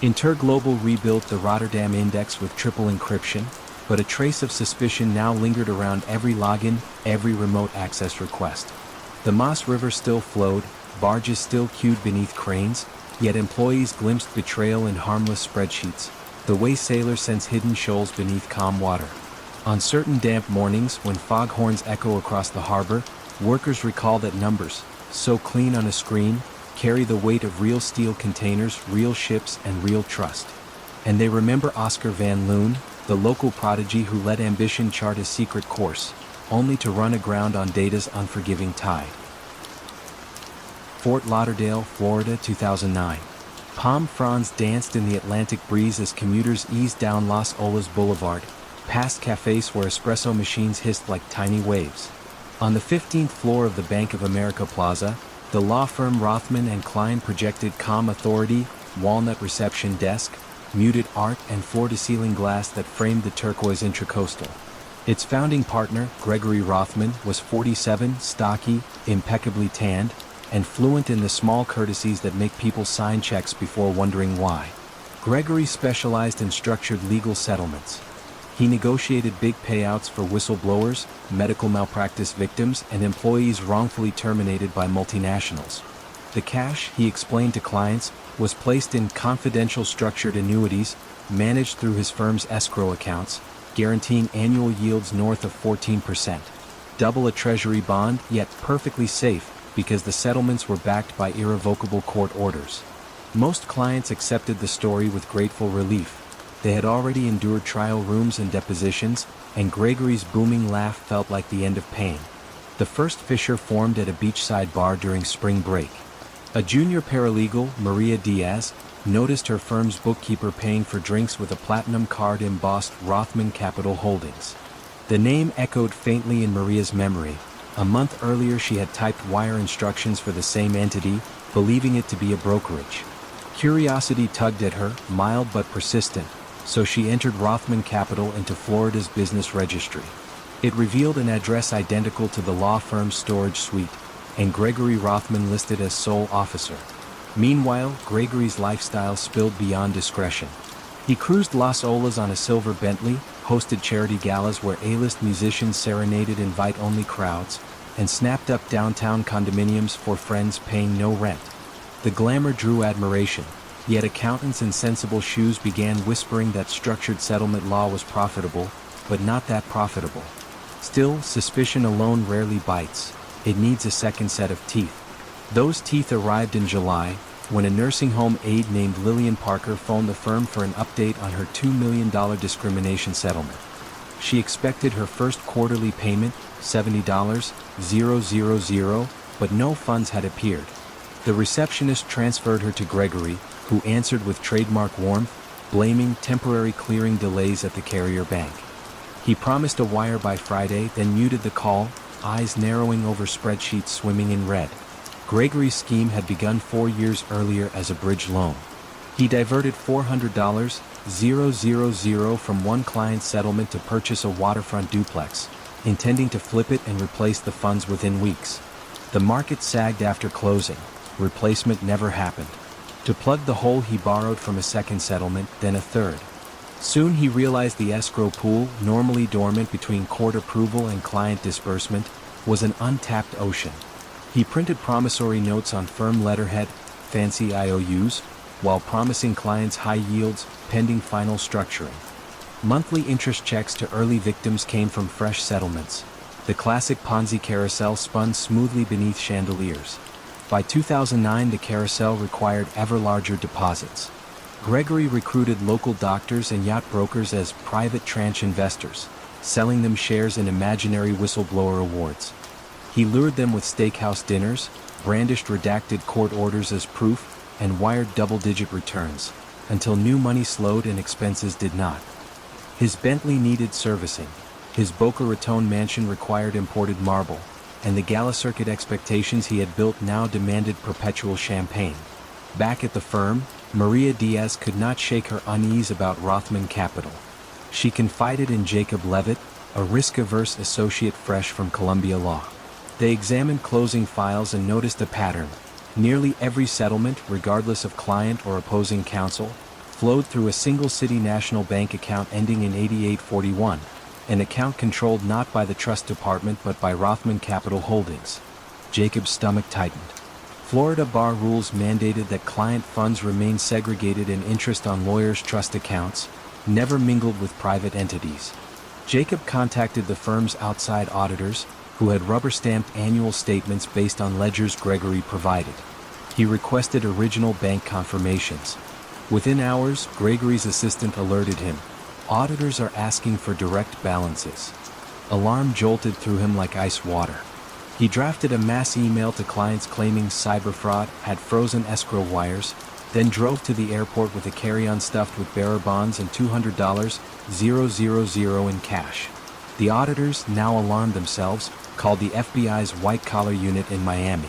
Interglobal rebuilt the Rotterdam Index with triple encryption, but a trace of suspicion now lingered around every login, every remote access request. The Maas River still flowed, barges still queued beneath cranes, yet employees glimpsed betrayal in harmless spreadsheets, the way sailors sense hidden shoals beneath calm water. On certain damp mornings when foghorns echo across the harbor, workers recall that numbers, so clean on a screen, carry the weight of real steel containers, real ships, and real trust. And they remember Oscar Van Loon, the local prodigy who let ambition chart a secret course, only to run aground on data's unforgiving tide. Fort Lauderdale, Florida, 2009. Palm fronds danced in the Atlantic breeze as commuters eased down Las Olas Boulevard, past cafes where espresso machines hissed like tiny waves. On the 15th floor of the Bank of America Plaza, the law firm Rothman and Klein projected calm authority, walnut reception desk, muted art and floor-to-ceiling glass that framed the turquoise intracoastal. Its founding partner, Gregory Rothman, was 47, stocky, impeccably tanned, and fluent in the small courtesies that make people sign checks before wondering why. Gregory specialized in structured legal settlements. He negotiated big payouts for whistleblowers, medical malpractice victims, and employees wrongfully terminated by multinationals. The cash, he explained to clients, was placed in confidential structured annuities, managed through his firm's escrow accounts, guaranteeing annual yields north of 14%. Double a treasury bond, yet perfectly safe, because the settlements were backed by irrevocable court orders. Most clients accepted the story with grateful relief. They had already endured trial rooms and depositions, and Gregory's booming laugh felt like the end of pain. The first fissure formed at a beachside bar during spring break. A junior paralegal, Maria Diaz, noticed her firm's bookkeeper paying for drinks with a platinum card embossed Rothman Capital Holdings. The name echoed faintly in Maria's memory. A month earlier she had typed wire instructions for the same entity, believing it to be a brokerage. Curiosity tugged at her, mild but persistent, so she entered Rothman Capital into Florida's business registry. It revealed an address identical to the law firm's storage suite, and Gregory Rothman listed as sole officer. Meanwhile, Gregory's lifestyle spilled beyond discretion. He cruised Las Olas on a silver Bentley, hosted charity galas where A-list musicians serenaded invite-only crowds, and snapped up downtown condominiums for friends paying no rent. The glamour drew admiration, yet accountants in sensible shoes began whispering that structured settlement law was profitable, but not that profitable. Still, suspicion alone rarely bites. It needs a second set of teeth. Those teeth arrived in July, when a nursing home aide named Lillian Parker phoned the firm for an update on her $2 million discrimination settlement. She expected her first quarterly payment, $70,000, but no funds had appeared. The receptionist transferred her to Gregory, who answered with trademark warmth, blaming temporary clearing delays at the carrier bank. He promised a wire by Friday, then muted the call, eyes narrowing over spreadsheets swimming in red. Gregory's scheme had begun 4 years earlier as a bridge loan. He diverted $400,000 from one client's settlement to purchase a waterfront duplex, intending to flip it and replace the funds within weeks. The market sagged after closing. Replacement never happened. To plug the hole, he borrowed from a second settlement, then a third. Soon he realized the escrow pool, normally dormant between court approval and client disbursement, was an untapped ocean. He printed promissory notes on firm letterhead, fancy IOUs, while promising clients high yields, pending final structuring. Monthly interest checks to early victims came from fresh settlements. The classic Ponzi carousel spun smoothly beneath chandeliers. By 2009, the carousel required ever larger deposits. Gregory recruited local doctors and yacht brokers as private tranche investors, selling them shares in imaginary whistleblower awards. He lured them with steakhouse dinners, brandished redacted court orders as proof, and wired double-digit returns, until new money slowed and expenses did not. His Bentley needed servicing, his Boca Raton mansion required imported marble, and the gala circuit expectations he had built now demanded perpetual champagne. Back at the firm, Maria Diaz could not shake her unease about Rothman Capital. She confided in Jacob Levitt, a risk-averse associate fresh from Columbia Law. They examined closing files and noticed a pattern. Nearly every settlement, regardless of client or opposing counsel, flowed through a single City National Bank account ending in 8841, an account controlled not by the trust department but by Rothman Capital Holdings. Jacob's stomach tightened. Florida bar rules mandated that client funds remain segregated and interest on lawyers' trust accounts, never mingled with private entities. Jacob contacted the firm's outside auditors, who had rubber-stamped annual statements based on ledgers Gregory provided. He requested original bank confirmations. Within hours, Gregory's assistant alerted him. Auditors are asking for direct balances. Alarm jolted through him like ice water. He drafted a mass email to clients claiming cyber fraud had frozen escrow wires, then drove to the airport with a carry-on stuffed with bearer bonds and $200,000 in cash. The auditors, now alarmed themselves, called the FBI's white-collar unit in Miami.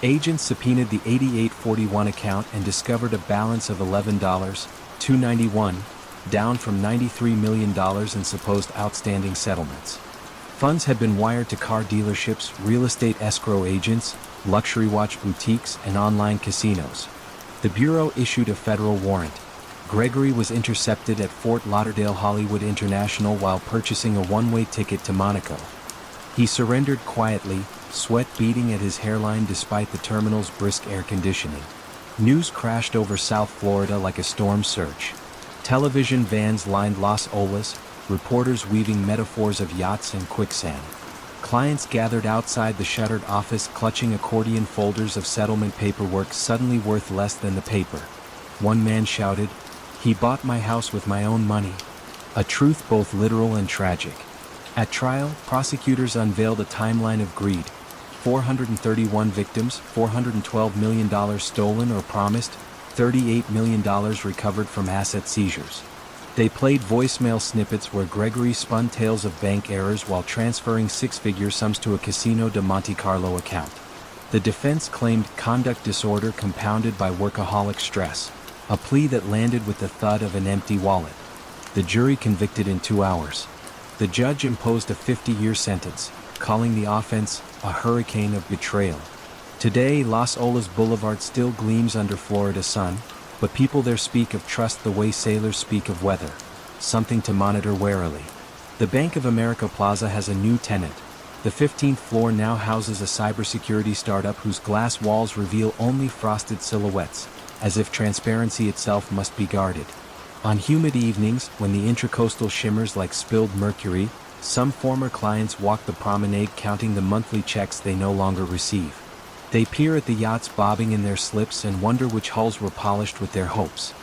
Agents subpoenaed the 8841 account and discovered a balance of $11,291, down from $93 million in supposed outstanding settlements. Funds had been wired to car dealerships, real estate escrow agents, luxury watch boutiques, and online casinos. The Bureau issued a federal warrant. Gregory was intercepted at Fort Lauderdale Hollywood International while purchasing a one-way ticket to Monaco. He surrendered quietly, sweat beading at his hairline despite the terminal's brisk air conditioning. News crashed over South Florida like a storm surge. Television vans lined Los Olas, reporters weaving metaphors of yachts and quicksand. Clients gathered outside the shuttered office clutching accordion folders of settlement paperwork suddenly worth less than the paper. One man shouted, "He bought my house with my own money." A truth both literal and tragic. At trial, prosecutors unveiled a timeline of greed. 431 victims, $412 million stolen or promised, $38 million recovered from asset seizures. They played voicemail snippets where Gregory spun tales of bank errors while transferring six-figure sums to a Casino de Monte Carlo account. The defense claimed conduct disorder compounded by workaholic stress, a plea that landed with the thud of an empty wallet. The jury convicted in 2 hours. The judge imposed a 50-year sentence, calling the offense a hurricane of betrayal. Today, Los Olas Boulevard still gleams under Florida sun, but people there speak of trust the way sailors speak of weather, something to monitor warily. The Bank of America Plaza has a new tenant. The 15th floor now houses a cybersecurity startup whose glass walls reveal only frosted silhouettes, as if transparency itself must be guarded. On humid evenings, when the intracoastal shimmers like spilled mercury, some former clients walk the promenade counting the monthly checks they no longer receive. They peer at the yachts bobbing in their slips and wonder which hulls were polished with their hopes.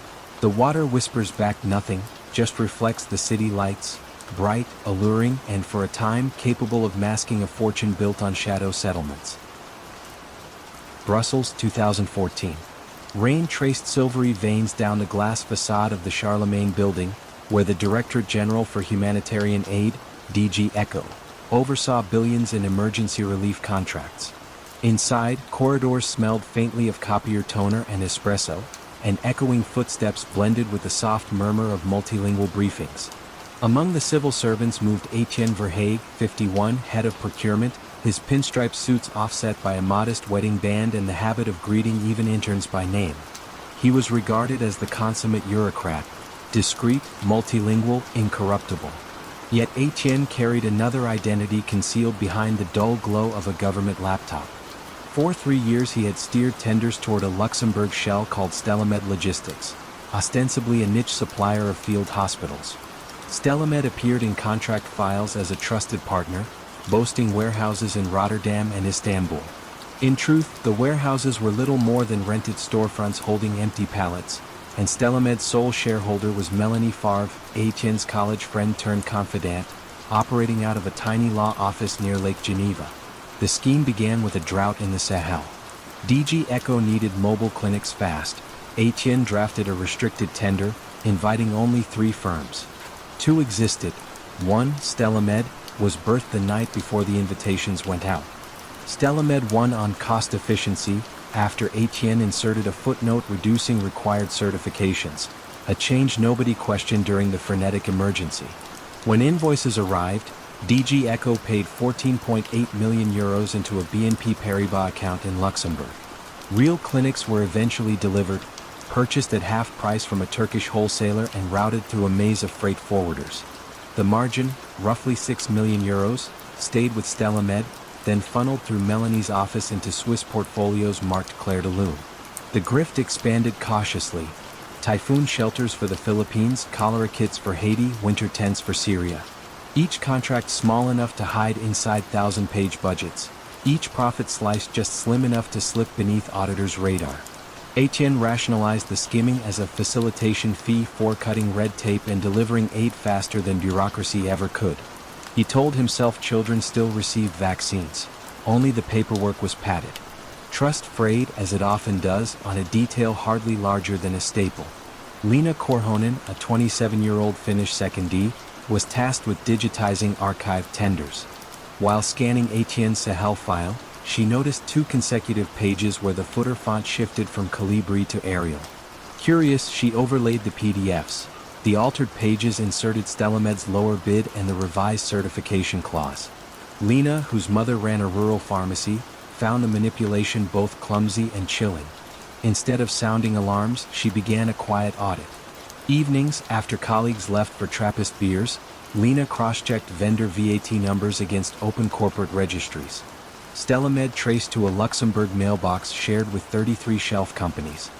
The water whispers back nothing, just reflects the city lights, bright, alluring, and for a time capable of masking a fortune built on shadow settlements. Brussels, 2014. Rain traced silvery veins down the glass facade of the Charlemagne building, where the Directorate General for Humanitarian Aid, DG ECHO, oversaw billions in emergency relief contracts. Inside, corridors smelled faintly of copier toner and espresso, and echoing footsteps blended with the soft murmur of multilingual briefings. Among the civil servants moved Etienne Verhaeghe, 51, head of procurement, his pinstripe suits offset by a modest wedding band and the habit of greeting even interns by name. He was regarded as the consummate bureaucrat, discreet, multilingual, incorruptible. Yet Etienne carried another identity concealed behind the dull glow of a government laptop. For 3 years he had steered tenders toward a Luxembourg shell called Stellamed Logistics, ostensibly a niche supplier of field hospitals. Stellamed appeared in contract files as a trusted partner, boasting warehouses in Rotterdam and Istanbul. In truth, the warehouses were little more than rented storefronts holding empty pallets, and Stellamed's sole shareholder was Melanie Favre, Etienne's college friend turned confidant, operating out of a tiny law office near Lake Geneva. The scheme began with a drought in the Sahel. DG Echo needed mobile clinics fast. Etienne drafted a restricted tender, inviting only 3 firms. 2 existed. 1, Stellamed, was birthed the night before the invitations went out. Stellamed won on cost efficiency, after Etienne inserted a footnote reducing required certifications, a change nobody questioned during the frenetic emergency. When invoices arrived, DG Echo paid €14.8 million into a BNP Paribas account in Luxembourg. Real clinics were eventually delivered, purchased at half price from a Turkish wholesaler and routed through a maze of freight forwarders. The margin, roughly €6 million, stayed with Stellamed, then funneled through Melanie's office into Swiss portfolios marked Clair de Lune. The grift expanded cautiously. Typhoon shelters for the Philippines, cholera kits for Haiti, winter tents for Syria. Each contract small enough to hide inside 1,000-page budgets. Each profit slice just slim enough to slip beneath auditors' radar. Etienne rationalized the skimming as a facilitation fee for cutting red tape and delivering aid faster than bureaucracy ever could. He told himself children still received vaccines. Only the paperwork was padded. Trust frayed, as it often does, on a detail hardly larger than a staple. Lena Korhonen, a 27-year-old Finnish secondee, was tasked with digitizing archived tenders. While scanning Etienne's Sahel file, she noticed 2 consecutive pages where the footer font shifted from Calibri to Arial. Curious, she overlaid the PDFs. The altered pages inserted Stellamed's lower bid and the revised certification clause. Lena, whose mother ran a rural pharmacy, found the manipulation both clumsy and chilling. Instead of sounding alarms, she began a quiet audit. Evenings, after colleagues left for Trappist beers, Lena cross-checked vendor VAT numbers against open corporate registries. Stellamed traced to a Luxembourg mailbox shared with 33 shelf companies.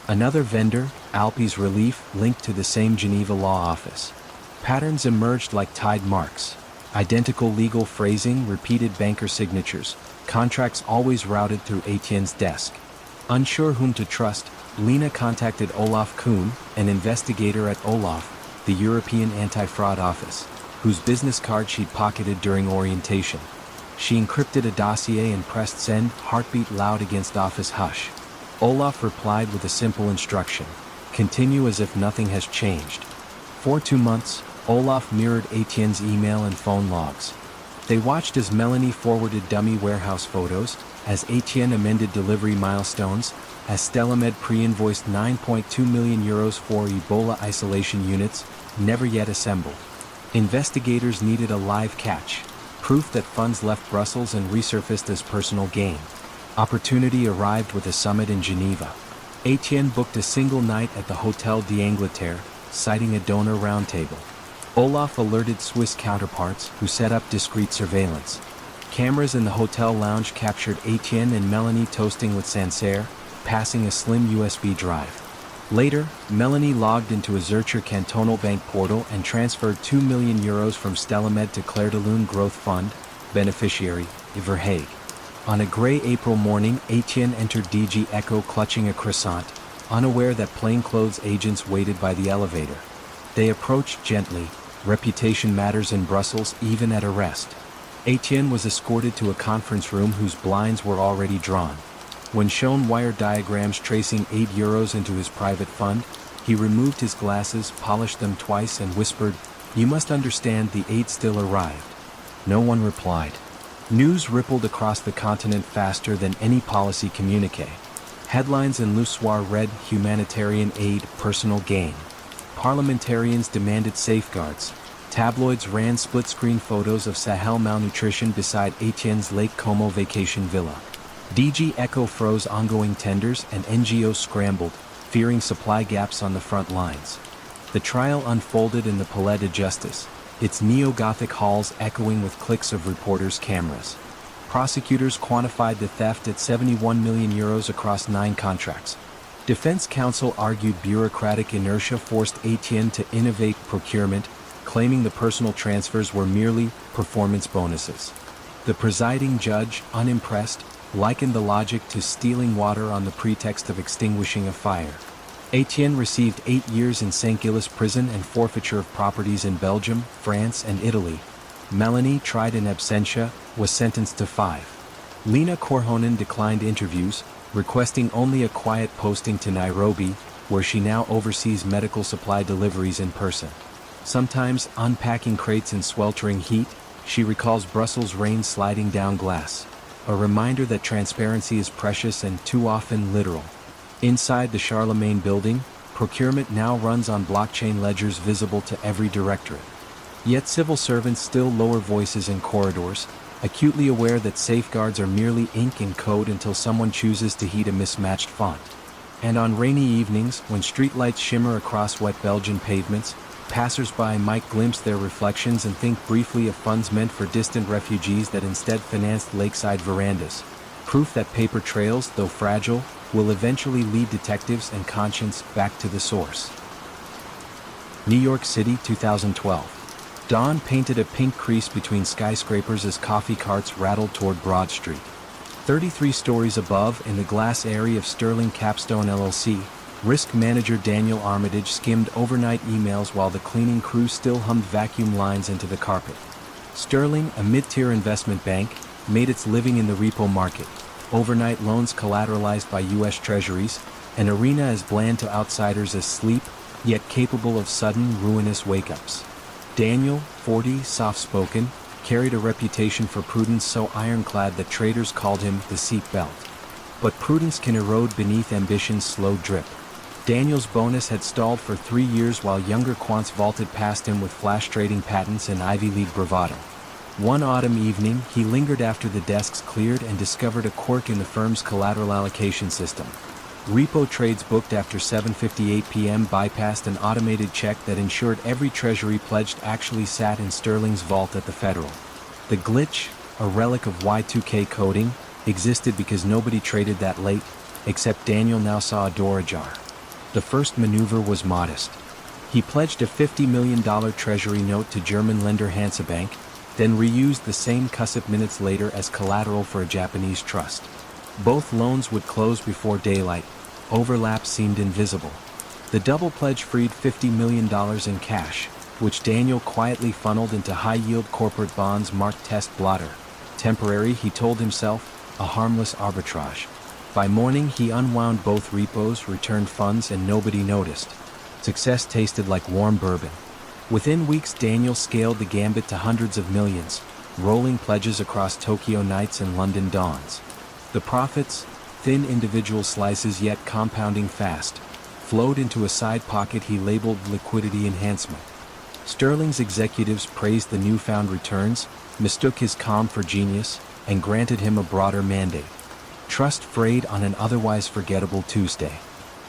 Another vendor, Alpes Relief, linked to the same Geneva law office. Patterns emerged like tide marks. Identical legal phrasing, repeated banker signatures, contracts always routed through Etienne's desk. Unsure whom to trust, Lena contacted Olaf Kuhn, an investigator at OLAF, the European Anti-Fraud Office, whose business card she'd pocketed during orientation. She encrypted a dossier and pressed send, heartbeat loud against office hush. Olaf replied with a simple instruction: continue as if nothing has changed. For 2 months, Olaf mirrored Etienne's email and phone logs. They watched as Melanie forwarded dummy warehouse photos, as Etienne amended delivery milestones, as Stellamed pre-invoiced €9.2 million for Ebola isolation units, never yet assembled. Investigators needed a live catch, proof that funds left Brussels and resurfaced as personal gain. Opportunity arrived with a summit in Geneva. Etienne booked a single night at the Hotel d'Angleterre, citing a donor roundtable. Olaf alerted Swiss counterparts, who set up discreet surveillance. Cameras in the hotel lounge captured Etienne and Melanie toasting with Sancerre, passing a slim USB drive. Later, Melanie logged into a Zurcher cantonal bank portal and transferred €2 million from Stellamed to Clair de Lune Growth Fund, beneficiary, Verhaeghe. On a gray April morning, Etienne entered DG Echo clutching a croissant, unaware that plainclothes agents waited by the elevator. They approached gently. Reputation matters in Brussels, even at arrest. Etienne was escorted to a conference room whose blinds were already drawn. When shown wire diagrams tracing €8 into his private fund, he removed his glasses, polished them twice and whispered, "You must understand the aid still arrived." No one replied. News rippled across the continent faster than any policy communique. Headlines in Le Soir read, "Humanitarian aid, personal gain." Parliamentarians demanded safeguards. Tabloids ran split-screen photos of Sahel malnutrition beside Etienne's Lake Como vacation villa. DG Echo froze ongoing tenders and NGOs scrambled, fearing supply gaps on the front lines. The trial unfolded in the Palais de Justice, its neo-Gothic halls echoing with clicks of reporters' cameras. Prosecutors quantified the theft at €71 million across 9 contracts. Defense counsel argued bureaucratic inertia forced Etienne to innovate procurement, claiming the personal transfers were merely performance bonuses. The presiding judge, unimpressed, likened the logic to stealing water on the pretext of extinguishing a fire. Etienne received 8 years in St. Gilles prison and forfeiture of properties in Belgium, France, and Italy. Melanie, tried in absentia, was sentenced to 5. Lena Korhonen declined interviews, requesting only a quiet posting to Nairobi, where she now oversees medical supply deliveries in person. Sometimes, unpacking crates in sweltering heat, she recalls Brussels rain sliding down glass. A reminder that transparency is precious and too often literal. Inside the Charlemagne building, procurement now runs on blockchain ledgers visible to every directorate. Yet civil servants still lower voices in corridors, acutely aware that safeguards are merely ink and code until someone chooses to heed a mismatched font. And on rainy evenings, when streetlights shimmer across wet Belgian pavements, passers-by might glimpse their reflections and think briefly of funds meant for distant refugees that instead financed lakeside verandas. Proof that paper trails, though fragile, will eventually lead detectives and conscience back to the source. New York City, 2012. Dawn painted a pink crease between skyscrapers as coffee carts rattled toward Broad Street. 33 stories above, in the glass area of Sterling Capstone LLC, risk manager Daniel Armitage skimmed overnight emails while the cleaning crew still hummed vacuum lines into the carpet. Sterling, a mid-tier investment bank, made its living in the repo market. Overnight loans collateralized by U.S. Treasuries, an arena as bland to outsiders as sleep, yet capable of sudden, ruinous wake-ups. Daniel, 40, soft-spoken, carried a reputation for prudence so ironclad that traders called him the seat belt. But prudence can erode beneath ambition's slow drip. Daniel's bonus had stalled for 3 years while younger quants vaulted past him with flash trading patents and Ivy League bravado. One autumn evening, he lingered after the desks cleared and discovered a quirk in the firm's collateral allocation system. Repo trades booked after 7:58 p.m. bypassed an automated check that ensured every treasury pledged actually sat in Sterling's vault at the Federal. The glitch, a relic of Y2K coding, existed because nobody traded that late, except Daniel now saw a door ajar. The first maneuver was modest. He pledged a $50 million treasury note to German lender Hansa Bank, then reused the same cusp minutes later as collateral for a Japanese trust. Both loans would close before daylight. Overlap seemed invisible. The double pledge freed $50 million in cash, which Daniel quietly funneled into high-yield corporate bonds marked test blotter. Temporary, he told himself, a harmless arbitrage. By morning, he unwound both repos, returned funds, and nobody noticed. Success tasted like warm bourbon. Within weeks, Daniel scaled the gambit to hundreds of millions, rolling pledges across Tokyo nights and London dawns. The profits, thin individual slices yet compounding fast, flowed into a side pocket he labeled liquidity enhancement. Sterling's executives praised the newfound returns, mistook his calm for genius, and granted him a broader mandate. Trust frayed on an otherwise forgettable Tuesday.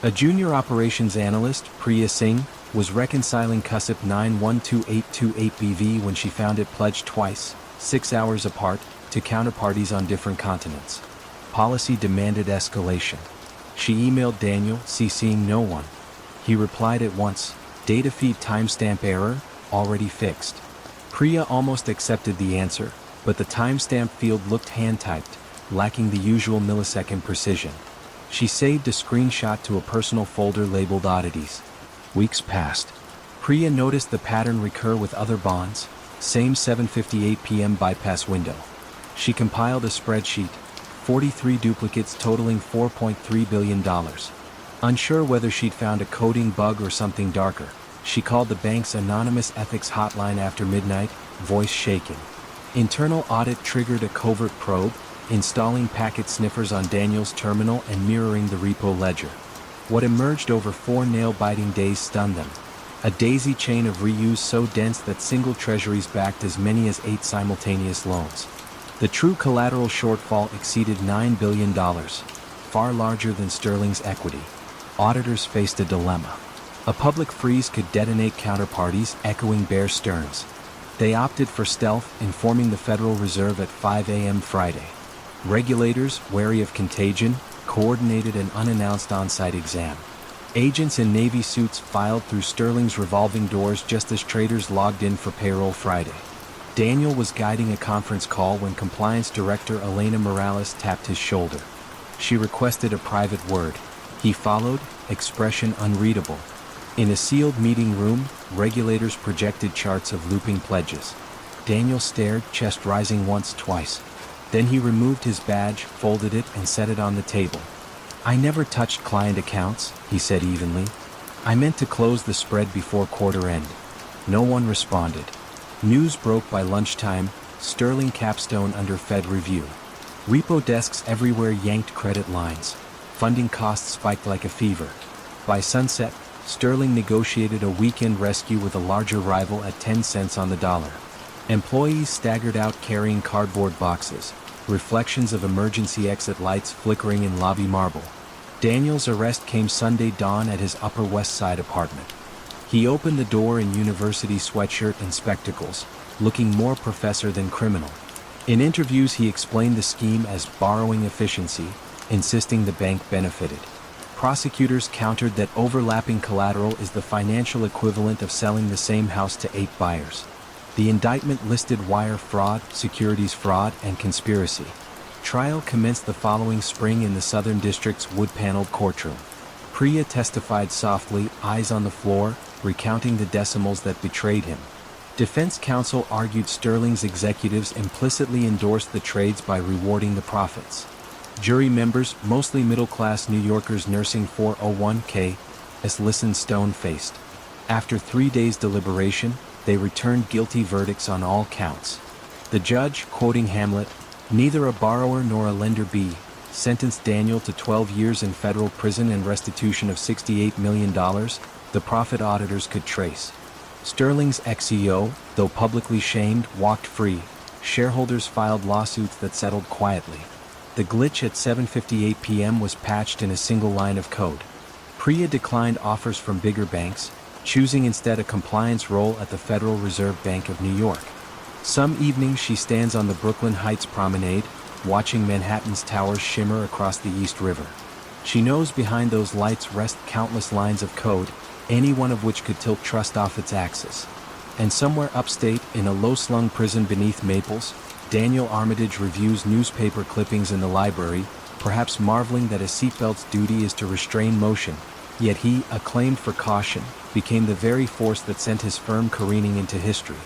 A junior operations analyst, Priya Singh, was reconciling CUSIP 912828BV when she found it pledged twice, 6 hours apart, to counterparties on different continents. Policy demanded escalation. She emailed Daniel, CCing no one. He replied at once, data feed timestamp error, already fixed. Priya almost accepted the answer, but the timestamp field looked hand-typed, lacking the usual millisecond precision. She saved a screenshot to a personal folder labeled oddities. Weeks passed. Priya noticed the pattern recur with other bonds, same 7:58 p.m. bypass window. She compiled a spreadsheet, 43 duplicates totaling $4.3 billion. Unsure whether she'd found a coding bug or something darker, she called the bank's anonymous ethics hotline after midnight, voice shaking. Internal audit triggered a covert probe, installing packet sniffers on Daniel's terminal and mirroring the repo ledger. What emerged over 4 nail-biting days stunned them. A daisy chain of reuse so dense that single treasuries backed as many as 8 simultaneous loans. The true collateral shortfall exceeded $9 billion, far larger than Sterling's equity. Auditors faced a dilemma. A public freeze could detonate counterparties, echoing Bear Stearns. They opted for stealth, informing the Federal Reserve at 5 a.m. Friday. Regulators, wary of contagion, coordinated an unannounced on-site exam. Agents in Navy suits filed through Sterling's revolving doors just as traders logged in for payroll Friday. Daniel was guiding a conference call when Compliance Director Elena Morales tapped his shoulder. She requested a private word. He followed, expression unreadable. In a sealed meeting room, regulators projected charts of looping pledges. Daniel stared, chest rising once, twice. Then he removed his badge, folded it, and set it on the table. "I never touched client accounts," he said evenly. "I meant to close the spread before quarter end." No one responded. News broke by lunchtime, Sterling capstone under Fed review. Repo desks everywhere yanked credit lines. Funding costs spiked like a fever. By sunset, Sterling negotiated a weekend rescue with a larger rival at 10 cents on the dollar. Employees staggered out carrying cardboard boxes, reflections of emergency exit lights flickering in lobby marble. Daniel's arrest came Sunday dawn at his Upper West Side apartment. He opened the door in university sweatshirt and spectacles, looking more professor than criminal. In interviews he explained the scheme as borrowing efficiency, insisting the bank benefited. Prosecutors countered that overlapping collateral is the financial equivalent of selling the same house to 8 buyers. The indictment listed wire fraud, securities fraud, and conspiracy. Trial commenced the following spring in the Southern District's wood-paneled courtroom. Priya testified softly, eyes on the floor, recounting the decimals that betrayed him. Defense counsel argued Sterling's executives implicitly endorsed the trades by rewarding the profits. Jury members, mostly middle-class New Yorkers nursing 401(k)s, listened stone-faced. After 3 days' deliberation, they returned guilty verdicts on all counts. The judge, quoting Hamlet, "Neither a borrower nor a lender be," sentenced Daniel to 12 years in federal prison and restitution of $68 million, the profit auditors could trace. Sterling's ex-CEO, though publicly shamed, walked free. Shareholders filed lawsuits that settled quietly. The glitch at 7:58 p.m. was patched in a single line of code. Priya declined offers from bigger banks, choosing instead a compliance role at the Federal Reserve Bank of New York. Some evenings she stands on the Brooklyn Heights promenade, watching Manhattan's towers shimmer across the East River. She knows behind those lights rest countless lines of code, any one of which could tilt trust off its axis. And somewhere upstate, in a low-slung prison beneath maples, Daniel Armitage reviews newspaper clippings in the library, perhaps marveling that a seatbelt's duty is to restrain motion, yet he, acclaimed for caution, became the very force that sent his firm careening into history.